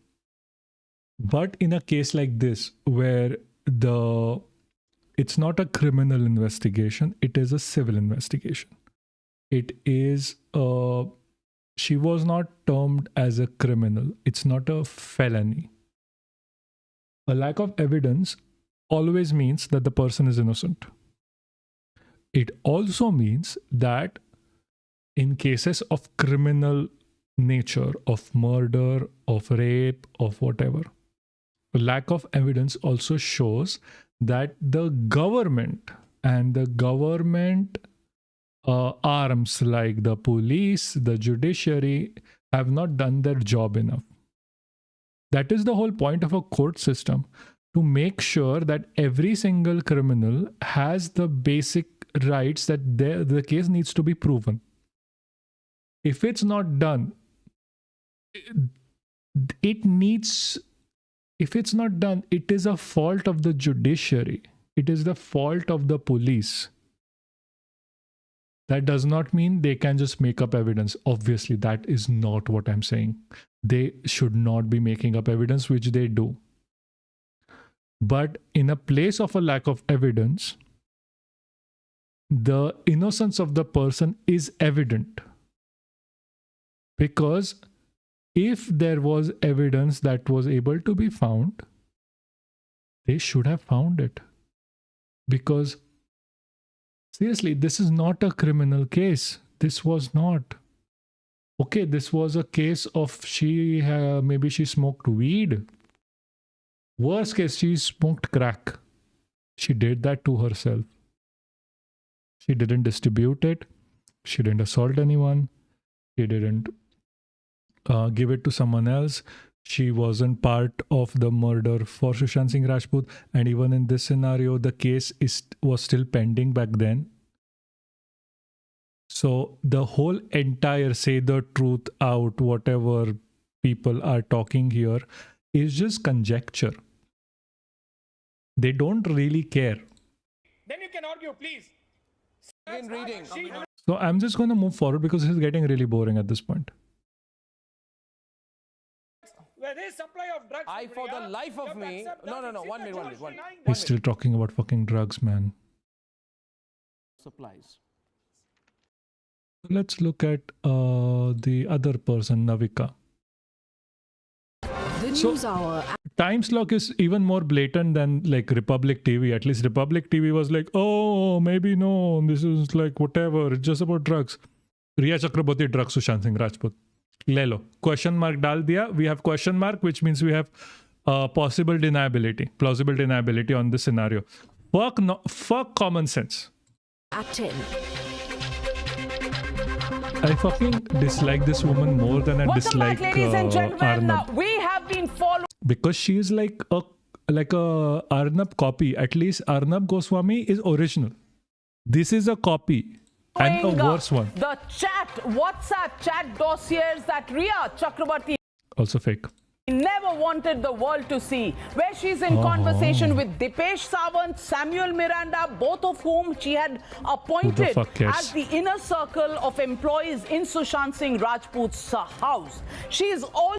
But in a case like this, where it's not a criminal investigation, it is a civil investigation. It is she was not termed as a criminal. It's not a felony. A lack of evidence always means that the person is innocent. It also means that in cases of criminal nature, of murder, of rape, of whatever, a lack of evidence also shows that the government and the government arms like the police, the judiciary have not done their job enough. That is the whole point of a court system, to make sure that every single criminal has the basic rights that the case needs to be proven. If it's not done, it is a fault of the judiciary. It is the fault of the police. That does not mean they can just make up evidence. Obviously, that is not what I'm saying. They should not be making up evidence, which they do. But in a place of a lack of evidence, the innocence of the person is evident. Because if there was evidence that was able to be found, they should have found it. Because seriously, this is not a criminal case. This was not. Okay, this was a case of maybe she smoked weed. Worst case, she smoked crack. She did that to herself. She didn't distribute it. She didn't assault anyone. She didn't give it to someone else. She wasn't part of the murder for Sushant Singh Rajput. And even in this scenario, the case was still pending back then. So the whole entire say the truth out, whatever people are talking here, is just conjecture. They don't really care. Then you can argue, please. In reading. So I'm just going to move forward because this is getting really boring at this point. Where there is supply of drugs, For the life of me, no, 1 minute. He's still talking about fucking drugs, man. Supplies. Let's look at the other person, Navika. The News Hour. Time Slot is even more blatant than like Republic TV. At least Republic TV was like, oh, maybe no, this is like whatever, it's just about drugs. Rhea Chakraborty drugs Sushant Singh Rajput. Le lo. Question mark dal diya. We have question mark, which means we have plausible deniability on this scenario. Fuck common sense. At 10. I fucking dislike this woman more than I dislike Arnab. We have been following. Because she is like a Arnab copy. At least Arnab Goswami is original. This is a copy and a worse one. The WhatsApp chat dossiers that Rhea Chakraborty Also fake. never wanted the world to see, where she's in conversation with Dipesh Sawant, Samuel Miranda, both of whom she had appointed as the inner circle of employees in Sushant Singh Rajput's house. She is all.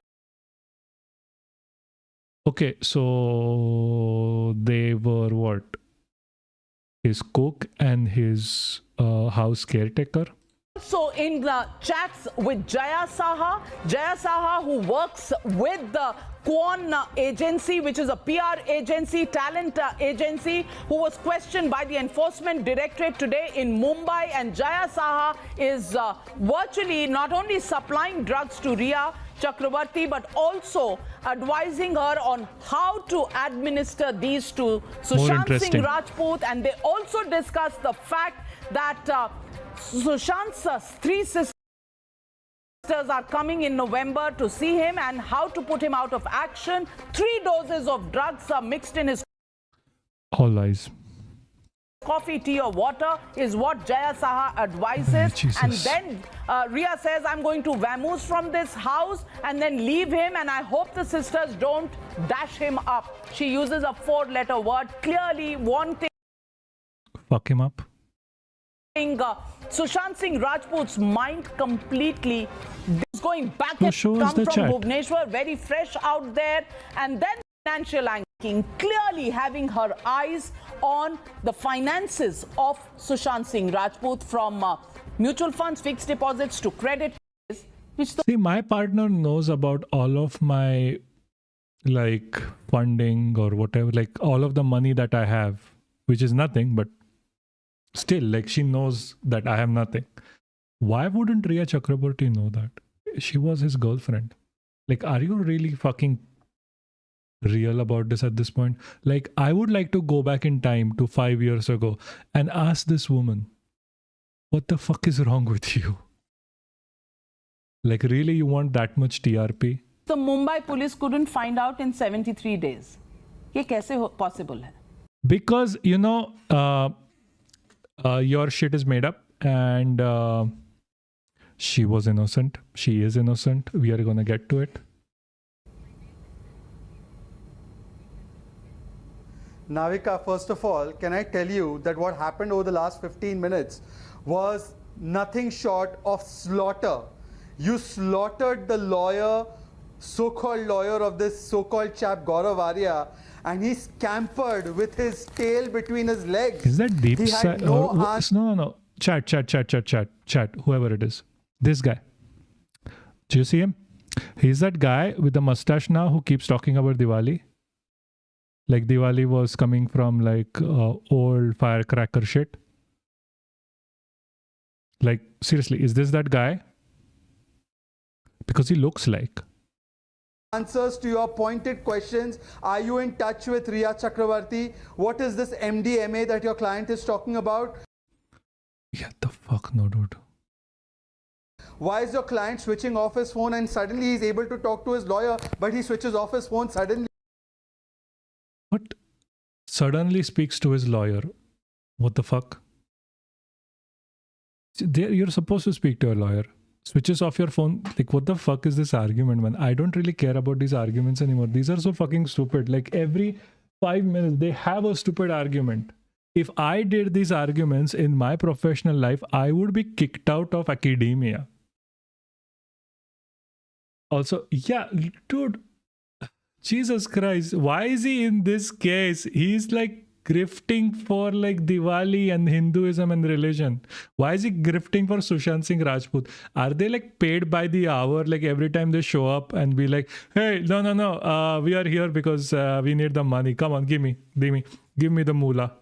Okay, so they were what? His cook and his house caretaker. Also in the chats with Jaya Saha, who works with the Quan agency, which is a PR agency, talent agency, who was questioned by the Enforcement Directorate today in Mumbai. And Jaya Saha is virtually not only supplying drugs to Rhea Chakraborty, but also advising her on how to administer these to Sushant Singh Rajput. And they also discussed the fact that Sushant's 3 sisters are coming in November to see him and how to put him out of action. 3 doses of drugs are mixed in his all lies. Coffee, tea or water is what Jaya Saha advises. And then Rhea says, I'm going to vamoose from this house and then leave him, and I hope the sisters don't dash him up. She uses a 4-letter word, clearly wanting fuck him up. Sushant Singh Rajput's mind completely. This going back and come from Bhubaneswar, very fresh out there, and then financial ranking, clearly having her eyes on the finances of Sushant Singh Rajput, from mutual funds, fixed deposits to credit. See, my partner knows about all of my like funding or whatever, like all of the money that I have, which is nothing, but still, like, she knows that I have nothing. Why wouldn't Rhea Chakraborty know that? She was his girlfriend. Like, are you really fucking real about this at this point? Like, I would like to go back in time to 5 years ago and ask this woman, what the fuck is wrong with you? Like, really, you want that much TRP? The Mumbai police couldn't find out in 73 days. ये कैसे possible है? Because, you know, your shit is made up, and she was innocent. She is innocent. We are going to get to it. Navika, first of all, can I tell you that what happened over the last 15 minutes was nothing short of slaughter. You slaughtered the lawyer so-called lawyer of this so-called chap Gaurav Arya, and he scampered with his tail between his legs. Is that deep He had no answer. No. Chat. Whoever it is. This guy. Do you see him? He's that guy with the mustache now who keeps talking about Diwali. Like Diwali was coming from like old firecracker shit. Like, seriously, is this that guy? Because he looks like. Answers to your pointed questions. Are you in touch with Rhea Chakraborty? What is this MDMA that your client is talking about? Yeah, the fuck no, dude. Why is your client switching off his phone and suddenly he's able to talk to his lawyer, but he switches off his phone suddenly? What? Suddenly speaks to his lawyer. What the fuck? You're supposed to speak to your lawyer. Switches off your phone. Like, what the fuck is this argument, man? I don't really care about these arguments anymore. These are so fucking stupid. Like, every 5 minutes, they have a stupid argument. If I did these arguments in my professional life, I would be kicked out of academia. Also, yeah, dude, Jesus Christ, why is he in this case? He's like grifting for like Diwali and Hinduism and religion. Why is he grifting for Sushant Singh Rajput? Are they like paid by the hour? Like every time they show up and be like, hey, no, we are here because we need the money. Come on, give me the moolah.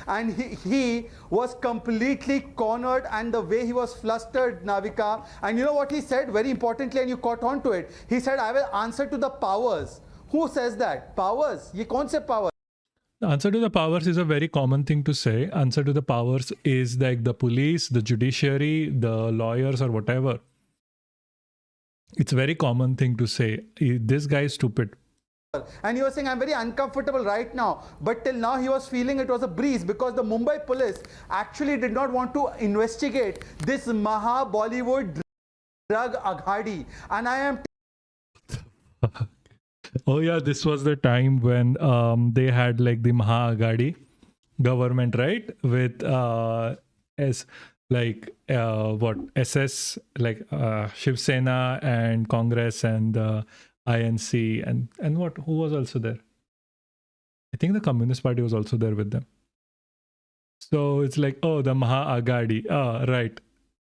And he was completely cornered, and the way he was flustered, Navika. And you know what he said very importantly, and you caught on to it. He said, I will answer to the powers. Who says that? Powers? Ye kaun se powers? Answer to the powers is a very common thing to say. Answer to the powers is like the police, the judiciary, the lawyers or whatever. It's a very common thing to say. This guy is stupid. And he was saying, I'm very uncomfortable right now. But till now, he was feeling it was a breeze because the Mumbai police actually did not want to investigate this Maha Bollywood drug aghadi. And I am... Oh yeah, this was the time when they had like the Maha Aghadi government, right? With SS, like Shiv Sena and Congress and INC and what? Who was also there? I think the Communist Party was also there with them. So it's like, oh, the Maha Aghadi. Oh, right.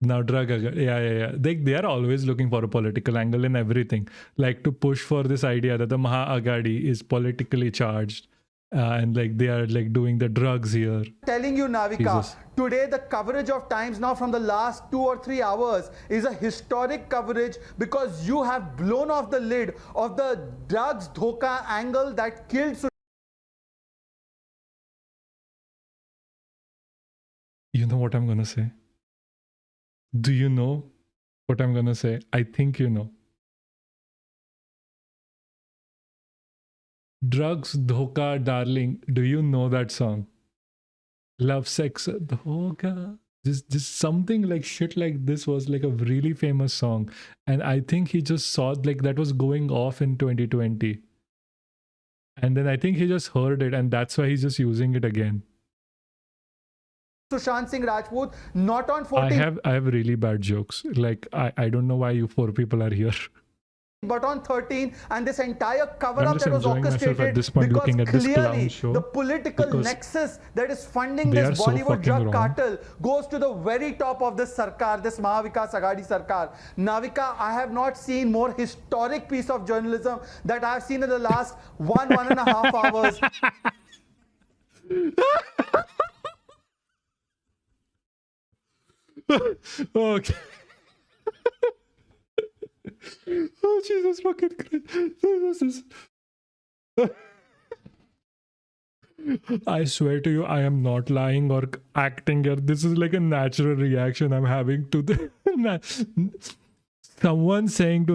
Now drug aghadi. Yeah. They are always looking for a political angle in everything. Like to push for this idea that the Maha Aghadi is politically charged. And like they are like doing the drugs here. Telling you, Navika, Jesus. Today the coverage of Times now from the last 2 or 3 hours is a historic coverage because you have blown off the lid of the drugs dhoka angle that killed. You know what I'm gonna say? Do you know what I'm gonna say? I think you know. Drugs, dhoka, darling. Do you know that song? Love, sex, dhoka. Just something like shit like this was like a really famous song. And I think he just saw like that was going off in 2020. And then I think he just heard it and that's why he's just using it again. Sushant Singh Rajput, not on 14. I have really bad jokes. Like I don't know why you 4 people are here. But on 13, and this entire cover-up that was orchestrated at this point, because at this clearly show, the political nexus that is funding this Bollywood drug cartel goes to the very top of this Sarkar, this Mahavikas Aghadi Sarkar. Navika, I have not seen more historic piece of journalism that I have seen in the last 1.5 hours. Okay. Oh, Jesus fucking Christ. I swear to you, I am not lying or acting here. This is like a natural reaction I'm having to the someone saying to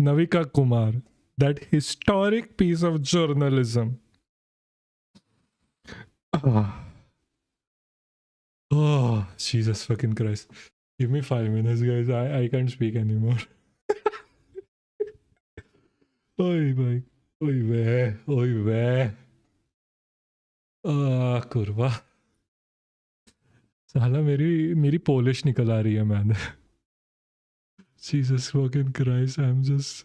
Navika Kumar, that historic piece of journalism. Oh, Jesus fucking Christ. Give me 5 minutes, guys. I can't speak anymore. Oi, bhai. Oi, ve. Kurva. साला मेरी Polish निकल आ रही है मैंने. Jesus fucking Christ, I'm just...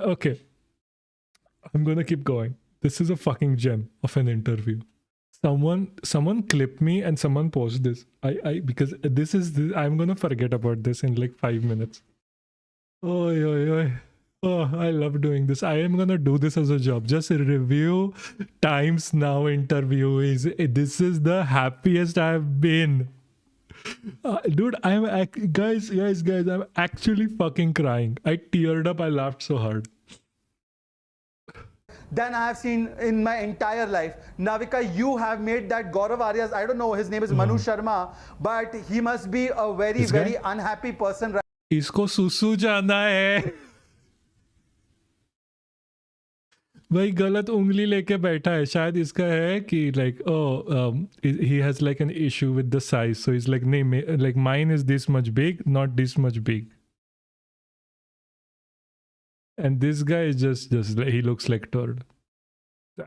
Okay. I'm gonna keep going. This is a fucking gem of an interview. Someone clip me and someone post this. Because I'm gonna forget about this in like 5 minutes. Oi, oi, oi. Oh, I love doing this. I am gonna do this as a job. Just review Times Now interview. This is the happiest I've been. Dude, guys, I'm actually fucking crying. I teared up. I laughed so hard. Than I have seen in my entire life. Navika, you have made that Gaurav Arya's, I don't know, his name is Manu Sharma, but he must be a very unhappy person. इसको सुसु जाना है. भाई गलत उंगली लेके बैठा है. शायद इसका है कि like he has like an issue with the size, so he's like नहीं, like mine is this much big, not this much big. And this guy is just he looks like turd.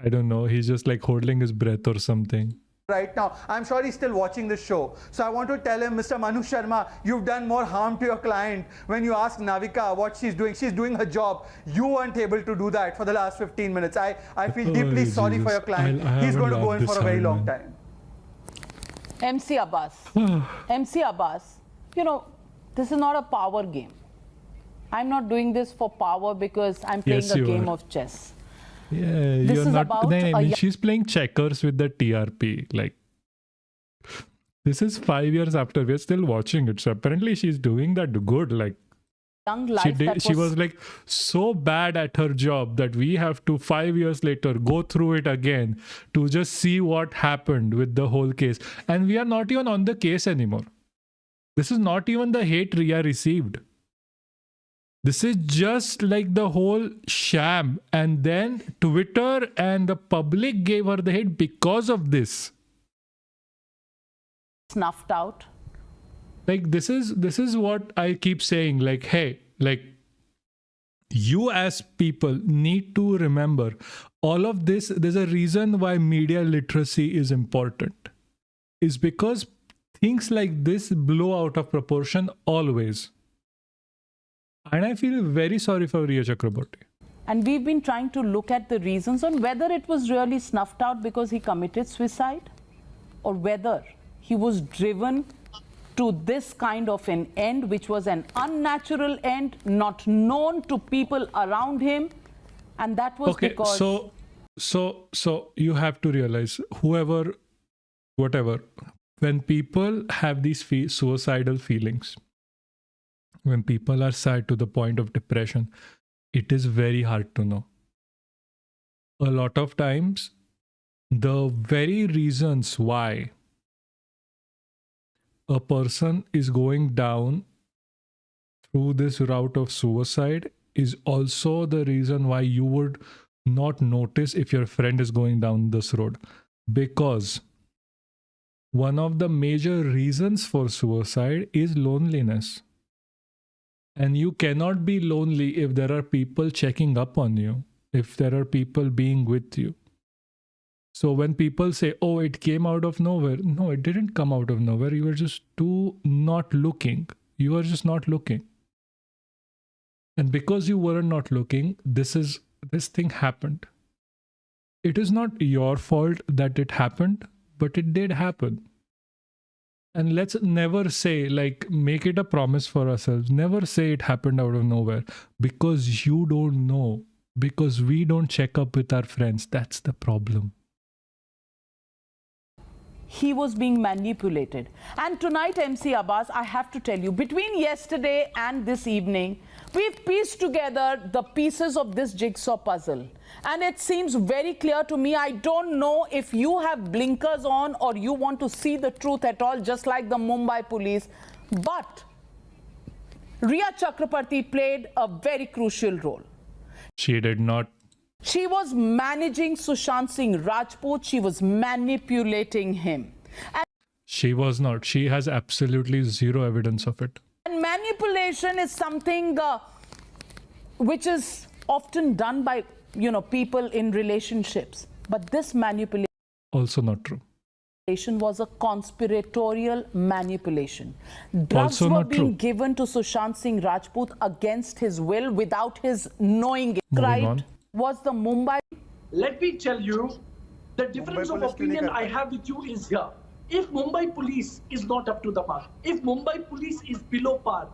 I don't know, he's just like holding his breath or something. Right now, I'm sure he's still watching the show. So I want to tell him, Mr. Manu Sharma, you've done more harm to your client when you ask Navika what she's doing. She's doing her job. You weren't able to do that for the last 15 minutes. I feel deeply sorry for your client. He's going to go in for a very long time. MC Abbas. MC Abbas, you know, this is not a power game. I'm not doing this for power because I'm playing a game of chess. Yeah, this you're is not. about I mean, she's playing checkers with the TRP. Like, this is 5 years after. We're still watching it. So apparently, she's doing that good. Like, young life she was like so bad at her job that we have to 5 years later go through it again to just see what happened with the whole case. And we are not even on the case anymore. This is not even the hate Rhea received. This is just like the whole sham. And then Twitter and the public gave her the hate because of this. Snuffed out. Like, this is what I keep saying. Like, hey, like, you as people need to remember all of this. There's a reason why media literacy is important. Is because things like this blow out of proportion always. And I feel very sorry for Rhea Chakraborty. And we've been trying to look at the reasons on whether it was really snuffed out because he committed suicide or whether he was driven to this kind of an end, which was an unnatural end, not known to people around him. And that was because... So you have to realize, whatever, when people have these suicidal feelings, when people are sad to the point of depression, it is very hard to know. A lot of times, the very reasons why a person is going down through this route of suicide is also the reason why you would not notice if your friend is going down this road. Because one of the major reasons for suicide is loneliness. And you cannot be lonely if there are people checking up on you, if there are people being with you. So when people say, oh, it came out of nowhere. No, it didn't come out of nowhere. You were just not looking. You were just not looking. And because you were not looking, this thing happened. It is not your fault that it happened, but it did happen. And let's never say, like, make it a promise for ourselves. Never say it happened out of nowhere, because you don't know, because we don't check up with our friends. That's the problem. He was being manipulated. And tonight, MC Abbas, I have to tell you, between yesterday and this evening, we've pieced together the pieces of this jigsaw puzzle. And it seems very clear to me. I don't know if you have blinkers on or you want to see the truth at all, just like the Mumbai police. But Rhea Chakraborty played a very crucial role. She did not. She was managing Sushant Singh Rajput. She was manipulating him. And she was not. She has absolutely zero evidence of it. And manipulation is something which is often done by, people in relationships. But this manipulation Also not true. was a conspiratorial manipulation. Drugs Also were not being true. given to Sushant Singh Rajput against his will, without his knowing it. Moving on. Was the Mumbai... Let me tell you, the difference of opinion I have with you is here. If Mumbai police is not up to the mark, if Mumbai police is below par,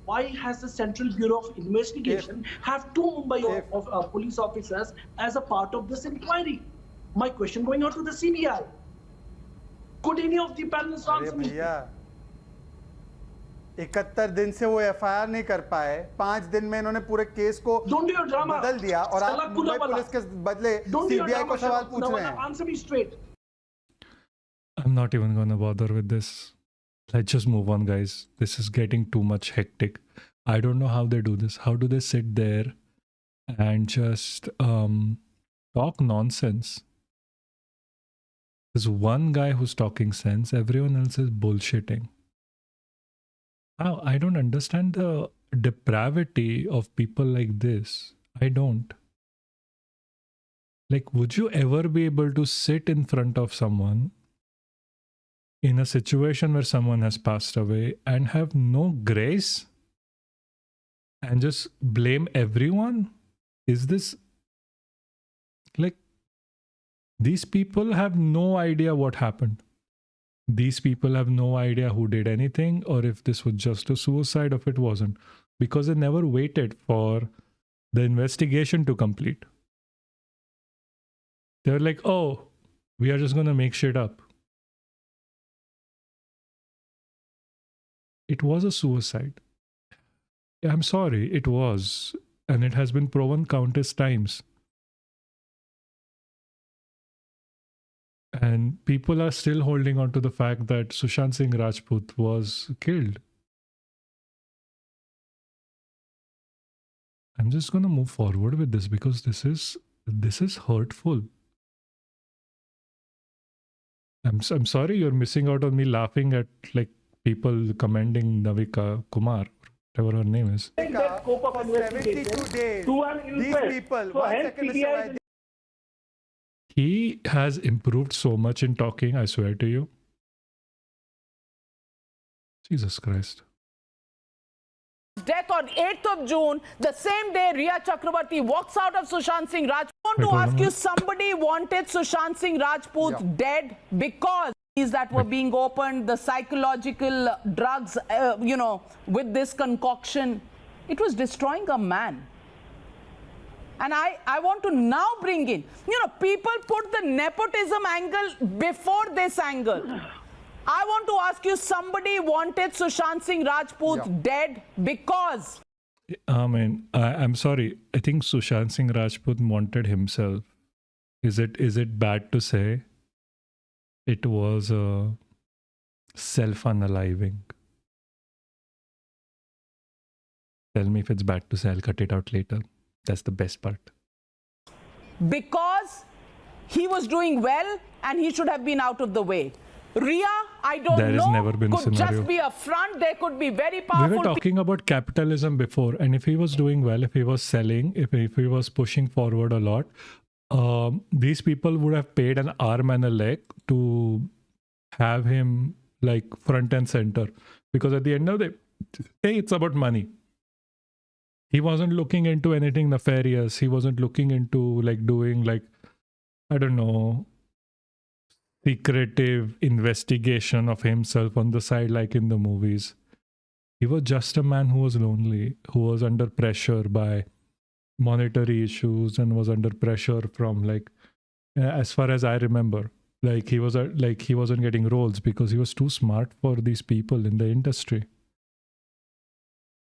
why has the Central Bureau of Investigation have two Mumbai police officers as a part of this inquiry? My question going on to the CBI. Could any of the panelists answer me? 71 दिन से वो FIR नहीं कर पाए, 5 दिन में इन्होंने पूरे केस को बदल दिया और आप मुंबई पुलिस के बदले सीबीआई को सवाल पूछ रहे हैं. Answer me straight. I'm not even going to bother with this. Let's just move on, guys. This is getting too much hectic. I don't know how they do this. How do they sit there and just talk nonsense? There's one guy who's talking sense. Everyone else is bullshitting. How? I don't understand the depravity of people like this. I don't. Like, would you ever be able to sit in front of someone in a situation where someone has passed away and have no grace and just blame everyone? Is this like, these people have no idea what happened. These people have no idea who did anything, or if this was just a suicide, or if it wasn't, because they never waited for the investigation to complete. They're like, oh, we are just going to make shit up. It was a suicide. I'm sorry, it was. And it has been proven countless times. And people are still holding on to the fact that Sushant Singh Rajput was killed. I'm just going to move forward with this because this is hurtful. I'm sorry you're missing out on me laughing at like people commending Navika Kumar, whatever her name is. 72 days. These people, So 1 hence second, Mr. CBI Vaidya. He has improved so much in talking, I swear to you. Jesus Christ. Death on 8th of June, the same day Rhea Chakraborty walks out of Sushant Singh Rajput. I want to ask you, somebody wanted Sushant Singh Rajput dead because that were being opened, the psychological drugs, with this concoction. It was destroying a man. And I want to now bring in, people put the nepotism angle before this angle. I want to ask you, somebody wanted Sushant Singh Rajput dead because... I'm sorry. I think Sushant Singh Rajput wanted himself. Is it bad to say it was a self-unaliving? Tell me if it's bad to say. I'll cut it out later. That's the best part. Because he was doing well and he should have been out of the way. Rhea, I don't know. There has never been a could scenario. Just be a front. There could be very powerful. We were talking about capitalism before, and if he was doing well, if he was selling, if he was pushing forward a lot, these people would have paid an arm and a leg to have him like front and center. Because at the end of the day, it's about money. He wasn't looking into anything nefarious. He wasn't looking into like doing like, I don't know, secretive investigation of himself on the side like in the movies. He was just a man who was lonely, who was under pressure by monetary issues and was under pressure from like, as far as I remember, like he wasn't getting roles because he was too smart for these people in the industry.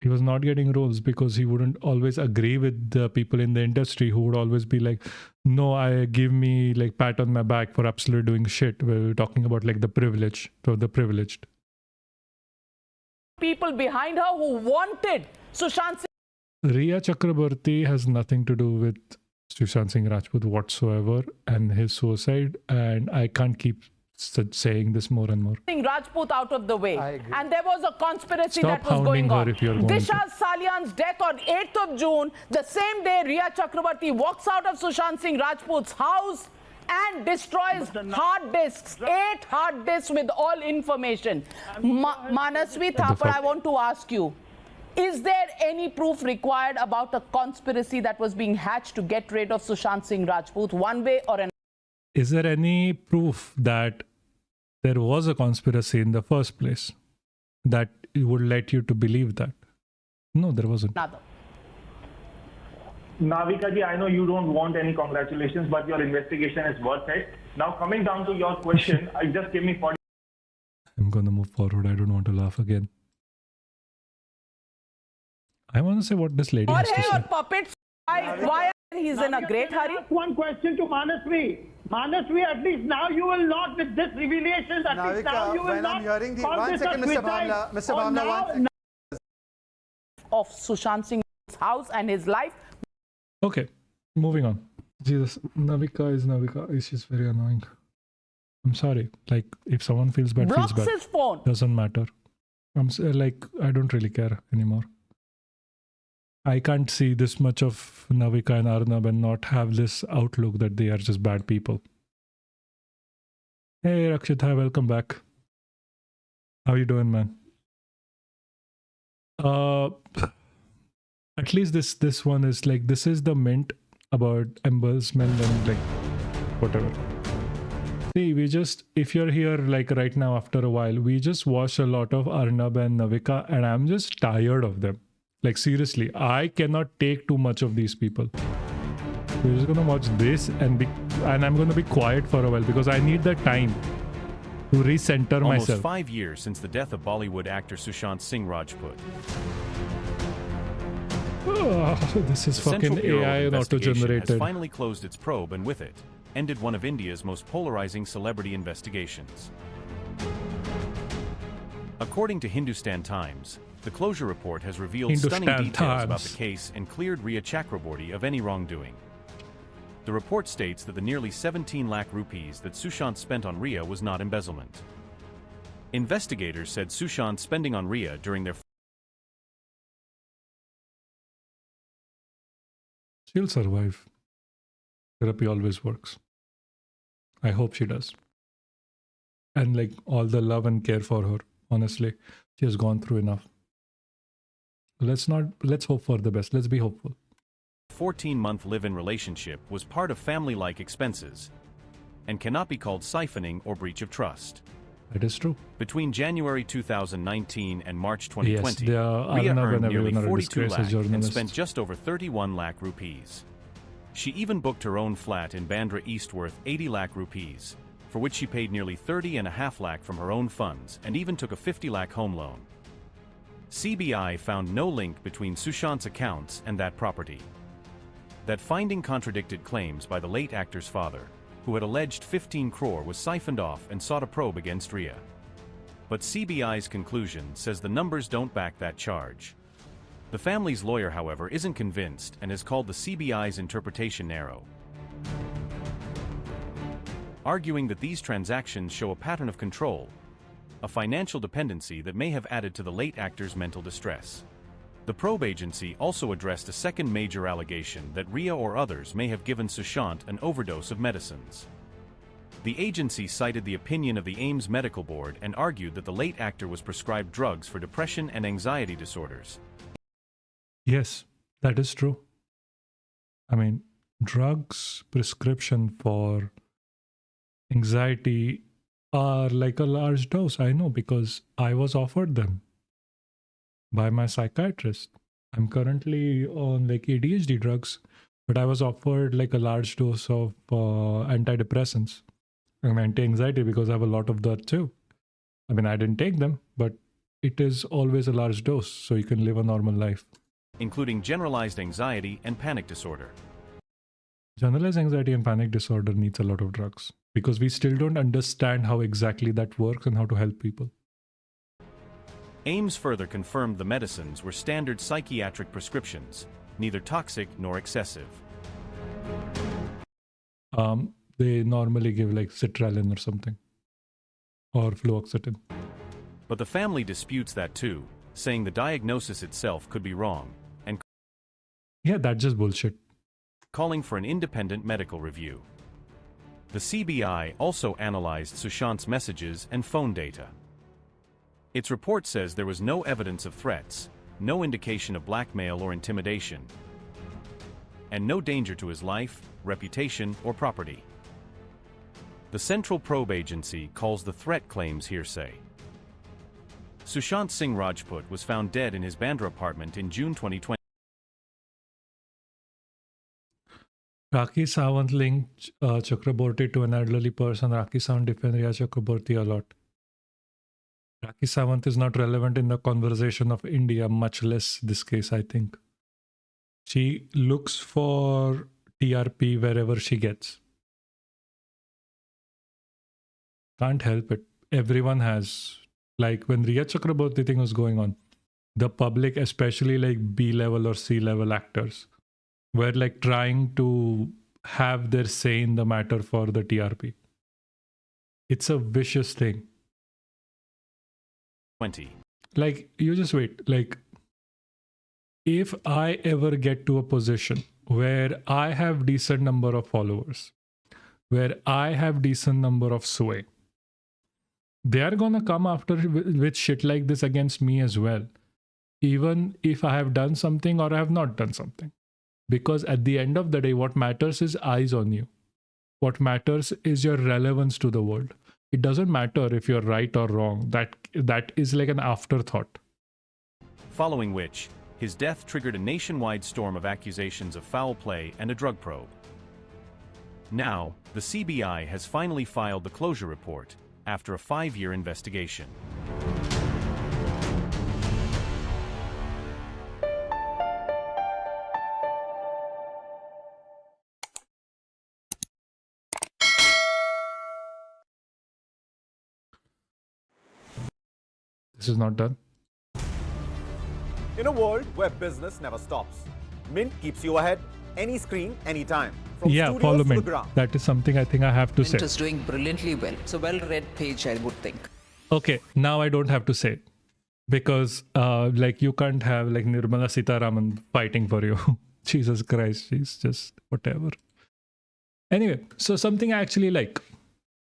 He was not getting roles because he wouldn't always agree with the people in the industry who would always be like, no, give me like pat on my back for absolutely doing shit. We're talking about like the privilege, so the privileged. People behind her who wanted Sushant Singh. Rhea Chakraborty has nothing to do with Sushant Singh Rajput whatsoever and his suicide. And I can't keep saying this more and more. Rajput out of the way. And there was a conspiracy Stop that was going on. if you're going Disha Salian's death on 8th of June, the same day Rhea Chakraborty walks out of Sushant Singh Rajput's house and destroys hard disks, 8 hard disks with all information. Manasvi Thapar, I want to ask you, is there any proof required about a conspiracy that was being hatched to get rid of Sushant Singh Rajput one way or another? Is there any proof that there was a conspiracy in the first place that would let you to believe that? No, there wasn't. Navika ji, I know you don't want any congratulations, but your investigation is worth it. Now, coming down to your question, I just give me 40. I'm going to move forward. I don't want to laugh again. I want to say what this lady has to say. Puppets, why he's in a great hurry? One question to Manasvi. Manasvi, at least now you will not, with this revelation, at least now you will when not. I'm hearing the, call one this second, a Mr. suicide. Bhamla, Mr. Bhamla, one second. Of Sushant Singh's house and his life. Okay, moving on. Jesus, Navika is Navika. She's very annoying. I'm sorry. Like, if someone feels bad, Blocks feels bad. his phone. Doesn't matter. I don't really care anymore. I can't see this much of Navika and Arnab and not have this outlook that they are just bad people. Hey Rakshit, hi, welcome back. How you doing, man? At least this one is like, this is the mint about embezzlement and like whatever. See, we just, if you're here like right now after a while, we just watch a lot of Arnab and Navika and I'm just tired of them. Like seriously, I cannot take too much of these people. We're just gonna watch this and I'm gonna be quiet for a while because I need the time to recenter Almost myself. 5 years since the death of Bollywood actor Sushant Singh Rajput. This is The fucking Central Bureau of AI and Investigation auto-generated. has finally closed its probe and with it, ended one of India's most polarizing celebrity investigations. According to Hindustan Times, the closure report has revealed stunning details about the case and cleared Rhea Chakraborty of any wrongdoing. The report states that the nearly 17 lakh rupees that Sushant spent on Rhea was not embezzlement. Investigators said Sushant's spending on Rhea during their She'll survive. Therapy always works. I hope she does. And like all the love and care for her, honestly, she has gone through enough. Let's hope for the best. Let's be hopeful. 14-month live-in relationship was part of family-like expenses and cannot be called siphoning or breach of trust. That is true. Between January 2019 and March 2020, Yes, Rhea earned nearly 42 as lakh and journalists. spent just over 31 lakh rupees. She even booked her own flat in Bandra East worth 80 lakh rupees, for which she paid nearly 30.5 lakh from her own funds and even took a 50 lakh home loan. CBI found no link between Sushant's accounts and that property. That finding contradicted claims by the late actor's father, who had alleged 15 crore was siphoned off and sought a probe against Rhea. But CBI's conclusion says the numbers don't back that charge. The family's lawyer, however, isn't convinced and has called the CBI's interpretation narrow, arguing that these transactions show a pattern of control, a financial dependency that may have added to the late actor's mental distress. The probe agency also addressed a second major allegation that Rhea or others may have given Sushant an overdose of medicines. The agency cited the opinion of the AIIMS Medical Board and argued that the late actor was prescribed drugs for depression and anxiety disorders. Yes, that is true. I mean, drugs prescription for anxiety are like a large dose. I know because I was offered them by my psychiatrist. I'm currently on like ADHD drugs, but I was offered like a large dose of antidepressants and anti-anxiety because I have a lot of that too. I mean, I didn't take them, but it is always a large dose so you can live a normal life. Including generalized anxiety and panic disorder. Generalized anxiety and panic disorder needs a lot of drugs because we still don't understand how exactly that works and how to help people. AIIMS further confirmed the medicines were standard psychiatric prescriptions, neither toxic nor excessive. They normally give like citralin or something. or fluoxetine. But the family disputes that too, saying the diagnosis itself could be wrong, and yeah, that's just bullshit. Calling for an independent medical review. The CBI also analyzed Sushant's messages and phone data. Its report says there was no evidence of threats, no indication of blackmail or intimidation, and no danger to his life, reputation, or property. The Central Probe Agency calls the threat claims hearsay. Sushant Singh Rajput was found dead in his Bandra apartment in June 2020. Rakhi Sawant linked Chakraborty to an elderly person. Rakhi Sawant defends Rhea Chakraborty a lot. Rakhi Sawant is not relevant in the conversation of India, much less this case, I think. She looks for TRP wherever she gets. Can't help it. Everyone has. Like when Rhea Chakraborty thing was going on, the public, especially like B-level or C-level actors, were like trying to have their say in the matter for the TRP. It's a vicious thing. 20. Like, you just wait. Like, if I ever get to a position where I have decent number of followers, where I have decent number of sway, they are gonna come after with shit like this against me as well, even if I have done something or I have not done something. Because at the end of the day, what matters is eyes on you. What matters is your relevance to the world. It doesn't matter if you're right or wrong. That is like an afterthought. Following which, his death triggered a nationwide storm of accusations of foul play and a drug probe. Now, the CBI has finally filed the closure report after a 5-year investigation. This is not done. In a world where business never stops, Mint keeps you ahead, any screen, anytime. From Yeah, studios follow to me. the ground. That is something I think I have to Mint say. is doing brilliantly well. It's a well-read page, I would think. Okay, now I don't have to say it. Because like you can't have like Nirmala Sitaraman fighting for you. Jesus Christ, she's just whatever. Anyway, so something I actually like.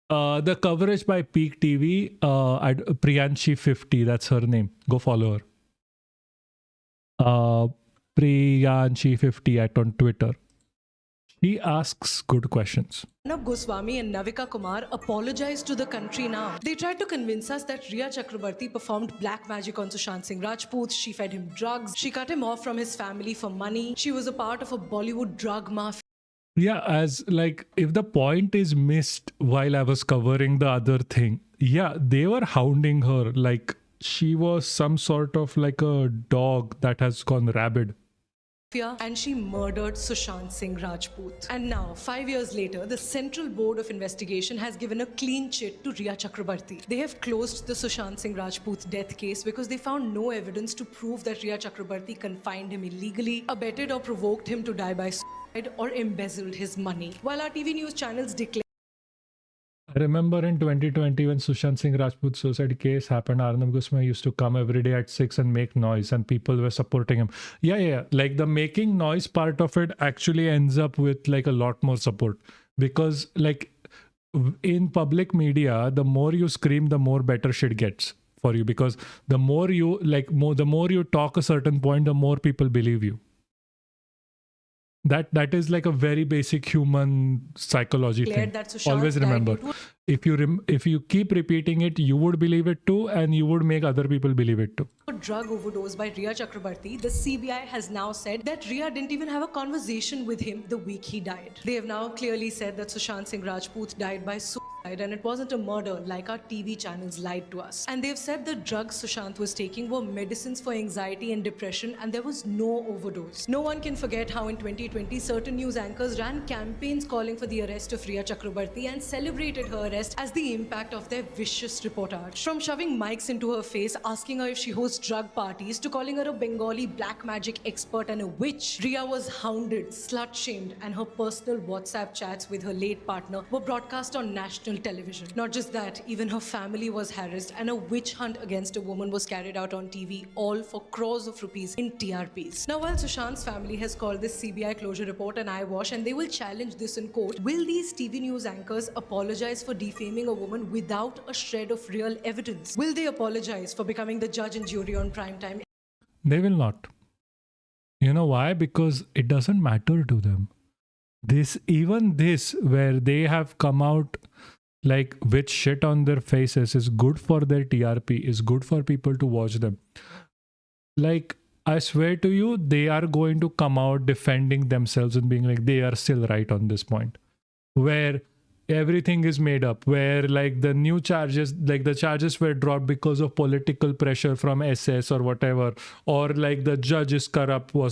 The coverage by Peak TV, Priyanshi50, that's her name. Go follow her. Priyanshi50 on Twitter. She asks good questions. Arnab Goswami and Navika Kumar apologized to the country now. They tried to convince us that Rhea Chakraborty performed black magic on Sushant Singh Rajput. She fed him drugs. She cut him off from his family for money. She was a part of a Bollywood drug mafia. Yeah, as like if the point is missed while I was covering the other thing, yeah, they were hounding her like she was some sort of like a dog that has gone rabid. And she murdered Sushant Singh Rajput. And now, 5 years later, the Central Board of Investigation has given a clean chit to Rhea Chakraborty. They have closed the Sushant Singh Rajput death case because they found no evidence to prove that Rhea Chakraborty confined him illegally, abetted or provoked him to die by suicide, or embezzled his money. While our TV news channels declare I remember in 2020 when Sushant Singh Rajput suicide case happened, Arnab Goswami used to come every day at 6 and make noise and people were supporting him. Yeah. Like the making noise part of it actually ends up with like a lot more support because like in public media, the more you scream, the more better shit gets for you because the more you the more you talk a certain point, the more people believe you. That is like a very basic human psychology thing. Always remember, if you keep repeating it, you would believe it too, and you would make other people believe it too. drug overdose by Rhea Chakraborty, the CBI has now said that Rhea didn't even have a conversation with him the week he died. They have now clearly said that Sushant Singh Rajput died by suicide and it wasn't a murder like our TV channels lied to us. And they've said the drugs Sushant was taking were medicines for anxiety and depression and there was no overdose. No one can forget how in 2020 certain news anchors ran campaigns calling for the arrest of Rhea Chakraborty and celebrated her arrest as the impact of their vicious reportage. From shoving mics into her face, asking her if she hosts drug parties, to calling her a Bengali black magic expert and a witch, Rhea was hounded, slut-shamed, and her personal WhatsApp chats with her late partner were broadcast on national national television. Not just that, even her family was harassed and a witch hunt against a woman was carried out on TV, all for crores of rupees in TRPs. Now, while Sushant's family has called this CBI closure report an eyewash and they will challenge this in court, will these TV news anchors apologize for defaming a woman without a shred of real evidence? Will they apologize for becoming the judge and jury on primetime? They will not. You know why? Because it doesn't matter to them. Even this, where they have come out like with shit on their faces, is good for their TRP, is good for people to watch them. Like, I swear to you, they are going to come out defending themselves and being like, they are still right on this point. Where everything is made up, where like the new charges, like the charges were dropped because of political pressure from SS or whatever, or like the judge was corrupt, or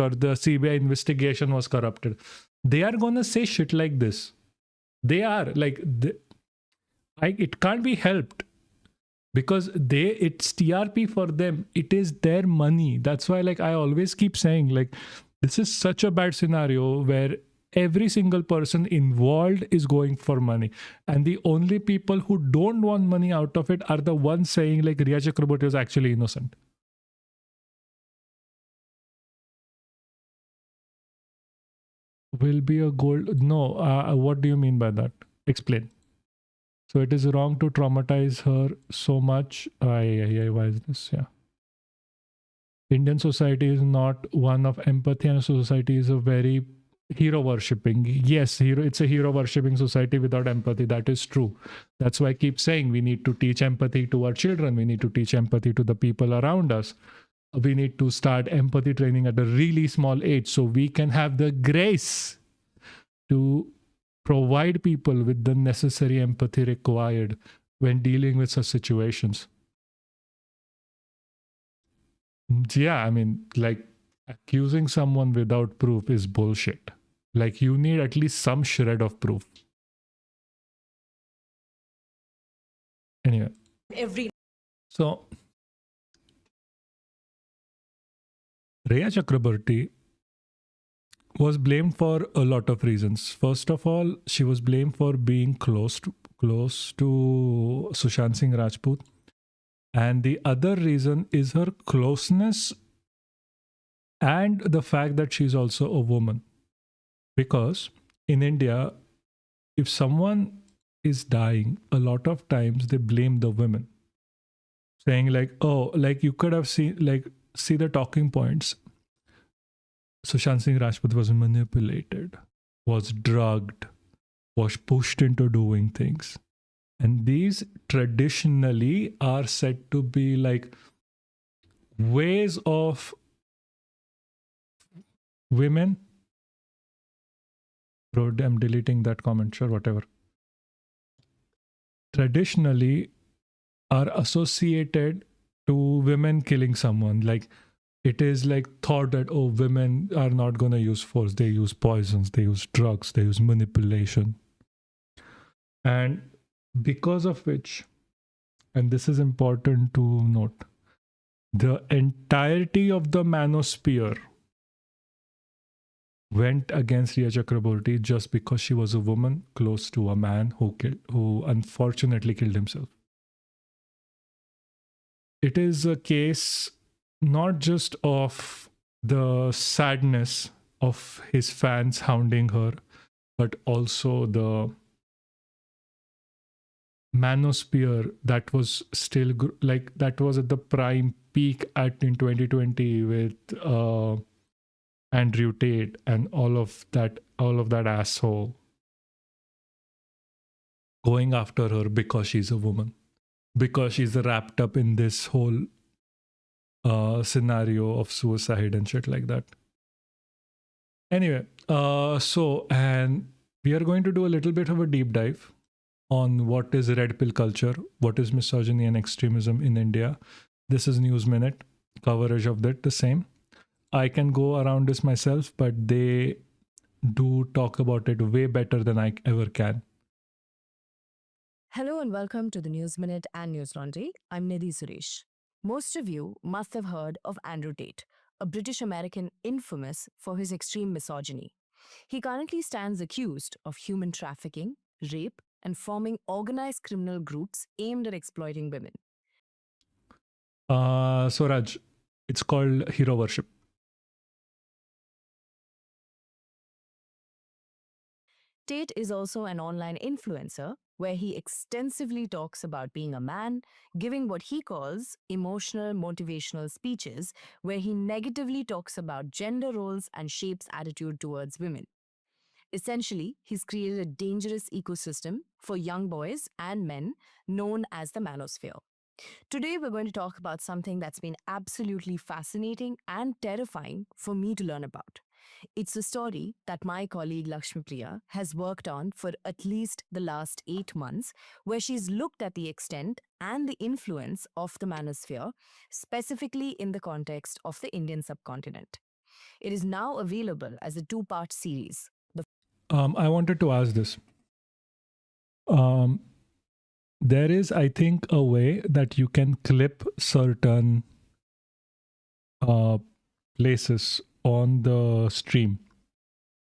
the CBI investigation was corrupted. They are gonna say shit like this. They are like, it can't be helped, because it's TRP for them. It is their money. That's why, like, I always keep saying, like, this is such a bad scenario where every single person involved is going for money, and the only people who don't want money out of it are the ones saying like Rhea Chakraborty was actually innocent. Will be a gold. No, what do you mean by that? Explain. So it is wrong to traumatize her so much. Why is this? Yeah. Indian society is not one of empathy, and society is a very hero worshipping. Yes, it's a hero worshipping society without empathy. That is true. That's why I keep saying we need to teach empathy to our children. We need to teach empathy to the people around us. We need to start empathy training at a really small age so we can have the grace to provide people with the necessary empathy required when dealing with such situations. Yeah, I mean, like, accusing someone without proof is bullshit. Like, you need at least some shred of proof. Anyway. So, Rhea Chakraborty was blamed for a lot of reasons. First of all, she was blamed for being close to Sushant Singh Rajput. And the other reason is her closeness and the fact that she's also a woman. Because in India, if someone is dying, a lot of times they blame the women. Saying like, oh, like you could have seen, like, see the talking points. Sushant Singh Rajput was manipulated, was drugged, was pushed into doing things. And these traditionally are said to be like ways of women. Bro, I'm deleting that comment, sure, whatever. Traditionally are associated to women killing someone. Like, it is like thought that, oh, women are not going to use force. They use poisons, they use drugs, they use manipulation. And because of which, and this is important to note, the entirety of the manosphere went against Rhea Chakraborty just because she was a woman close to a man who unfortunately killed himself. It is a case not just of the sadness of his fans hounding her, but also the manosphere that was still like that was at the prime peak in 2020 with Andrew Tate and all of that asshole going after her because she's a woman, because she's wrapped up in this whole scenario of suicide and shit like that. Anyway, and we are going to do a little bit of a deep dive on what is red pill culture, what is misogyny and extremism in India. This is News Minute, coverage of that, the same. I can go around this myself, but they do talk about it way better than I ever can. Hello and welcome to the News Minute and News Laundry. I'm Nidhi Suresh. Most of you must have heard of Andrew Tate, a British American infamous for his extreme misogyny. He currently stands accused of human trafficking, rape, and forming organized criminal groups aimed at exploiting women. Swaraj, it's called hero worship. Tate is also an online influencer where he extensively talks about being a man, giving what he calls emotional motivational speeches, where he negatively talks about gender roles and shapes attitude towards women. Essentially, he's created a dangerous ecosystem for young boys and men known as the manosphere. Today, we're going to talk about something that's been absolutely fascinating and terrifying for me to learn about. It's a story that my colleague Lakshmi Priya has worked on for at least the last 8 months, where she's looked at the extent and the influence of the manosphere, specifically in the context of the Indian subcontinent. It is now available as a 2-part series. I wanted to ask this. There is, I think, a way that you can clip certain places on the stream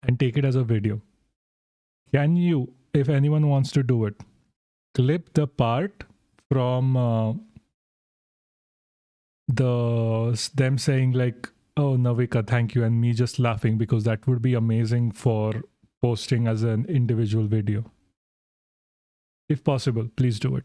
and take it as a video. Can you, if anyone wants to do it, clip the part from them saying like, "Oh, Navika, thank you," and me just laughing, because that would be amazing for posting as an individual video. If possible, please do it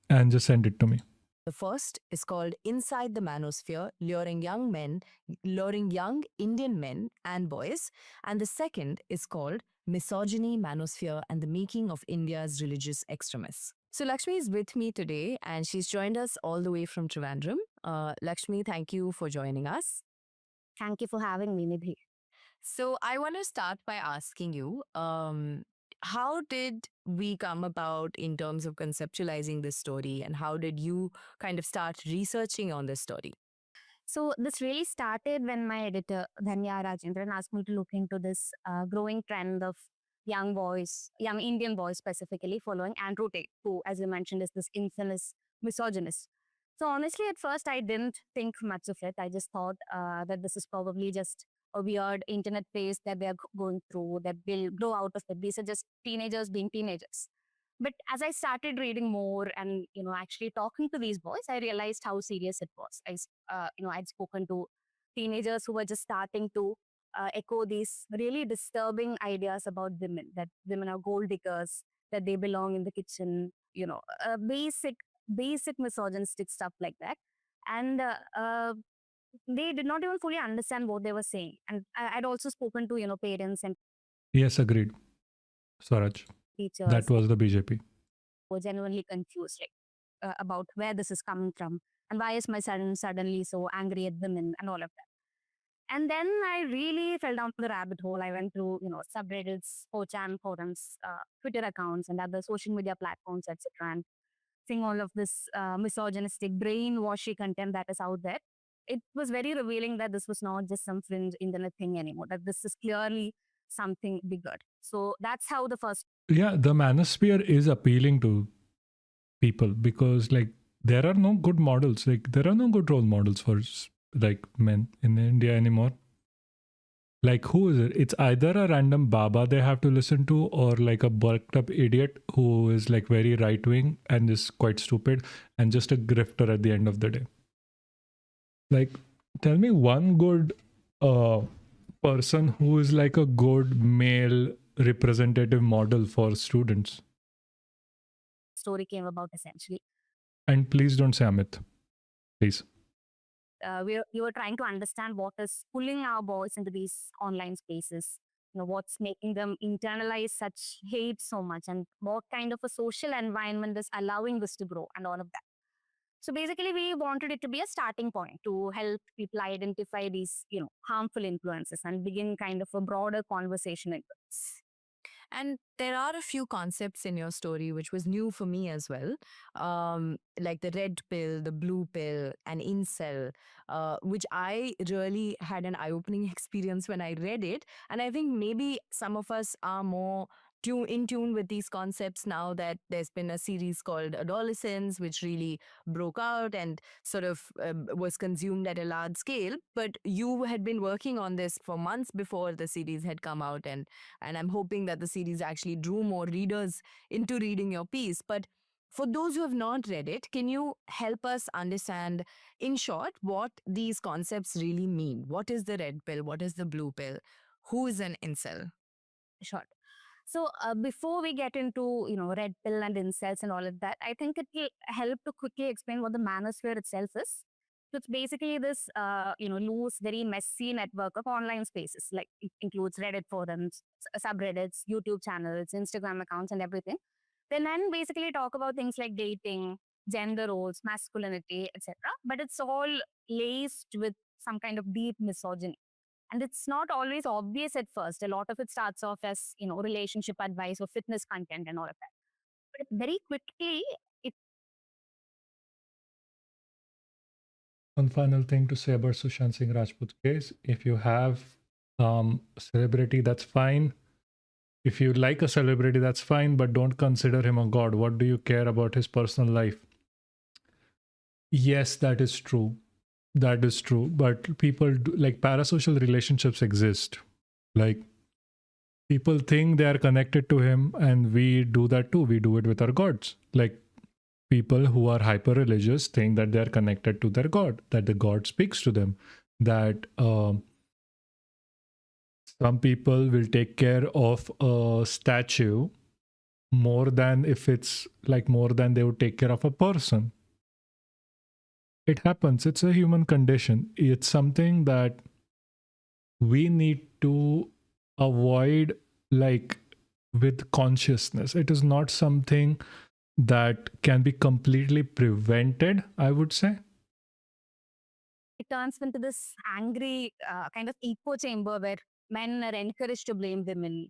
and just send it to me. The first is called Inside the Manosphere, luring young Indian men and boys. And the second is called Misogyny, Manosphere, and the Making of India's Religious Extremists. So Lakshmi is with me today and she's joined us all the way from Trivandrum. Lakshmi, thank you for joining us. Thank you for having me, Nidhi. So I want to start by asking you, how did we come about in terms of conceptualizing this story, and how did you kind of start researching on this story? So this really started when my editor, Dhanya Rajendran, asked me to look into this growing trend of young boys, young Indian boys specifically, following Andrew Tate, who, as you mentioned, is this infamous misogynist. So honestly, at first, I didn't think much of it. I just thought that this is probably just a weird internet phase that they're going through, that will grow out of it. These are just teenagers being teenagers. But as I started reading more and actually talking to these boys, I realized how serious it was. I'd spoken to teenagers who were just starting to echo these really disturbing ideas about women, that women are gold diggers, that they belong in the kitchen, basic misogynistic stuff like that. And they did not even fully understand what they were saying. And I'd also spoken to parents and Yes, agreed. Swaraj. teachers. That was the BJP. Were genuinely confused about where this is coming from and why is my son suddenly so angry at women and all of that. And then I really fell down the rabbit hole. I went through subreddits, 4chan forums, Twitter accounts, and other social media platforms, etc. And seeing all of this misogynistic, brainwashy content that is out there, it was very revealing that this was not just some fringe internet thing anymore, that this is clearly something bigger. So that's how the first. Yeah, the manosphere is appealing to people because like there are no good models. Like there are no good role models for like men in India anymore. Like who is it? It's either a random Baba they have to listen to, or like a bulked up idiot who is like very right wing and is quite stupid and just a grifter at the end of the day. Like, tell me one good person who is like a good male representative model for students. Story came about essentially. And please don't say Amit. Please. We were trying to understand what is pulling our boys into these online spaces. What's making them internalize such hate so much, and what kind of a social environment is allowing this to grow, and all of that. So basically, we wanted it to be a starting point to help people identify these, harmful influences and begin kind of a broader conversation into this. And there are a few concepts in your story which was new for me as well, like the red pill, the blue pill, and incel, which I really had an eye-opening experience when I read it. And I think maybe some of us are more in tune with these concepts now that there's been a series called Adolescence, which really broke out and sort of was consumed at a large scale. But you had been working on this for months before the series had come out, and I'm hoping that the series actually drew more readers into reading your piece. But for those who have not read it, can you help us understand, in short, what these concepts really mean? What is the red pill? What is the blue pill? Who is an incel? Sure. So before we get into red pill and incels and all of that, I think it will help to quickly explain what the manosphere itself is. So it's basically this loose, very messy network of online spaces. Like it includes Reddit forums, subreddits, YouTube channels, Instagram accounts, and everything. Then men basically talk about things like dating, gender roles, masculinity, etc. But it's all laced with some kind of deep misogyny. And it's not always obvious at first. A lot of it starts off as, relationship advice or fitness content and all of that. But very quickly, it One final thing to say about Sushant Singh Rajput case: if you have celebrity, that's fine. If you like a celebrity, that's fine, but don't consider him a god. What do you care about his personal life? Yes, that is true. That is true. But people do, like, parasocial relationships exist. Like, people think they are connected to him, and we do that too. We do it with our gods. Like, people who are hyper religious think that they are connected to their god, that the god speaks to them, that some people will take care of a statue more than if it's like more than they would take care of a person. It happens. It's a human condition. It's something that we need to avoid, like, with consciousness. It is not something that can be completely prevented, I would say. it turns into this angry kind of echo chamber where men are encouraged to blame women,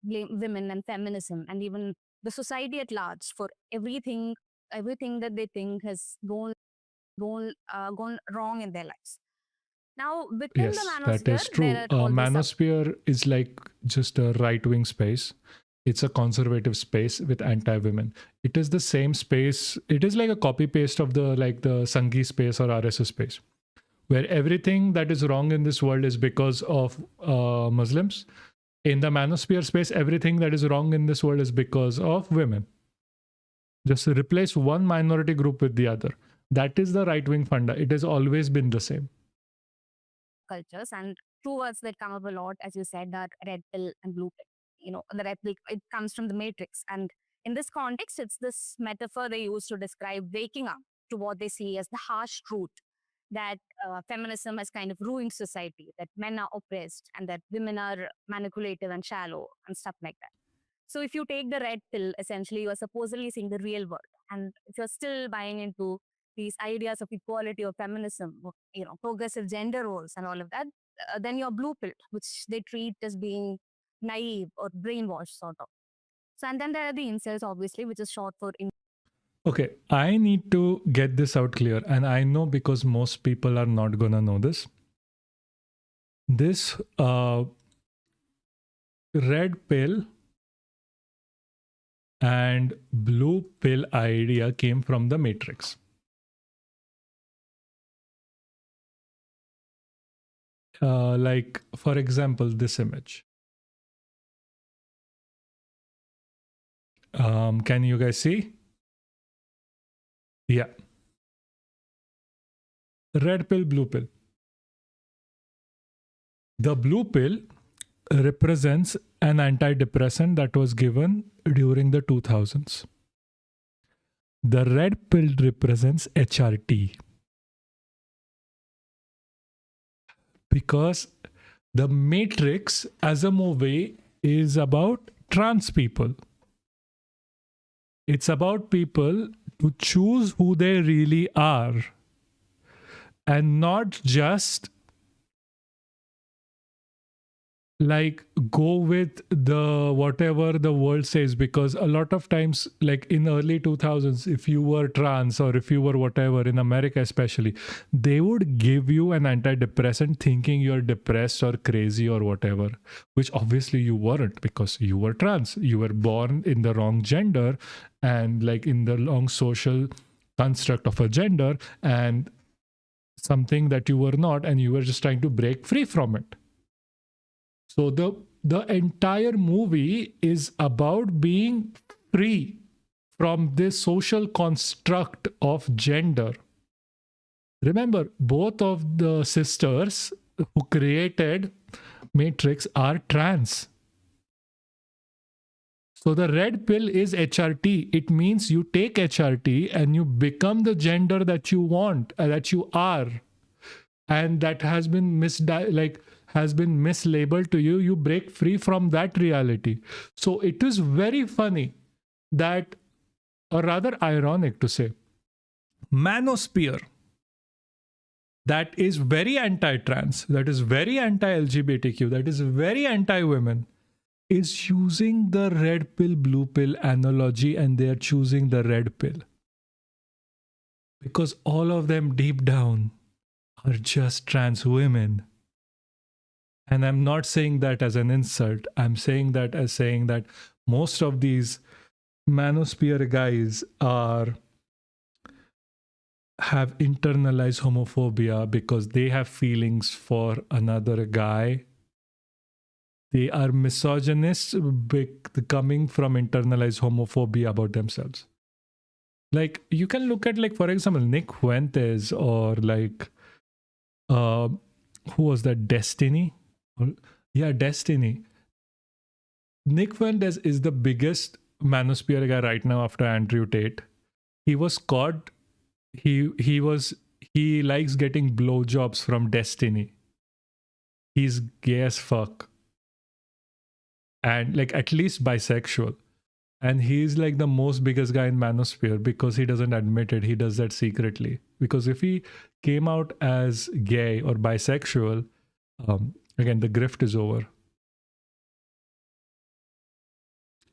blame women and feminism, and even the society at large for everything that they think has gone wrong in their lives. Now, within the Yes, that manosphere, is true. there are all these Manosphere is like just a right-wing space. It's a conservative space with anti-women. It is the same space. It is like a copy-paste of the Sanghi space or RSS space, where everything that is wrong in this world is because of Muslims. In the manosphere space, everything that is wrong in this world is because of women. Just replace one minority group with the other. That is the right-wing funda. It has always been the same. cultures, and two words that come up a lot, as you said, are red pill and blue pill. The red pill, it comes from the Matrix, and in this context, it's this metaphor they use to describe waking up to what they see as the harsh truth that feminism has kind of ruined society, that men are oppressed, and that women are manipulative and shallow and stuff like that. So if you take the red pill, essentially you are supposedly seeing the real world, and if you're still buying into these ideas of equality or feminism, or, progressive gender roles and all of that, then you're blue pill, which they treat as being naive or brainwashed, sort of. So, and then there are the incels, obviously, which is short for Okay, I need to get this out clear, and I know because most people are not gonna know this. This red pill and blue pill idea came from the Matrix. Like, for example, this image. Can you guys see? Yeah. Red pill, blue pill. The blue pill represents an antidepressant that was given during the 2000s. The red pill represents HRT. Because the Matrix as a movie is about trans people. It's about people to choose who they really are and not just like go with the whatever the world says, because a lot of times, like in early 2000s, if you were trans or if you were whatever, in America especially, they would give you an antidepressant thinking you're depressed or crazy or whatever, which obviously you weren't, because you were trans, you were born in the wrong gender and like in the wrong social construct of a gender and something that you were not, and you were just trying to break free from it. So the entire movie is about being free from this social construct of gender. Remember, both of the sisters who created Matrix are trans. So the red pill is HRT. It means you take HRT and you become the gender that you want, that you are. And that has been has been mislabeled to you. You break free from that reality. So it is very funny that, or rather ironic to say, manosphere that is very anti-trans, that is very anti-LGBTQ, that is very anti-women, is using the red pill, blue pill analogy, and they are choosing the red pill. Because all of them deep down are just trans women. And I'm not saying that as an insult. I'm saying that as saying that most of these manosphere guys have internalized homophobia because they have feelings for another guy. They are misogynists coming from internalized homophobia about themselves. Like, you can look at, like, for example, Nick Fuentes, or like, who was that? Destiny? Yeah, Destiny. Nick Fuentes is the biggest manosphere guy right now after Andrew Tate. He was caught. He likes getting blowjobs from Destiny. He's gay as fuck. And like at least bisexual. And he's like the most biggest guy in manosphere because he doesn't admit it. He does that secretly. Because if he came out as gay or bisexual, again, the grift is over.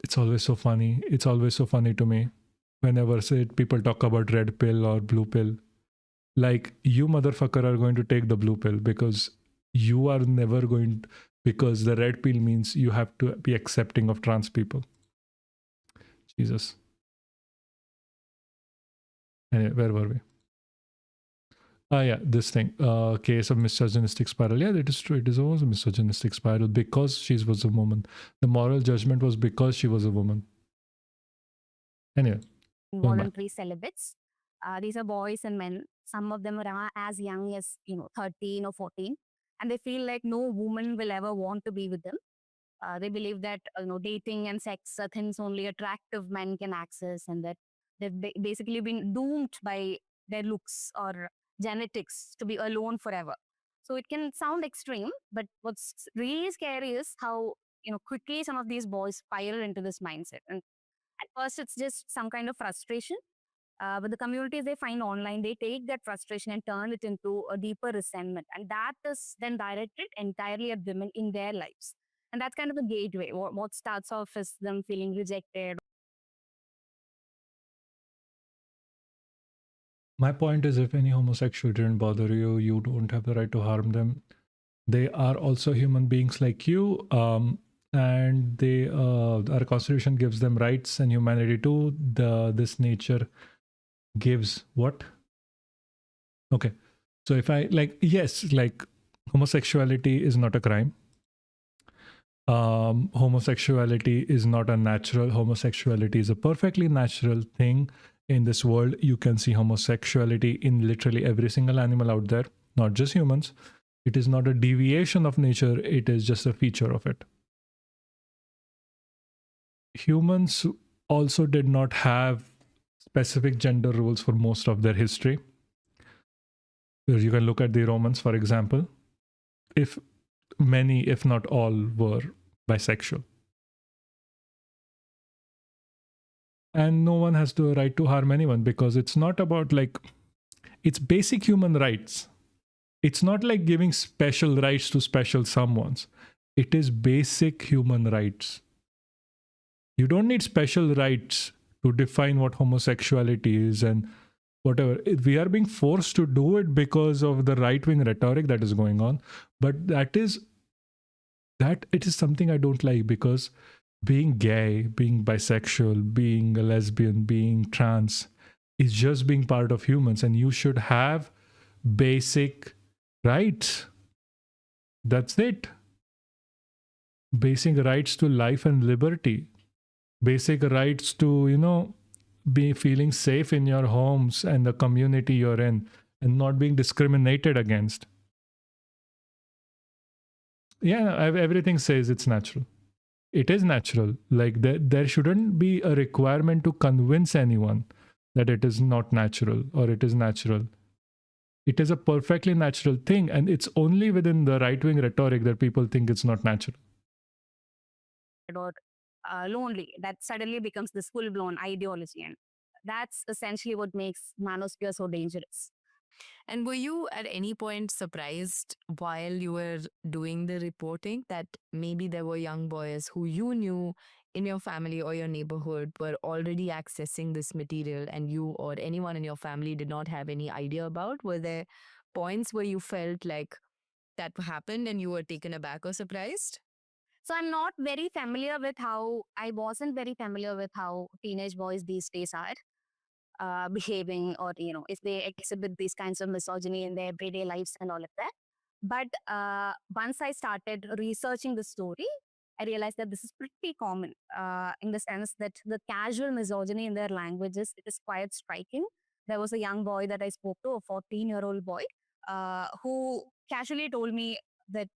It's always so funny. It's always so funny to me whenever people talk about red pill or blue pill. Like, you motherfucker are going to take the blue pill because you are never going, because the red pill means you have to be accepting of trans people. Jesus. Anyway, where were we? Yeah, this thing. Case of misogynistic spiral. Yeah, that is true. It is always a misogynistic spiral because she was a woman. The moral judgment was because she was a woman. Anyway. Voluntary celibates. These are boys and men. Some of them are as young as 13 or 14, and they feel like no woman will ever want to be with them. They believe that dating and sex are things only attractive men can access, and that they've basically been doomed by their looks or genetics to be alone forever. So it can sound extreme, but what's really scary is how quickly some of these boys spiral into this mindset. And at first, it's just some kind of frustration. But the communities they find online, they take that frustration and turn it into a deeper resentment. And that is then directed entirely at women in their lives. And that's kind of a gateway. What starts off as them feeling rejected. My point is, if any homosexual didn't bother you, you don't have the right to harm them. They are also human beings like you. And they, our constitution gives them rights and humanity too. This nature gives what? Okay. So if I yes, homosexuality is not a crime. Homosexuality is not unnatural. Homosexuality is a perfectly natural thing in this world. You can see homosexuality in literally every single animal out there, not just humans. It is not a deviation of nature. It is just a feature of it. Humans also did not have specific gender roles for most of their history. You can look at the Romans, for example. If many, if not all, were bisexual. And no one has the right to harm anyone because it's not about it's basic human rights. It's not like giving special rights to special someones. It is basic human rights. You don't need special rights to define what homosexuality is and whatever. We are being forced to do it because of the right-wing rhetoric that is going on. But that it is something I don't like, because being gay, being bisexual, being a lesbian, being trans is just being part of humans, and you should have basic rights. That's it. Basic rights to life and liberty. Basic rights to, be feeling safe in your homes and the community you're in and not being discriminated against. Yeah, everything says it's natural. It is natural. Like there shouldn't be a requirement to convince anyone that it is not natural or it is natural. It is a perfectly natural thing, and it's only within the right-wing rhetoric that people think it's not natural. Or lonely, that suddenly becomes this full-blown ideology, and that's essentially what makes manosphere so dangerous. And were you at any point surprised while you were doing the reporting that maybe there were young boys who you knew in your family or your neighborhood were already accessing this material and you or anyone in your family did not have any idea about? Were there points where you felt like that happened and you were taken aback or surprised? So I'm not very familiar with how, I wasn't very familiar with how teenage boys these days are behaving, or, if they exhibit these kinds of misogyny in their everyday lives and all of that. But once I started researching the story, I realized that this is pretty common in the sense that the casual misogyny in their languages, it is quite striking. There was a young boy that I spoke to, a 14-year-old boy, who casually told me that,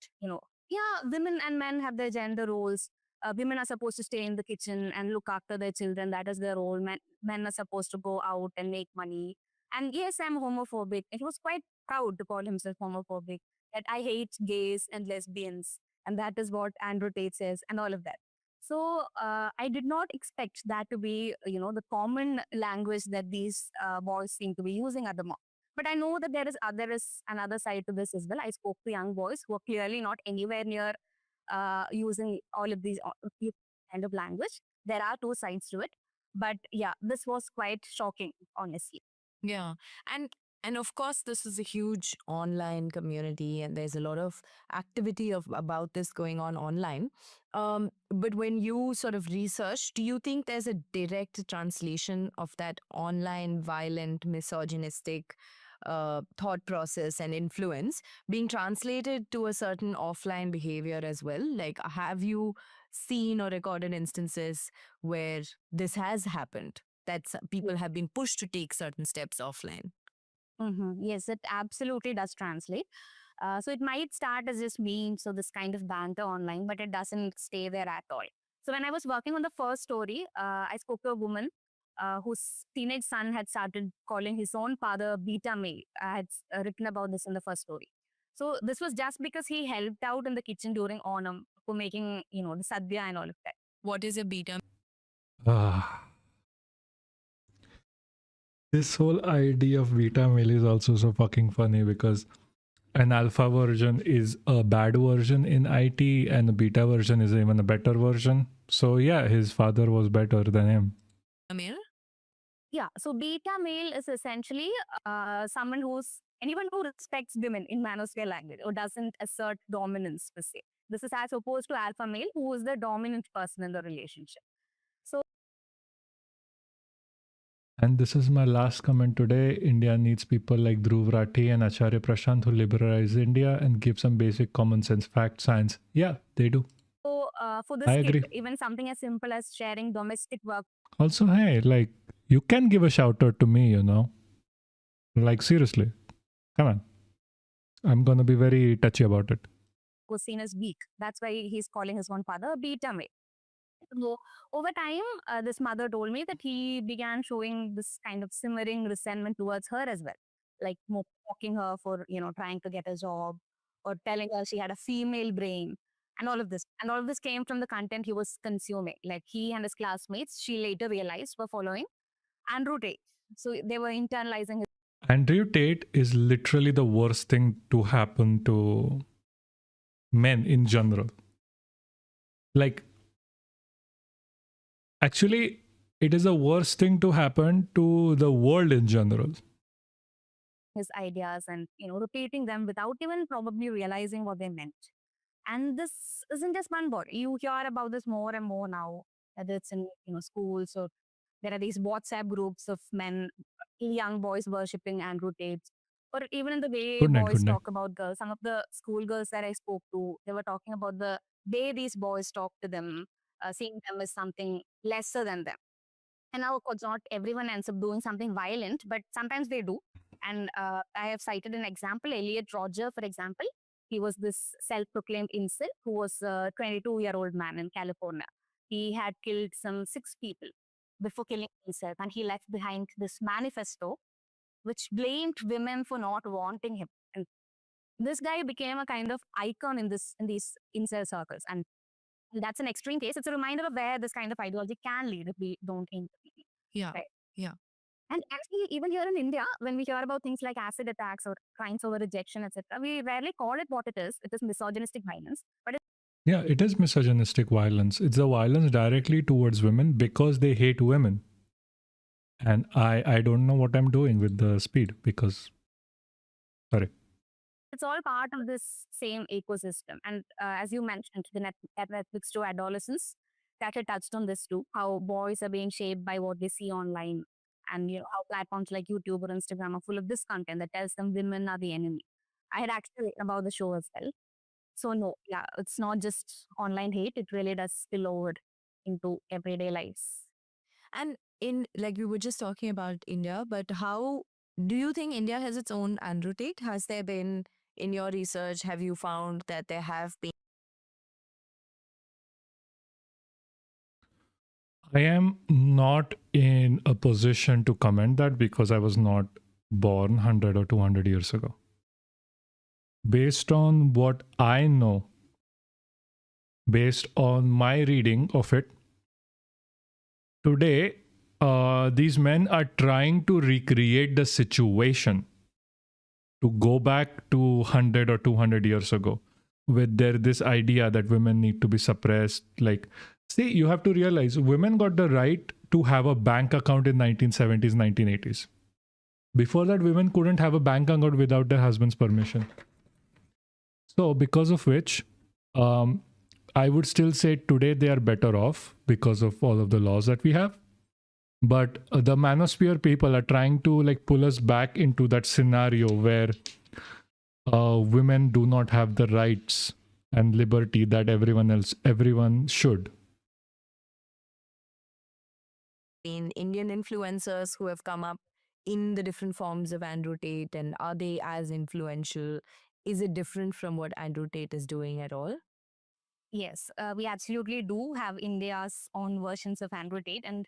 yeah, women and men have their gender roles. Women are supposed to stay in the kitchen and look after their children. That is their role. Men are supposed to go out and make money. And yes, I'm homophobic. And he was quite proud to call himself homophobic, that I hate gays and lesbians. And that is what Andrew Tate says, and all of that. So I did not expect that to be, the common language that these boys seem to be using at the moment. But I know that there is another side to this as well. I spoke to young boys who are clearly not anywhere near using all of these kind of language. There are two sides to it. But yeah, this was quite shocking, honestly. Yeah. And of course, this is a huge online community, and there's a lot of activity about this going on online. But when you sort of research, do you think there's a direct translation of that online violent, misogynistic thought process and influence being translated to a certain offline behavior as well? Like, have you seen or recorded instances where this has happened, that people have been pushed to take certain steps offline? Yes, it absolutely does translate. So it might start as just memes, so this kind of banter online, but it doesn't stay there at all. So when I was working on the first story, I spoke to a woman whose teenage son had started calling his own father beta male. I had written about this in the first story. So this was just because he helped out in the kitchen during Onam for making, the sadhya and all of that. What is a beta? This whole idea of beta male is also so fucking funny, because an alpha version is a bad version in IT and a beta version is even a better version. So yeah, his father was better than him. Male? Yeah, so beta male is essentially anyone who respects women in manosphere language or doesn't assert dominance per se. This is as opposed to alpha male, who is the dominant person in the relationship. So, and this is my last comment today. India needs people like Dhruv Rathi and Acharya Prashant who liberalize India and give some basic common sense fact science. Yeah, they do. So for this I kid, agree. even something as simple as sharing domestic work. Also, hey, like, you can give a shout out to me, Like, seriously. Come on. I'm going to be very touchy about it. Was seen as weak. That's why he's calling his own father a beta male. So over time, this mother told me that he began showing this kind of simmering resentment towards her as well, like mocking her for, trying to get a job, or telling her she had a female brain, and all of this. And all of this came from the content he was consuming. Like, he and his classmates, she later realized, were following Andrew Tate. So they were internalizing his. Andrew Tate is literally the worst thing to happen to men in general. Like, actually, it is the worst thing to happen to the world in general. His ideas and, repeating them without even probably realizing what they meant. And this isn't just one body. You hear about this more and more now, whether it's in, schools, or there are these WhatsApp groups of men, young boys worshipping Andrew Tate, or even in the way Good night, boys good night. talk about girls. Some of the schoolgirls that I spoke to, they were talking about the way these boys talk to them, seeing them as something lesser than them. And now, of course, not everyone ends up doing something violent, but sometimes they do. And I have cited an example, Elliot Roger, for example. He was this self-proclaimed incel who was a 22-year-old man in California. He had killed some 6 people before killing himself, and he left behind this manifesto which blamed women for not wanting him. And this guy became a kind of icon in these incel circles. And that's an extreme case. It's a reminder of where this kind of ideology can lead if we don't intervene. Yeah. Right. Yeah. And actually, even here in India, when we hear about things like acid attacks or crimes over rejection, etc., we rarely call it what it is. It is misogynistic violence. But Yeah, it is misogynistic violence. It's the violence directly towards women because they hate women. And I don't know what I'm doing with the speed because, sorry. it's all part of this same ecosystem. And as you mentioned, the Netflix show Adolescence, that had touched on this too, how boys are being shaped by what they see online. And how platforms like YouTube or Instagram are full of this content that tells them women are the enemy. I had actually written about the show as well. So no, yeah, it's not just online hate. It really does spill over into everyday lives. And in, like, we were just talking about India, but how do you think India has its own Andrew Tate? Has there been, in your research, have you found that there have been? I am not in a position to comment that because I was not born 100 or 200 years ago. Based on what I know, based on my reading of it, today, these men are trying to recreate the situation to go back to 100 or 200 years ago with this idea that women need to be suppressed. Like, see, you have to realize women got the right to have a bank account in 1970s, 1980s. Before that, women couldn't have a bank account without their husband's permission. So because of which, I would still say today they are better off because of all of the laws that we have. But the manosphere people are trying to like pull us back into that scenario where women do not have the rights and liberty that everyone should. In Indian influencers who have come up in the different forms of Andrew Tate, and are they as influential? Is it different from what Andrew Tate is doing at all? Yes, we absolutely do have India's own versions of Andrew Tate. And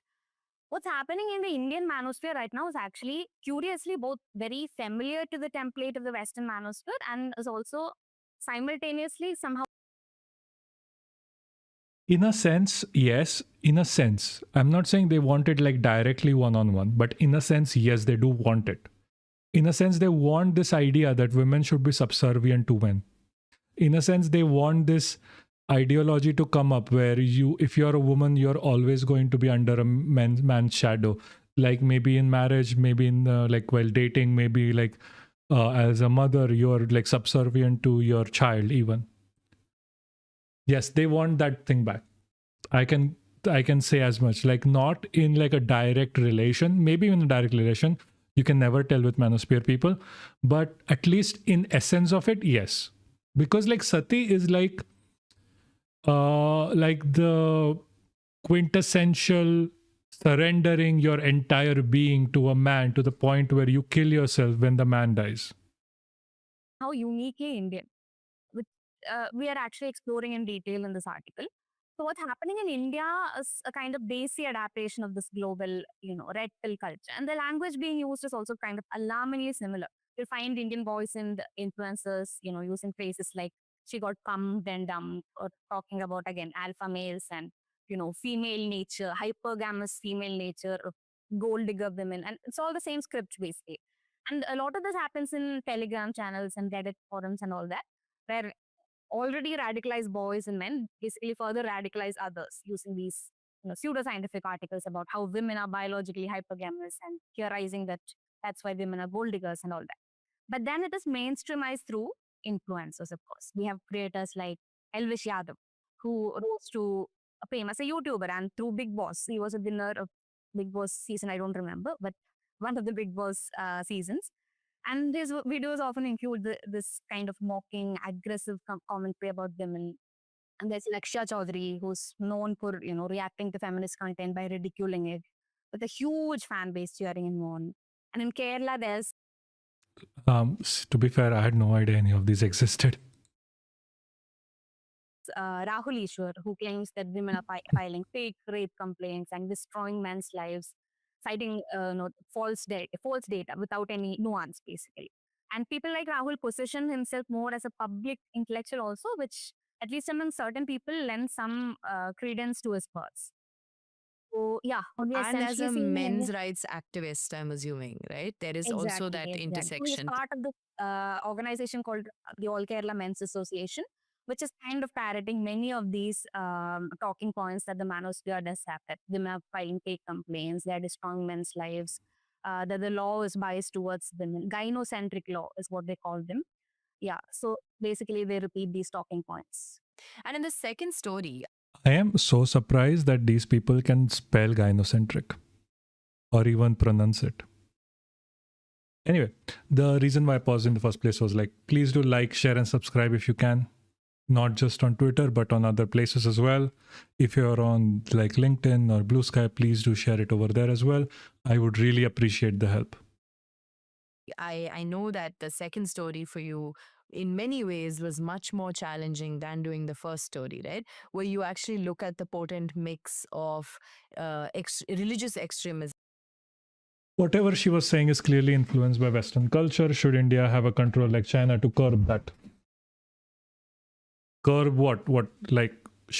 what's happening in the Indian manosphere right now is actually, curiously, both very familiar to the template of the Western manosphere and is also simultaneously somehow. In a sense, yes. In a sense, I'm not saying they want it like directly one-on-one, but in a sense, yes, they do want it. In a sense, they want this idea that women should be subservient to men. In a sense, they want this ideology to come up where if you're a woman, you're always going to be under a man's shadow. Like maybe in marriage, maybe in like while dating, maybe like as a mother, you're like subservient to your child even. Yes, they want that thing back. I can say as much, like not in like a direct relation, maybe in a direct relation, you can never tell with manosphere people, but at least in essence of it, yes. Because like sati is like the quintessential surrendering your entire being to a man to the point where you kill yourself when the man dies. How uniquely Indian, which we are actually exploring in detail in this article. So what's happening in India is a kind of desi adaptation of this global, red pill culture. And the language being used is also kind of alarmingly similar. You'll find Indian boys and influencers, using phrases like she got pumped and dumped, or talking about, again, alpha males and, female nature, hypergamous female nature, of gold digger women. And it's all the same script, basically. And a lot of this happens in Telegram channels and Reddit forums and all that, where already radicalized boys and men basically further radicalize others using these pseudoscientific articles about how women are biologically hypergamous and theorizing that that's why women are gold diggers and all that. But then it is mainstreamized through influencers, of course. We have creators like Elvish Yadav, who rose to fame as a YouTuber and through Big Boss. He was a winner of Big Boss season, I don't remember, but one of the Big Boss seasons. And his videos often include this kind of mocking, aggressive commentary about women. And there's Lakshya Chaudhary, who's known for reacting to feminist content by ridiculing it, with a huge fan base cheering him on. And in Kerala, there's To be fair, I had no idea any of these existed. Rahul Ishwar, who claims that women are filing fake rape complaints and destroying men's lives, citing false data without any nuance, basically. And people like Rahul position himself more as a public intellectual also, which at least among certain people lend some credence to his words. So yeah, what we are And as essentially a seeing men's rights activist, I'm assuming, right? There is also that Exactly. intersection. He's part of the organization called the All Kerala Men's Association, which is kind of parroting many of these talking points that the manosphere does have, that women are filing fake complaints, they're destroying men's lives, that the law is biased towards women. Gynocentric law is what they call them. Yeah, so basically they repeat these talking points. And in the second story, I am so surprised that these people can spell gynocentric or even pronounce it. Anyway, the reason why I paused in the first place was like, please do like, share, and subscribe if you can. Not just on Twitter, but on other places as well. If you're on like LinkedIn or Blue Sky, please do share it over there as well. I would really appreciate the help. I know that the second story for you in many ways was much more challenging than doing the first story, right? Where you actually look at the potent mix of religious extremism. Whatever she was saying is clearly influenced by Western culture. Should India have a control like China to curb that? Curb what? Like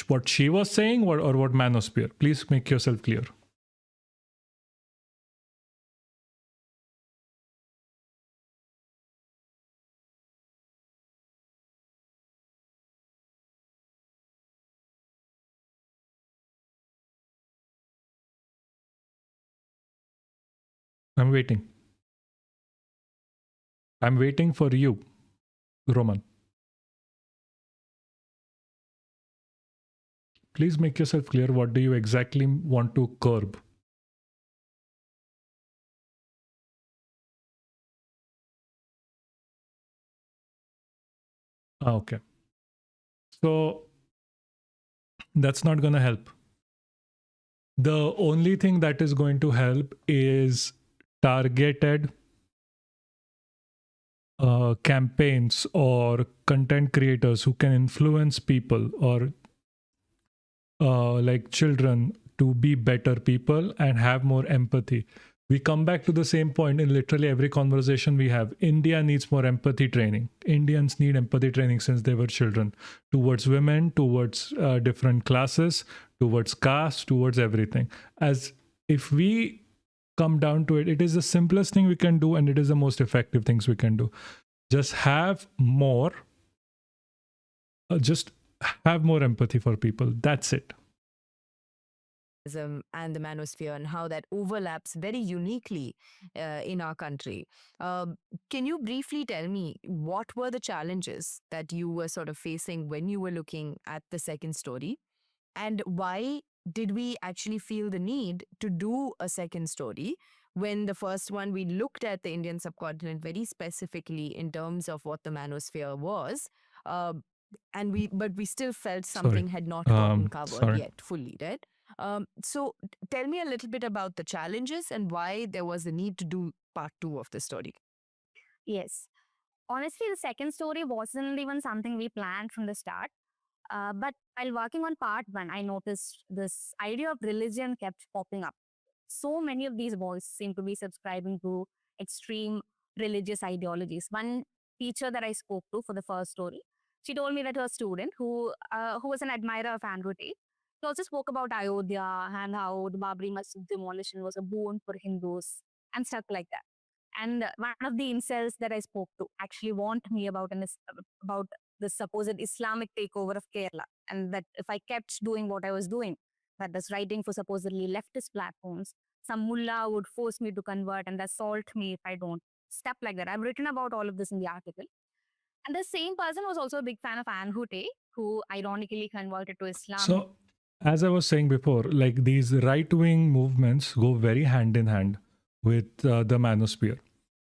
what she was saying or what manosphere? Please make yourself clear. I'm waiting. I'm waiting for you, Roman. Please make yourself clear. What do you exactly want to curb? Okay. So that's not going to help. The only thing that is going to help is targeted campaigns or content creators who can influence people or like children to be better people and have more empathy. We come back to the same point in literally every conversation we have. India needs more empathy training. Indians need empathy training since they were children, towards women, towards different classes, towards caste, towards everything. As if we come down to it, it is the simplest thing we can do and it is the most effective things we can do. Just have more empathy for people. That's it. And the manosphere and how that overlaps very uniquely in our country. Can you briefly tell me what were the challenges that you were sort of facing when you were looking at the second story? And why did we actually feel the need to do a second story when the first one we looked at the Indian subcontinent very specifically in terms of what the manosphere was? But we still felt something had not gotten covered yet fully, right? So tell me a little bit about the challenges and why there was a need to do part 2 of the story. Yes. Honestly, the second story wasn't even something we planned from the start. But while working on part 1, I noticed this idea of religion kept popping up. So many of these boys seem to be subscribing to extreme religious ideologies. One teacher that I spoke to for the first story, she told me that her student, who was an admirer of Andrew Tate, he also spoke about Ayodhya and how the Babri Masjid demolition was a boon for Hindus and stuff like that. And one of the incels that I spoke to actually warned me about the supposed Islamic takeover of Kerala, and that if I kept doing what I was doing, that is writing for supposedly leftist platforms, some mullah would force me to convert and assault me if I don't. Stuff like that. I've written about all of this in the article. And the same person was also a big fan of Anne Hute, who ironically converted to Islam. So, as I was saying before, like these right-wing movements go very hand in hand with the manosphere,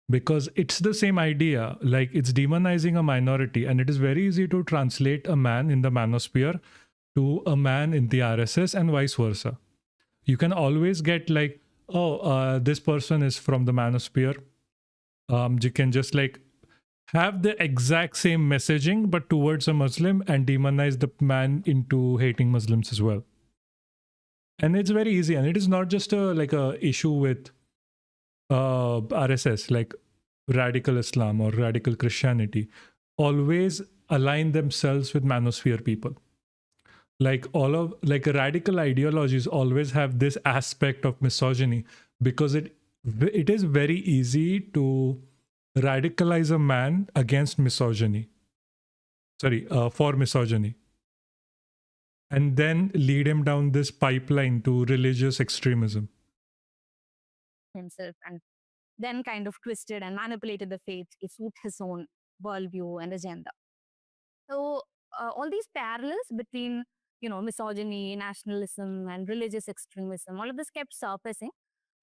because it's the same idea. Like it's demonizing a minority, and it is very easy to translate a man in the manosphere to a man in the RSS and vice versa. You can always get like, oh, this person is from the manosphere. You can just like have the exact same messaging but towards a Muslim and demonize the man into hating Muslims as well. And it's very easy, and it is not just a issue with RSS, like radical Islam or radical Christianity. Always align themselves with manosphere people. Like radical ideologies always have this aspect of misogyny, because it is very easy to radicalize a man against misogyny. For misogyny. And then lead him down this pipeline to religious extremism. Himself, and then kind of twisted and manipulated the faith to suit his own worldview and agenda. So all these parallels between, misogyny, nationalism, and religious extremism, all of this kept surfacing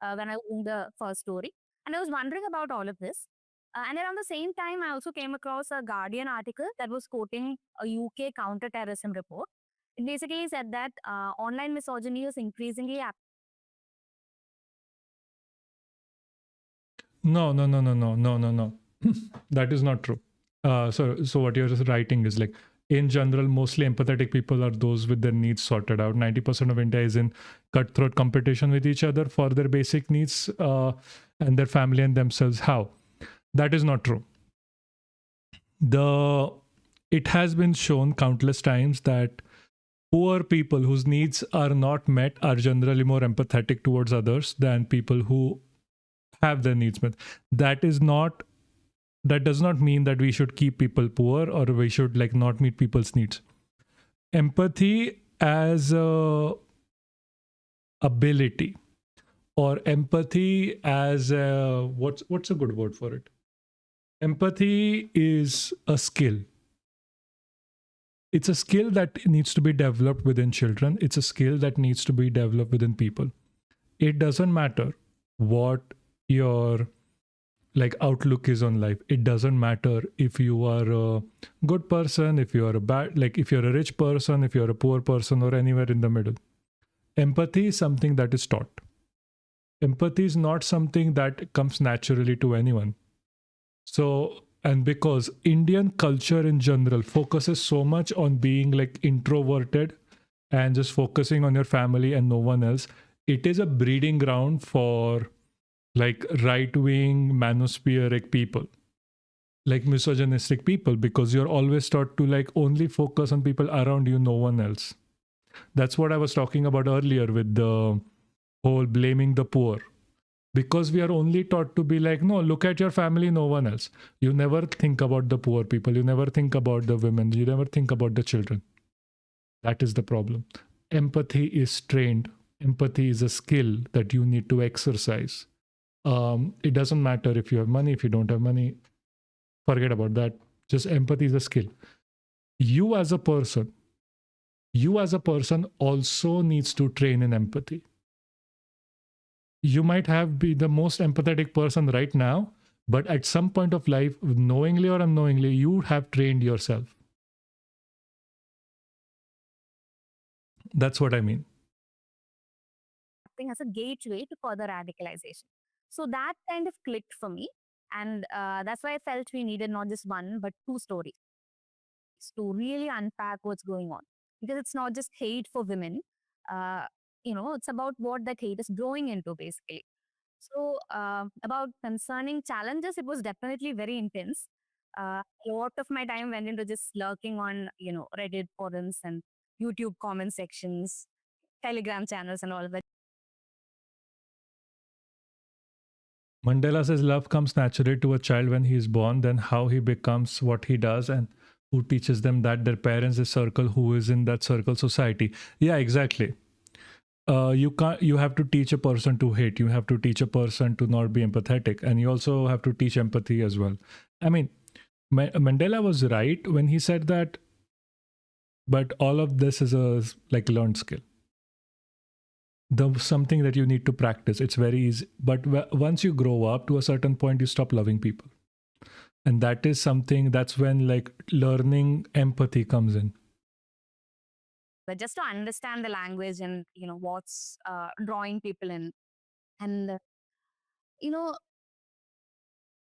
when I was in the first story. And I was wondering about all of this. And around the same time, I also came across a Guardian article that was quoting a UK counter-terrorism report. It basically said that online misogyny is increasingly No. That is not true. So what you're just writing is like, in general, mostly empathetic people are those with their needs sorted out. 90% of India is in cutthroat competition with each other for their basic needs and their family and themselves. How? That is not true. It has been shown countless times that poor people whose needs are not met are generally more empathetic towards others than people who have their needs met. That does not mean that we should keep people poor or we should like not meet people's needs. Empathy as a ability, or empathy as a, what's a good word for it? Empathy is a skill. It's a skill that needs to be developed within children. It's a skill that needs to be developed within people. It doesn't matter what your outlook is on life. It doesn't matter if you are a good person, if you are if you're a rich person, if you're a poor person, or anywhere in the middle. Empathy is something that is taught. Empathy is not something that comes naturally to anyone. So, and because Indian culture in general focuses so much on being introverted and just focusing on your family and no one else, it is a breeding ground for right-wing manospheric people, misogynistic people, because you're always taught to only focus on people around you, no one else. That's what I was talking about earlier with the whole blaming the poor, because we are only taught to be no, look at your family, no one else. You never think about the poor people, you never think about the women, you never think about the children. That is the problem. Empathy is trained. Empathy is a skill that you need to exercise. It doesn't matter if you have money, if you don't have money, forget about that. Just empathy is a skill. You as a person also needs to train in empathy. You might be the most empathetic person right now, but at some point of life, knowingly or unknowingly, you have trained yourself. That's what I mean. As a gateway to further radicalization. So that kind of clicked for me. And that's why I felt we needed not just one, but two stories to really unpack what's going on. Because it's not just hate for women. It's about what that hate is growing into, basically. So about concerning challenges, it was definitely very intense. A lot of my time went into just lurking on, Reddit forums and YouTube comment sections, Telegram channels and all of that. Mandela says love comes naturally to a child when he is born, then how he becomes what he does, and who teaches them that their parents is circle, who is in that circle society. Yeah, exactly. You have to teach a person to hate. You have to teach a person to not be empathetic, and you also have to teach empathy as well. I mean, Mandela was right when he said that, but all of this is a like learned skill. Something that you need to practice. It's very easy, but once you grow up to a certain point, you stop loving people, and that is something. That's when like learning empathy comes in. But just to understand the language and what's drawing people in, and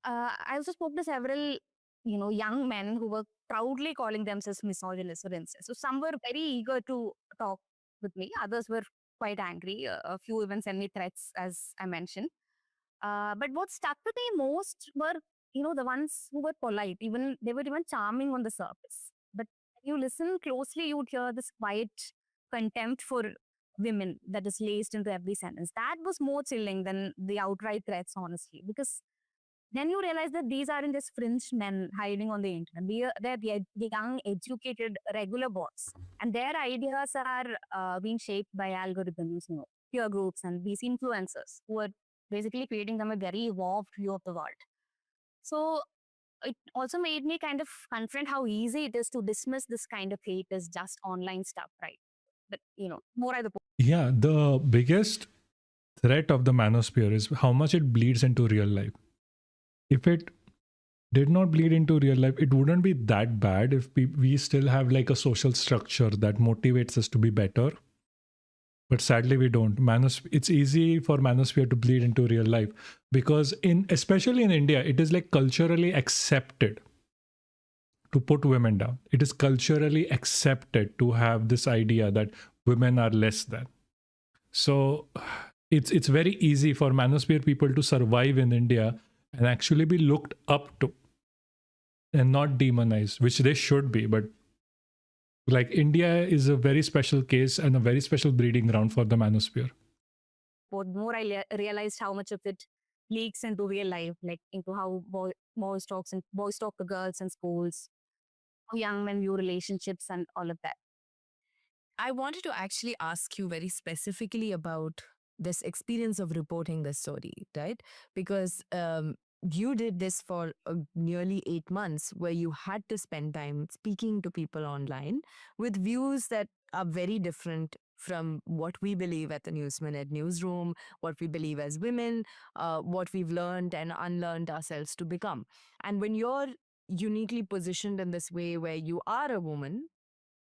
I also spoke to several young men who were proudly calling themselves misogynist or incest. So some were very eager to talk with me, others were quite angry. A few even sent me threats, as I mentioned. But what stuck with me most were the ones who were polite. Even they were even charming on the surface, but when you listen closely, you would hear this quiet contempt for women that is laced into every sentence. That was more chilling than the outright threats, honestly, because then you realize that these aren't just fringe men hiding on the internet. They're the young, educated, regular boys. And their ideas are being shaped by algorithms, peer groups, and these influencers who are basically creating them a very evolved view of the world. So it also made me kind of confront how easy it is to dismiss this kind of hate as just online stuff, right? But, more at the point. Yeah, the biggest threat of the manosphere is how much it bleeds into real life. If it did not bleed into real life, it wouldn't be that bad if we still have like a social structure that motivates us to be better. But sadly, we don't. It's easy for manosphere to bleed into real life because especially in India, it is like culturally accepted to put women down. It is culturally accepted to have this idea that women are less than. So it's very easy for manosphere people to survive in India and actually be looked up to and not demonized, which they should be. But like India is a very special case and a very special breeding ground for the manosphere. The more I realized how much of it leaks into real life, like into how boys talk to girls in schools, how young men view relationships and all of that. I wanted to actually ask you very specifically about this experience of reporting this story, right? Because you did this for nearly 8 months where you had to spend time speaking to people online with views that are very different from what we believe at the Newsminute newsroom, what we believe as women, what we've learned and unlearned ourselves to become. And when you're uniquely positioned in this way where you are a woman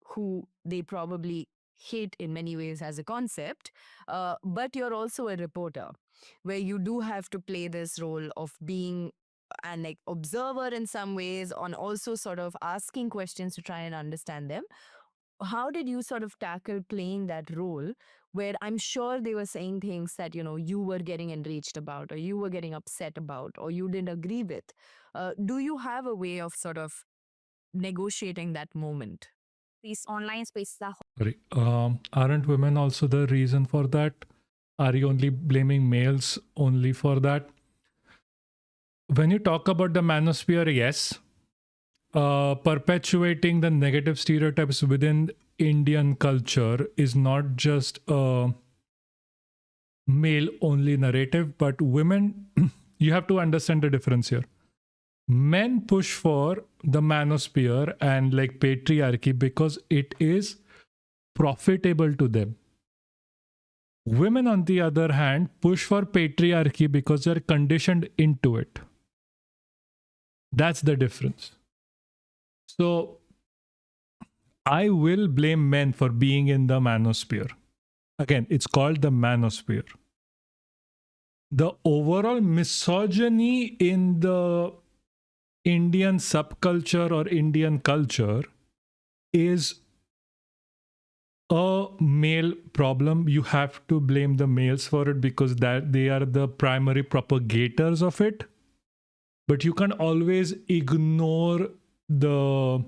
who they probably hate in many ways as a concept, but you're also a reporter where you do have to play this role of being an observer in some ways, on also sort of asking questions to try and understand them. How did you sort of tackle playing that role where I'm sure they were saying things that, you were getting enraged about or you were getting upset about or you didn't agree with? Do you have a way of sort of negotiating that moment? These online spaces are... Sorry. Aren't women also the reason for that? Are you only blaming males only for that? When you talk about the manosphere, yes. Perpetuating the negative stereotypes within Indian culture is not just a male-only narrative, but women, you have to understand the difference here. Men push for the manosphere and like patriarchy because it is profitable to them. Women, on the other hand, push for patriarchy because they're conditioned into it. That's the difference. So I will blame men for being in the manosphere. Again, it's called the manosphere. The overall misogyny in the Indian subculture or Indian culture is a male problem. You have to blame the males for it because that they are the primary propagators of it. But you can always ignore the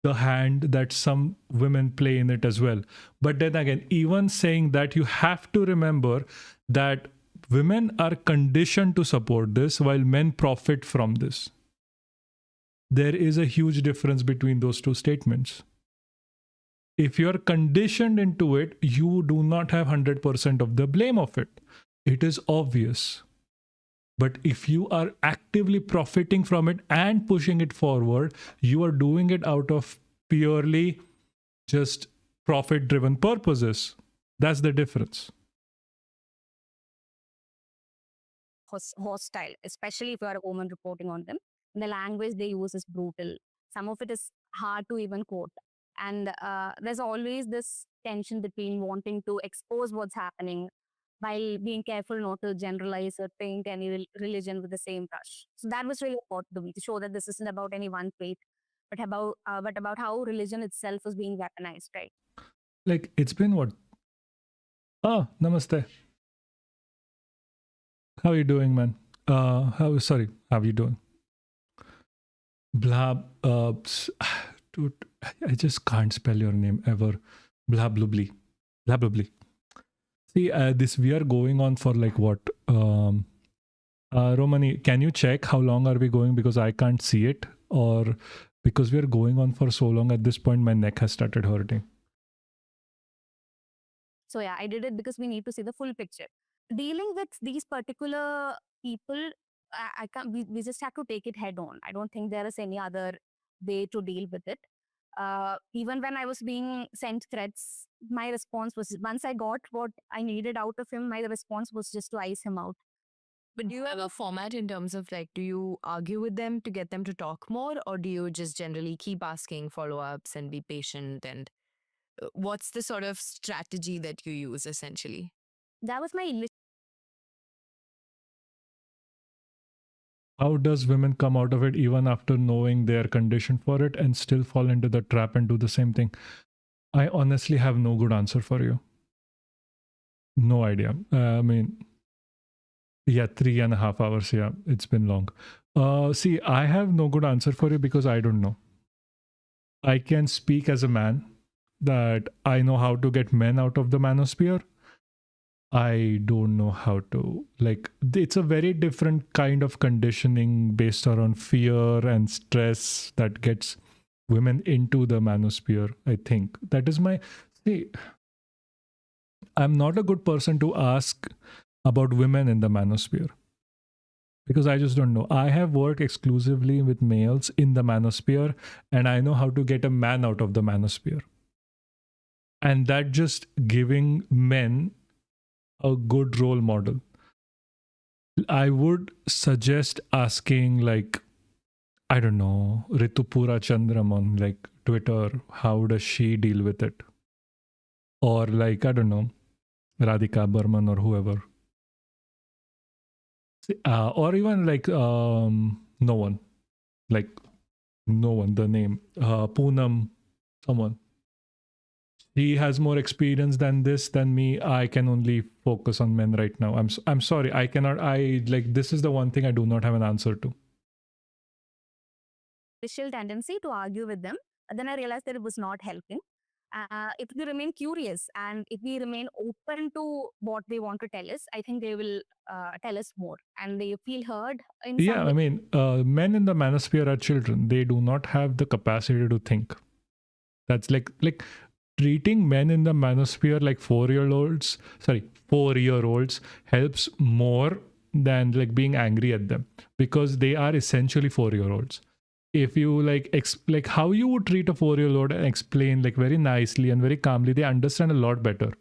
hand that some women play in it as well. But then again, even saying that, you have to remember that women are conditioned to support this while men profit from this. there is a huge difference between those two statements. If you're conditioned into it, you do not have 100% of the blame of it. It is obvious. But if you are actively profiting from it and pushing it forward, you are doing it out of purely just profit-driven purposes. That's the difference. Hostile, especially if you are a woman reporting on them. The language they use is brutal. Some of it is hard to even quote. And there's always this tension between wanting to expose what's happening while being careful not to generalize or paint any religion with the same brush. So that was really important to me, to show that this isn't about any one faith, but about how religion itself is being weaponized, right? Like, it's been what? Ah, namaste. How are you doing, man? How are you doing? Blah, dude, I just can't spell your name ever. Blah, blah, blah. Blah, blah, blah. See, this we are going on for like what? Romani, can you check how long are we going? Because I can't see it. Or because we are going on for so long at this point, my neck has started hurting. So yeah, I did it because we need to see the full picture. Dealing with these particular people, I can't. We just have to take it head on. I don't think there is any other way to deal with it. Even when I was being sent threats, my response was, once I got what I needed out of him, my response was just to ice him out. But do you have a format in terms of like, do you argue with them to get them to talk more, or do you just generally keep asking follow-ups and be patient? And what's the sort of strategy that you use essentially? That was my initial. How does women come out of it even after knowing they are conditioned for it and still fall into the trap and do the same thing? I honestly have no good answer for you. No idea. I mean, yeah, 3.5 hours. Yeah, it's been long. See, I have no good answer for you because I don't know. I can speak as a man that I know how to get men out of the manosphere. I don't know how to, like, it's a very different kind of conditioning based around fear and stress that gets women into the manosphere, I think. That is my, see, I'm not a good person to ask about women in the manosphere because I just don't know. I have worked exclusively with males in the manosphere and I know how to get a man out of the manosphere. And that just giving men a good role model. I would suggest asking, like, I don't know, Ritupura Chandram on like Twitter, how does she deal with it? Or like, I don't know, Radhika Burman or whoever. Or even like no one, like no one, the name, Poonam, someone. He has more experience than me. I can only focus on men right now. I'm sorry. I cannot. This is the one thing I do not have an answer to. Initial tendency to argue with them. Then I realized that it was not helping. If we remain curious and if we remain open to what they want to tell us, I think they will tell us more and they feel heard. Yeah, I mean, men in the manosphere are children. They do not have the capacity to think. That's like treating men in the manosphere like 4-year-olds helps more than like being angry at them because they are essentially 4-year-olds. If you like how you would treat a 4-year-old and explain like very nicely and very calmly, they understand a lot better.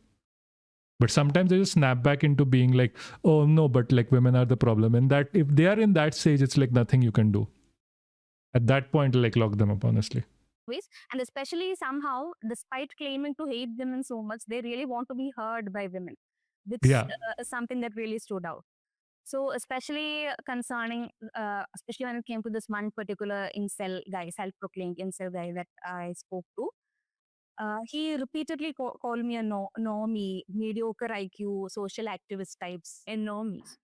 But sometimes they just snap back into being like, oh no, but like women are the problem. And that if they are in that stage, it's like nothing you can do. At that point, like lock them up, honestly. And especially somehow, despite claiming to hate women so much, they really want to be heard by women, which is something that really stood out. So especially concerning, especially when it came to this one particular incel guy, self-proclaimed incel guy that I spoke to, he repeatedly called me a normie, mediocre IQ, social activist types, and normies.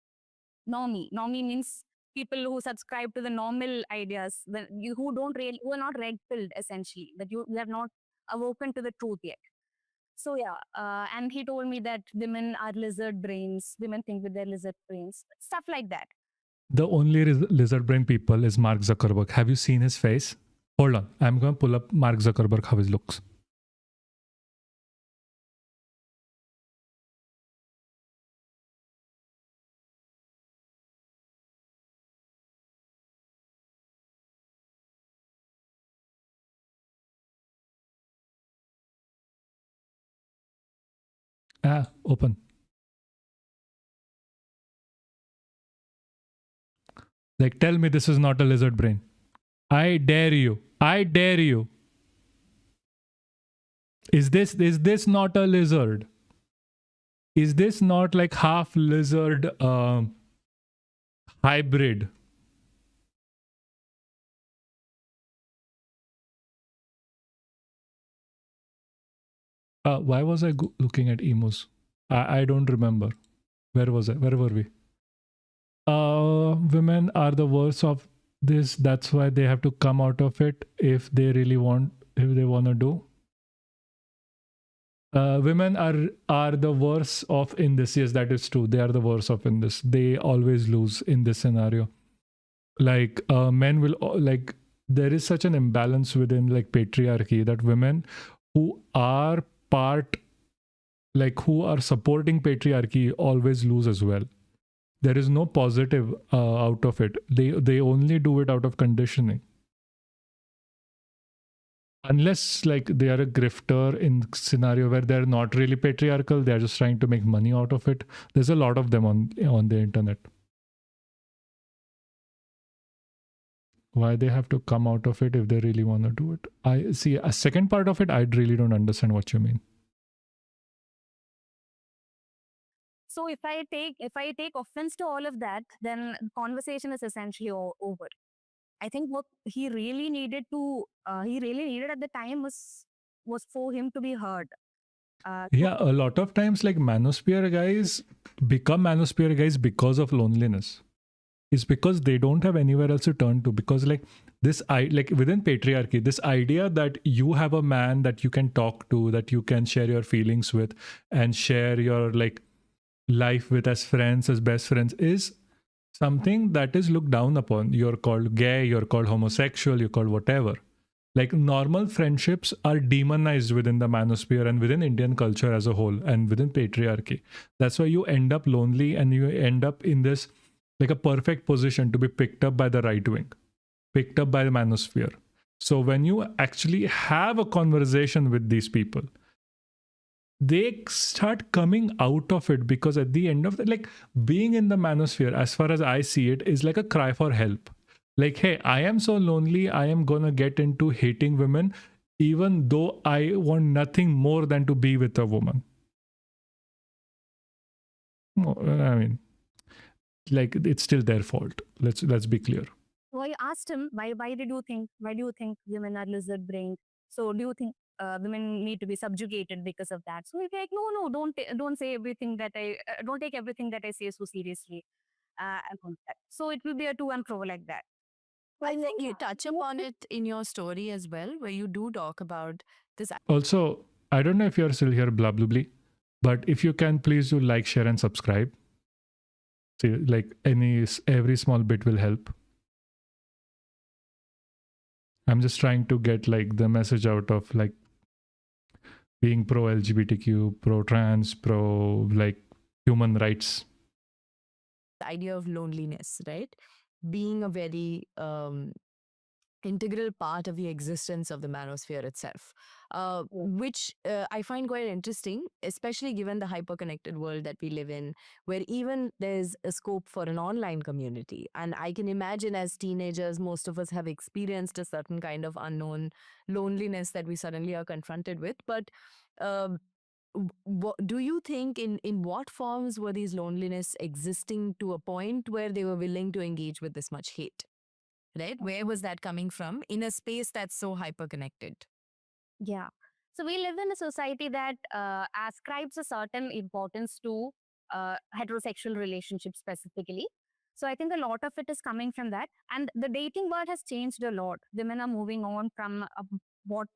Normie means people who subscribe to the normal ideas, who are not red pilled essentially, that you have not awoken to the truth yet. So yeah, and he told me that women are lizard brains, women think with their lizard brains, stuff like that. The only lizard brain people is Mark Zuckerberg. Have you seen his face? Hold on. I'm going to pull up Mark Zuckerberg, how he looks. Open. Like, tell me this is not a lizard brain. I dare you. I dare you. Is this not a lizard? Is this not like half lizard hybrid? Why was I looking at emus? I don't remember. Where was I? Where were we? Women are the worst of this. That's why they have to come out of it if they really want, if they want to do. Women are the worst of in this. Yes, that is true. They are the worst of in this. They always lose in this scenario. Like men will like there is such an imbalance within like patriarchy that women who are who are supporting patriarchy always lose as well. There is no positive out of it. They only do it out of conditioning. Unless like they are a grifter in scenario where they're not really patriarchal, they're just trying to make money out of it. There's a lot of them on the internet. Why they have to come out of it if they really want to do it? I see a second part of it. I really don't understand what you mean. So if I take offense to all of that, then conversation is essentially over. I think what he really needed at the time was for him to be heard. Yeah, a lot of times like manosphere guys become manosphere guys because of loneliness. It's because they don't have anywhere else to turn to. Because like this, like within patriarchy, this idea that you have a man that you can talk to, that you can share your feelings with, and share your like life with as friends, as best friends, is something that is looked down upon. You're called gay, you're called homosexual, you're called whatever. Like normal friendships are demonized within the manosphere and within Indian culture as a whole and within patriarchy. That's why you end up lonely and you end up in this like a perfect position to be picked up by the right wing, picked up by the manosphere. So when you actually have a conversation with these people, they start coming out of it, because at the end of the, like being in the manosphere, as far as I see it, is like a cry for help. Like, hey, I am so lonely, I am gonna get into hating women, even though I want nothing more than to be with a woman. I mean, like it's still their fault. Let's be clear. So I asked him, why do you think women are lizard brained? So do you think women need to be subjugated because of that? So he's like, no, don't say everything that don't take everything that I say so seriously. So it will be a to and fro like that. I think you touch upon it in your story as well, where you do talk about this. Also, I don't know if you're still here, blah blah blah, but if you can, please do like, share, and subscribe. See, like every small bit will help. I'm just trying to get like the message out of like being pro LGBTQ, pro trans, pro like human rights. The idea of loneliness, right? Being a very integral part of the existence of the manosphere itself, which I find quite interesting, especially given the hyper-connected world that we live in, where even there's a scope for an online community. And I can imagine as teenagers, most of us have experienced a certain kind of unknown loneliness that we suddenly are confronted with. But do you think in what forms were these loneliness existing to a point where they were willing to engage with this much hate? Right? Where was that coming from in a space that's so hyper-connected? Yeah. So we live in a society that ascribes a certain importance to heterosexual relationships specifically. So I think a lot of it is coming from that. And the dating world has changed a lot. Women are moving on from what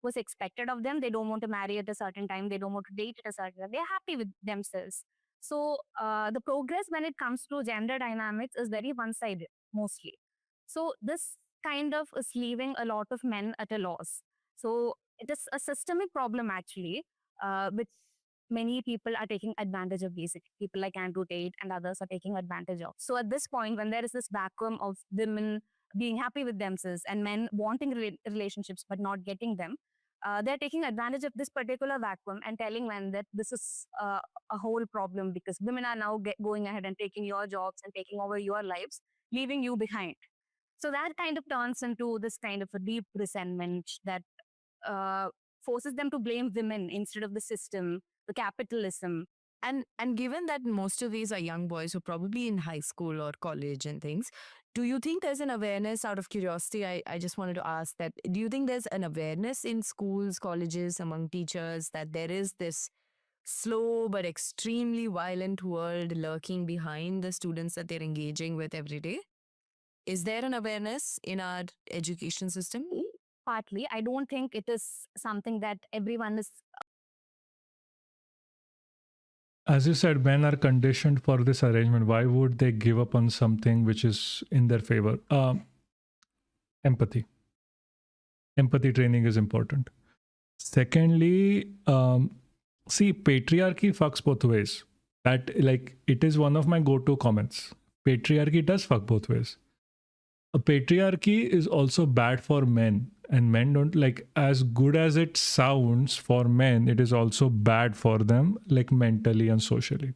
was expected of them. They don't want to marry at a certain time. They don't want to date at a certain time. They're happy with themselves. So the progress when it comes to gender dynamics is very one-sided mostly. So this kind of is leaving a lot of men at a loss. So it is a systemic problem actually, which many people are taking advantage of. Basically, people like Andrew Tate and others are taking advantage of. So at this point, when there is this vacuum of women being happy with themselves and men wanting relationships but not getting them, they're taking advantage of this particular vacuum and telling men that this is a whole problem because women are now going ahead and taking your jobs and taking over your lives, leaving you behind. So that kind of turns into this kind of a deep resentment that uh, forces them to blame women instead of the system, the capitalism. And given that most of these are young boys who are probably in high school or college and things, do you think there's an awareness out of curiosity? I just wanted to ask that. Do you think there's an awareness in schools, colleges, among teachers that there is this slow but extremely violent world lurking behind the students that they're engaging with every day? Is there an awareness in our education system? Partly, I don't think it is something that everyone is. As you said, men are conditioned for this arrangement. Why would they give up on something which is in their favor? Empathy. Empathy training is important. Secondly, see, patriarchy fucks both ways. That, like, it is one of my go-to comments. Patriarchy does fuck both ways. A patriarchy is also bad for men, and men don't, like, as good as it sounds for men, it is also bad for them, like, mentally and socially.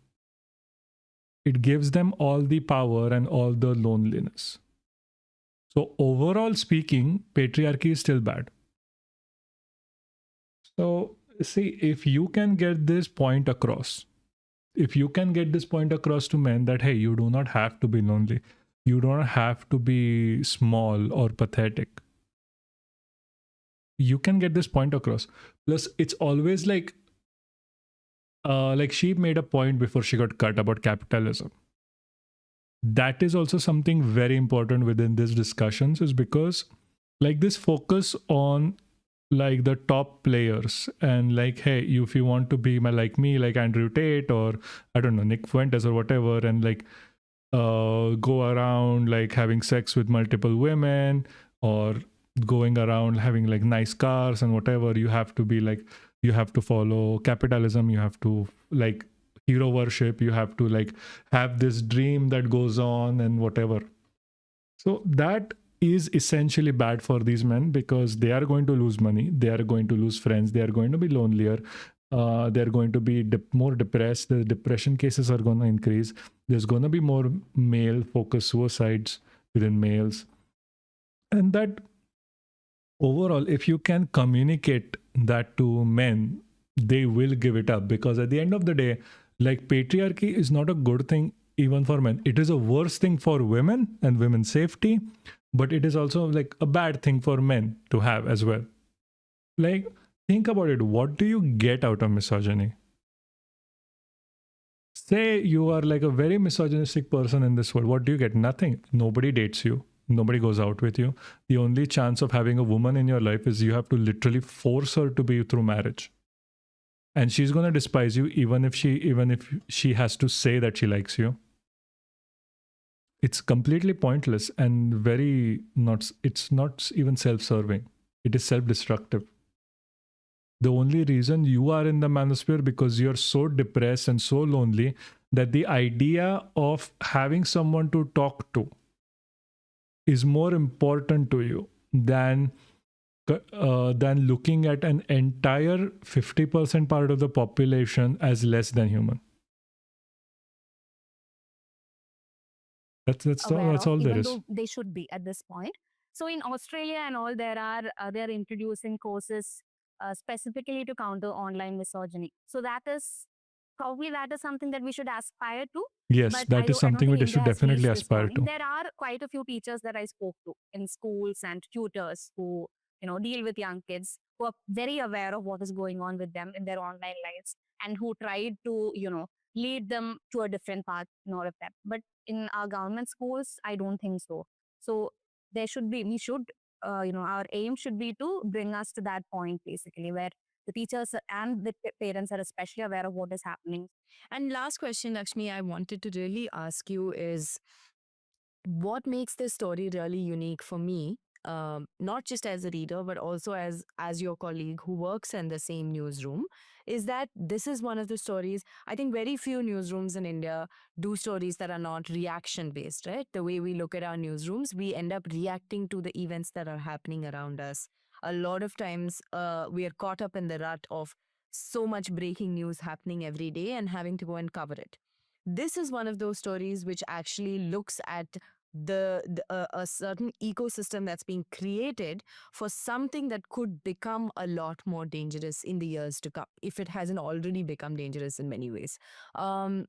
It gives them all the power and all the loneliness. So overall speaking, patriarchy is still bad. So see, if you can get this point across, if you can get this point across to men that, hey, you do not have to be lonely, you don't have to be small or pathetic, you can get this point across. Plus, it's always like she made a point before she got cut about capitalism. That is also something very important within these discussions, is because, like, this focus on, like, the top players and, like, hey, if you want to be like me, like Andrew Tate or I don't know, Nick Fuentes or whatever, and like go around like having sex with multiple women or going around having like nice cars and whatever, you have to be like, you have to follow capitalism, you have to like hero worship, you have to like have this dream that goes on and whatever. So that is essentially bad for these men, because they are going to lose money, they are going to lose friends, they are going to be lonelier, they're going to be more depressed, the depression cases are going to increase, there's going to be more male focused suicides within males. And that overall, if you can communicate that to men, they will give it up, because at the end of the day, like, patriarchy is not a good thing even for men. It is a worse thing for women and women's safety, but it is also like a bad thing for men to have as well. Like, think about it. What do you get out of misogyny? Say you are like a very misogynistic person in this world. What do you get? Nothing. Nobody dates you. Nobody goes out with you. The only chance of having a woman in your life is you have to literally force her to be through marriage. And she's going to despise you even if she has to say that she likes you. It's completely pointless and it's not even self-serving. It is self-destructive. The only reason you are in the manosphere because you're so depressed and so lonely that the idea of having someone to talk to is more important to you than looking at an entire 50% part of the population as less than human. That's all there is. They should be at this point. So in Australia and all, they're introducing courses specifically to counter online misogyny. So that is something that we should aspire to. Yes, that is something we should definitely aspire to. There are quite a few teachers that I spoke to in schools and tutors who deal with young kids, who are very aware of what is going on with them in their online lives and who tried to lead them to a different path in all of that. But in our government schools, I don't think so. So our aim should be to bring us to that point, basically, where The teachers and the parents are especially aware of what is happening. And last question, Lakshmi, I wanted to really ask you is what makes this story really unique for me, not just as a reader, but also as your colleague who works in the same newsroom, is that this is one of the stories. I think very few newsrooms in India do stories that are not reaction based, right? The way we look at our newsrooms, we end up reacting to the events that are happening around us. A lot of times, we are caught up in the rut of so much breaking news happening every day and having to go and cover it. This is one of those stories which actually looks at a certain ecosystem that's being created for something that could become a lot more dangerous in the years to come, if it hasn't already become dangerous in many ways. And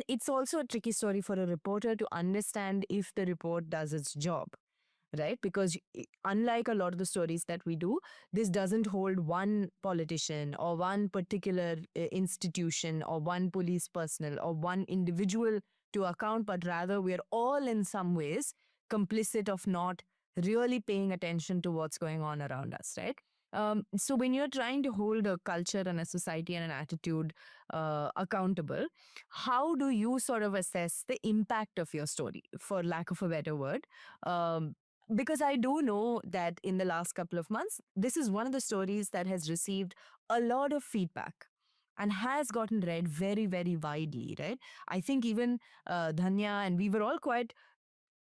it's also a tricky story for a reporter to understand if the report does its job, right? Because unlike a lot of the stories that we do, this doesn't hold one politician or one particular institution or one police personnel or one individual to account, but rather we're all in some ways complicit of not really paying attention to what's going on around us, right? So when you're trying to hold a culture and a society and an attitude accountable, how do you sort of assess the impact of your story, for lack of a better word? Because I do know that in the last couple of months, this is one of the stories that has received a lot of feedback and has gotten read very, very widely, right? I think even Dhanya and we were all quite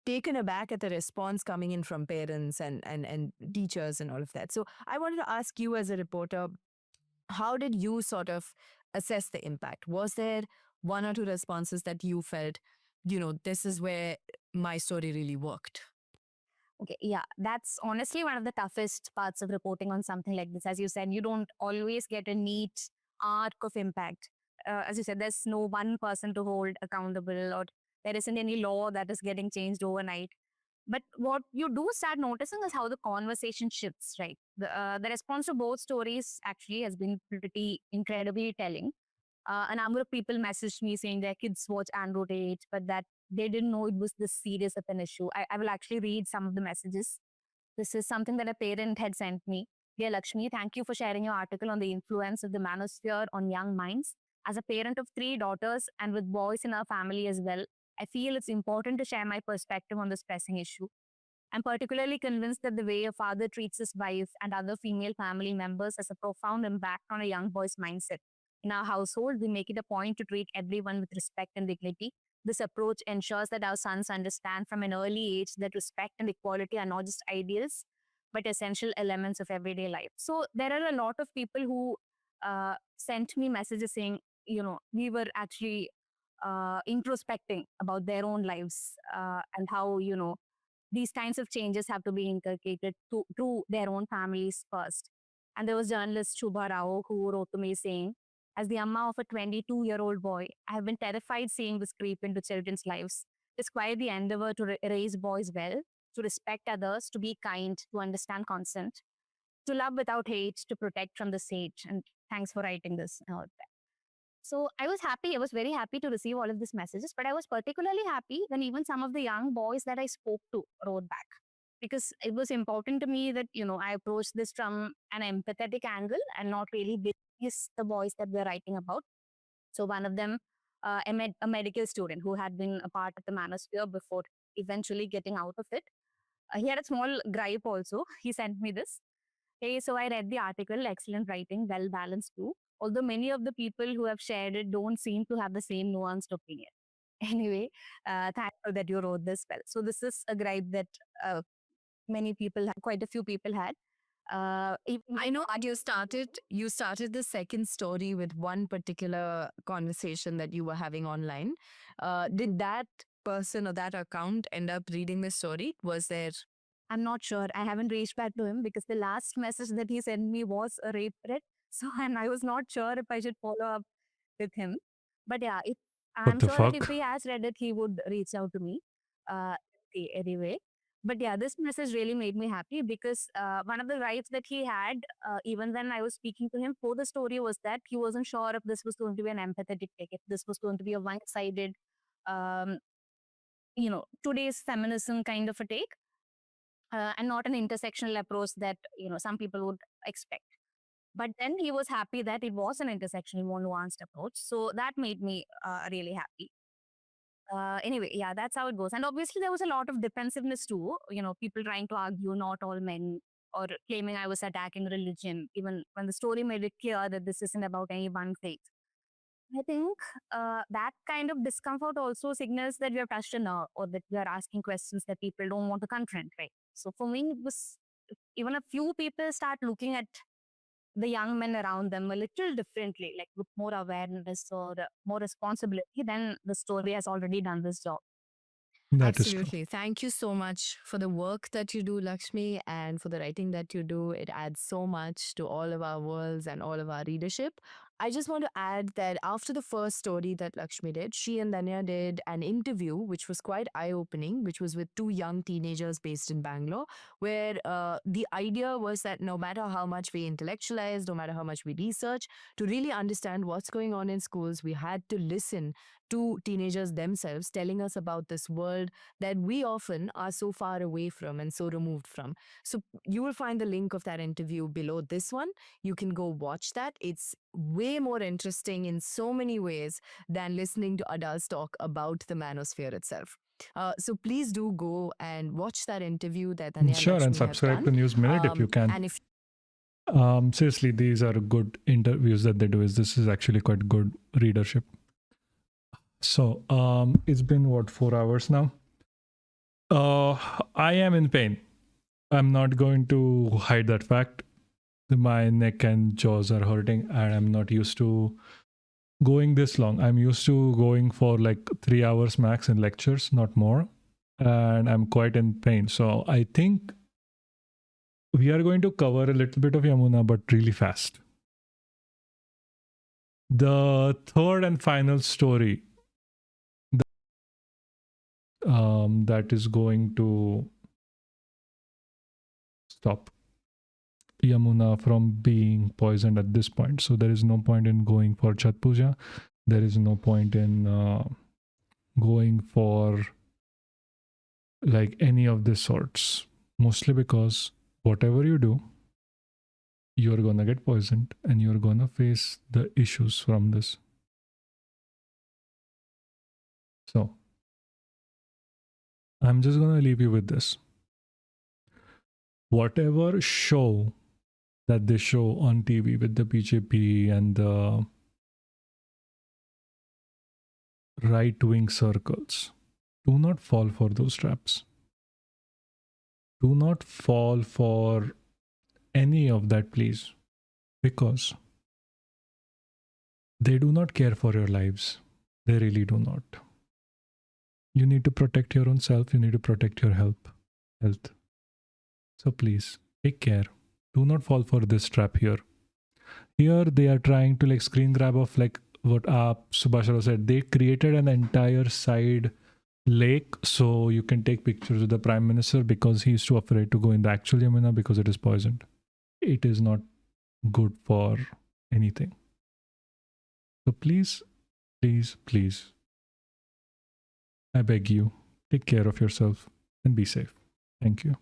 taken aback at the response coming in from parents and teachers and all of that. So I wanted to ask you as a reporter, how did you sort of assess the impact? Was there one or two responses that you felt, this is where my story really worked? Okay, yeah, that's honestly one of the toughest parts of reporting on something like this. As you said, you don't always get a neat arc of impact. As you said, there's no one person to hold accountable, or there isn't any law that is getting changed overnight. But what you do start noticing is how the conversation shifts, right? The response to both stories actually has been pretty incredibly telling. A number of people messaged me saying their kids watch and rotate, but that they didn't know it was this serious of an issue. I will actually read some of the messages. This is something that a parent had sent me. Dear Lakshmi, thank you for sharing your article on the influence of the manosphere on young minds. As a parent of 3 daughters and with boys in our family as well, I feel it's important to share my perspective on this pressing issue. I'm particularly convinced that the way a father treats his wife and other female family members has a profound impact on a young boy's mindset. In our household, we make it a point to treat everyone with respect and dignity. This approach ensures that our sons understand from an early age that respect and equality are not just ideals, but essential elements of everyday life. So there are a lot of people who sent me messages saying, we were actually introspecting about their own lives and how, these kinds of changes have to be inculcated through their own families first. And there was journalist Shubha Rao who wrote to me saying, as the amma of a 22-year-old boy, I have been terrified seeing this creep into children's lives. It's quite the endeavor to raise boys well, to respect others, to be kind, to understand consent, to love without hate, to protect from the sage. And thanks for writing this. And all that. So I was happy. I was very happy to receive all of these messages, but I was particularly happy when even some of the young boys that I spoke to wrote back, because it was important to me that, I approached this from an empathetic angle and not really dismiss the boys that we're writing about. So one of them, a medical student who had been a part of the manosphere before eventually getting out of it. He had a small gripe also. He sent me this. Hey, so I read the article, excellent writing, well balanced too. Although many of the people who have shared it don't seem to have the same nuanced opinion. Anyway, thankful that you wrote this well. So this is a gripe that quite a few people had. I know that you started the second story with one particular conversation that you were having online. Did that person or that account end up reading the story? Was there? I'm not sure. I haven't reached back to him because the last message that he sent me was a rape threat. So, and I was not sure if I should follow up with him. But yeah, I'm sure that if he has read it, he would reach out to me. Anyway. But yeah, this message really made me happy because one of the rights that he had, even when I was speaking to him for the story, was that he wasn't sure if this was going to be an empathetic take, if this was going to be a one-sided, today's feminism kind of a take, and not an intersectional approach that some people would expect. But then he was happy that it was an intersectional, more nuanced approach. So that made me really happy. Anyway, yeah, that's how it goes. And obviously, there was a lot of defensiveness too. You know, people trying to argue not all men or claiming I was attacking religion, even when the story made it clear that this isn't about any one faith. I think that kind of discomfort also signals that we have touched a nerve or that we are asking questions that people don't want to confront, right? So for me, it was even a few people start looking at the young men around them a little differently, like with more awareness or more responsibility, then the story has already done this job. That is true. Absolutely. Thank you so much for the work that you do, Lakshmi, and for the writing that you do. It adds so much to all of our worlds and all of our readership. I just want to add that after the first story that Lakshmi did, she and Danya did an interview, which was quite eye opening, which was with two young teenagers based in Bangalore, where the idea was that no matter how much we intellectualize, no matter how much we research, to really understand what's going on in schools, we had to listen to teenagers themselves telling us about this world that we often are so far away from and so removed from. So you will find the link of that interview below this one. You can go watch that. It's way more interesting in so many ways than listening to adults talk about the manosphere itself. So please do go and watch that interview that Danya Sure, and Lakshmi have subscribe to done. News Minute if you can. And if Seriously, these are good interviews that they do. This is actually quite good readership. So it's been what, 4 hours now? I am in pain. I'm not going to hide that fact. My neck and jaws are hurting, and I'm not used to going this long. I'm used to going for like 3 hours max in lectures, not more. And I'm quite in pain. So I think we are going to cover a little bit of Yamuna, but really fast. The third and final story that is going to stop Yamuna from being poisoned at this point. So there is no point in going for Chat Puja. There is no point in going for like any of these sorts. Mostly because whatever you do, you're gonna get poisoned and you're gonna face the issues from this. So I'm just gonna leave you with this. Whatever show that they show on TV with the BJP and the right-wing circles, do not fall for those traps. Do not fall for any of that, please, because they do not care for your lives. They really do not. You need to protect your own self. You need to protect your health. So please, take care. Do not fall for this trap here. Here they are trying to like screen grab of like what Subhash Rao said. They created an entire side lake so you can take pictures with the Prime Minister because he's too afraid to go in the actual Yamuna because it is poisoned. It is not good for anything. So please, please, please, I beg you, take care of yourself and be safe. Thank you.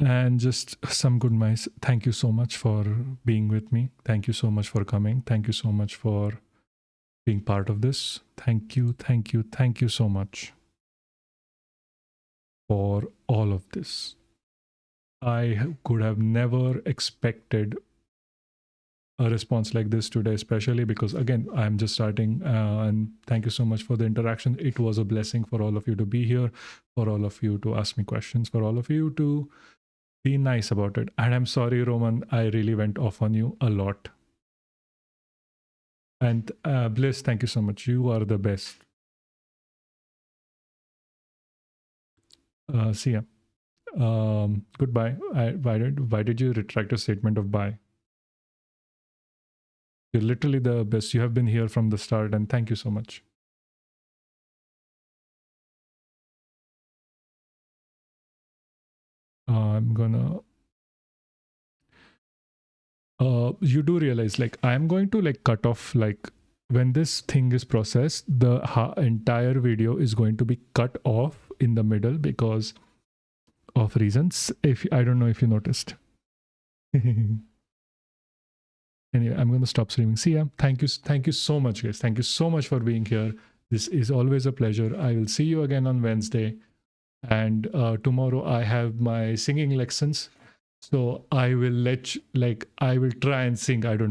And just some good mice. Thank you so much for being with me. Thank you so much for coming. Thank you so much for being part of this. Thank you, thank you, thank you so much for all of this. I could have never expected a response like this today, especially because again, I'm just starting and thank you so much for the interaction. It was a blessing for all of you to be here, for all of you to ask me questions, for all of you to be nice about it. And I'm sorry, Roman, I really went off on you a lot. And Bliss, thank you so much. You are the best. See ya. Goodbye. Why did you retract your statement of bye? You're literally the best. You have been here from the start, and thank you so much. I'm gonna you do realize like I'm going to like cut off like when this thing is processed, the entire video is going to be cut off in the middle because of reasons. If I don't know if you noticed. Anyway, I'm going to stop streaming. See ya. Thank you so much, guys. Thank you so much for being here. This is always a pleasure. I will see you again on Wednesday. And tomorrow I have my singing lessons. So I will I will try and sing. I don't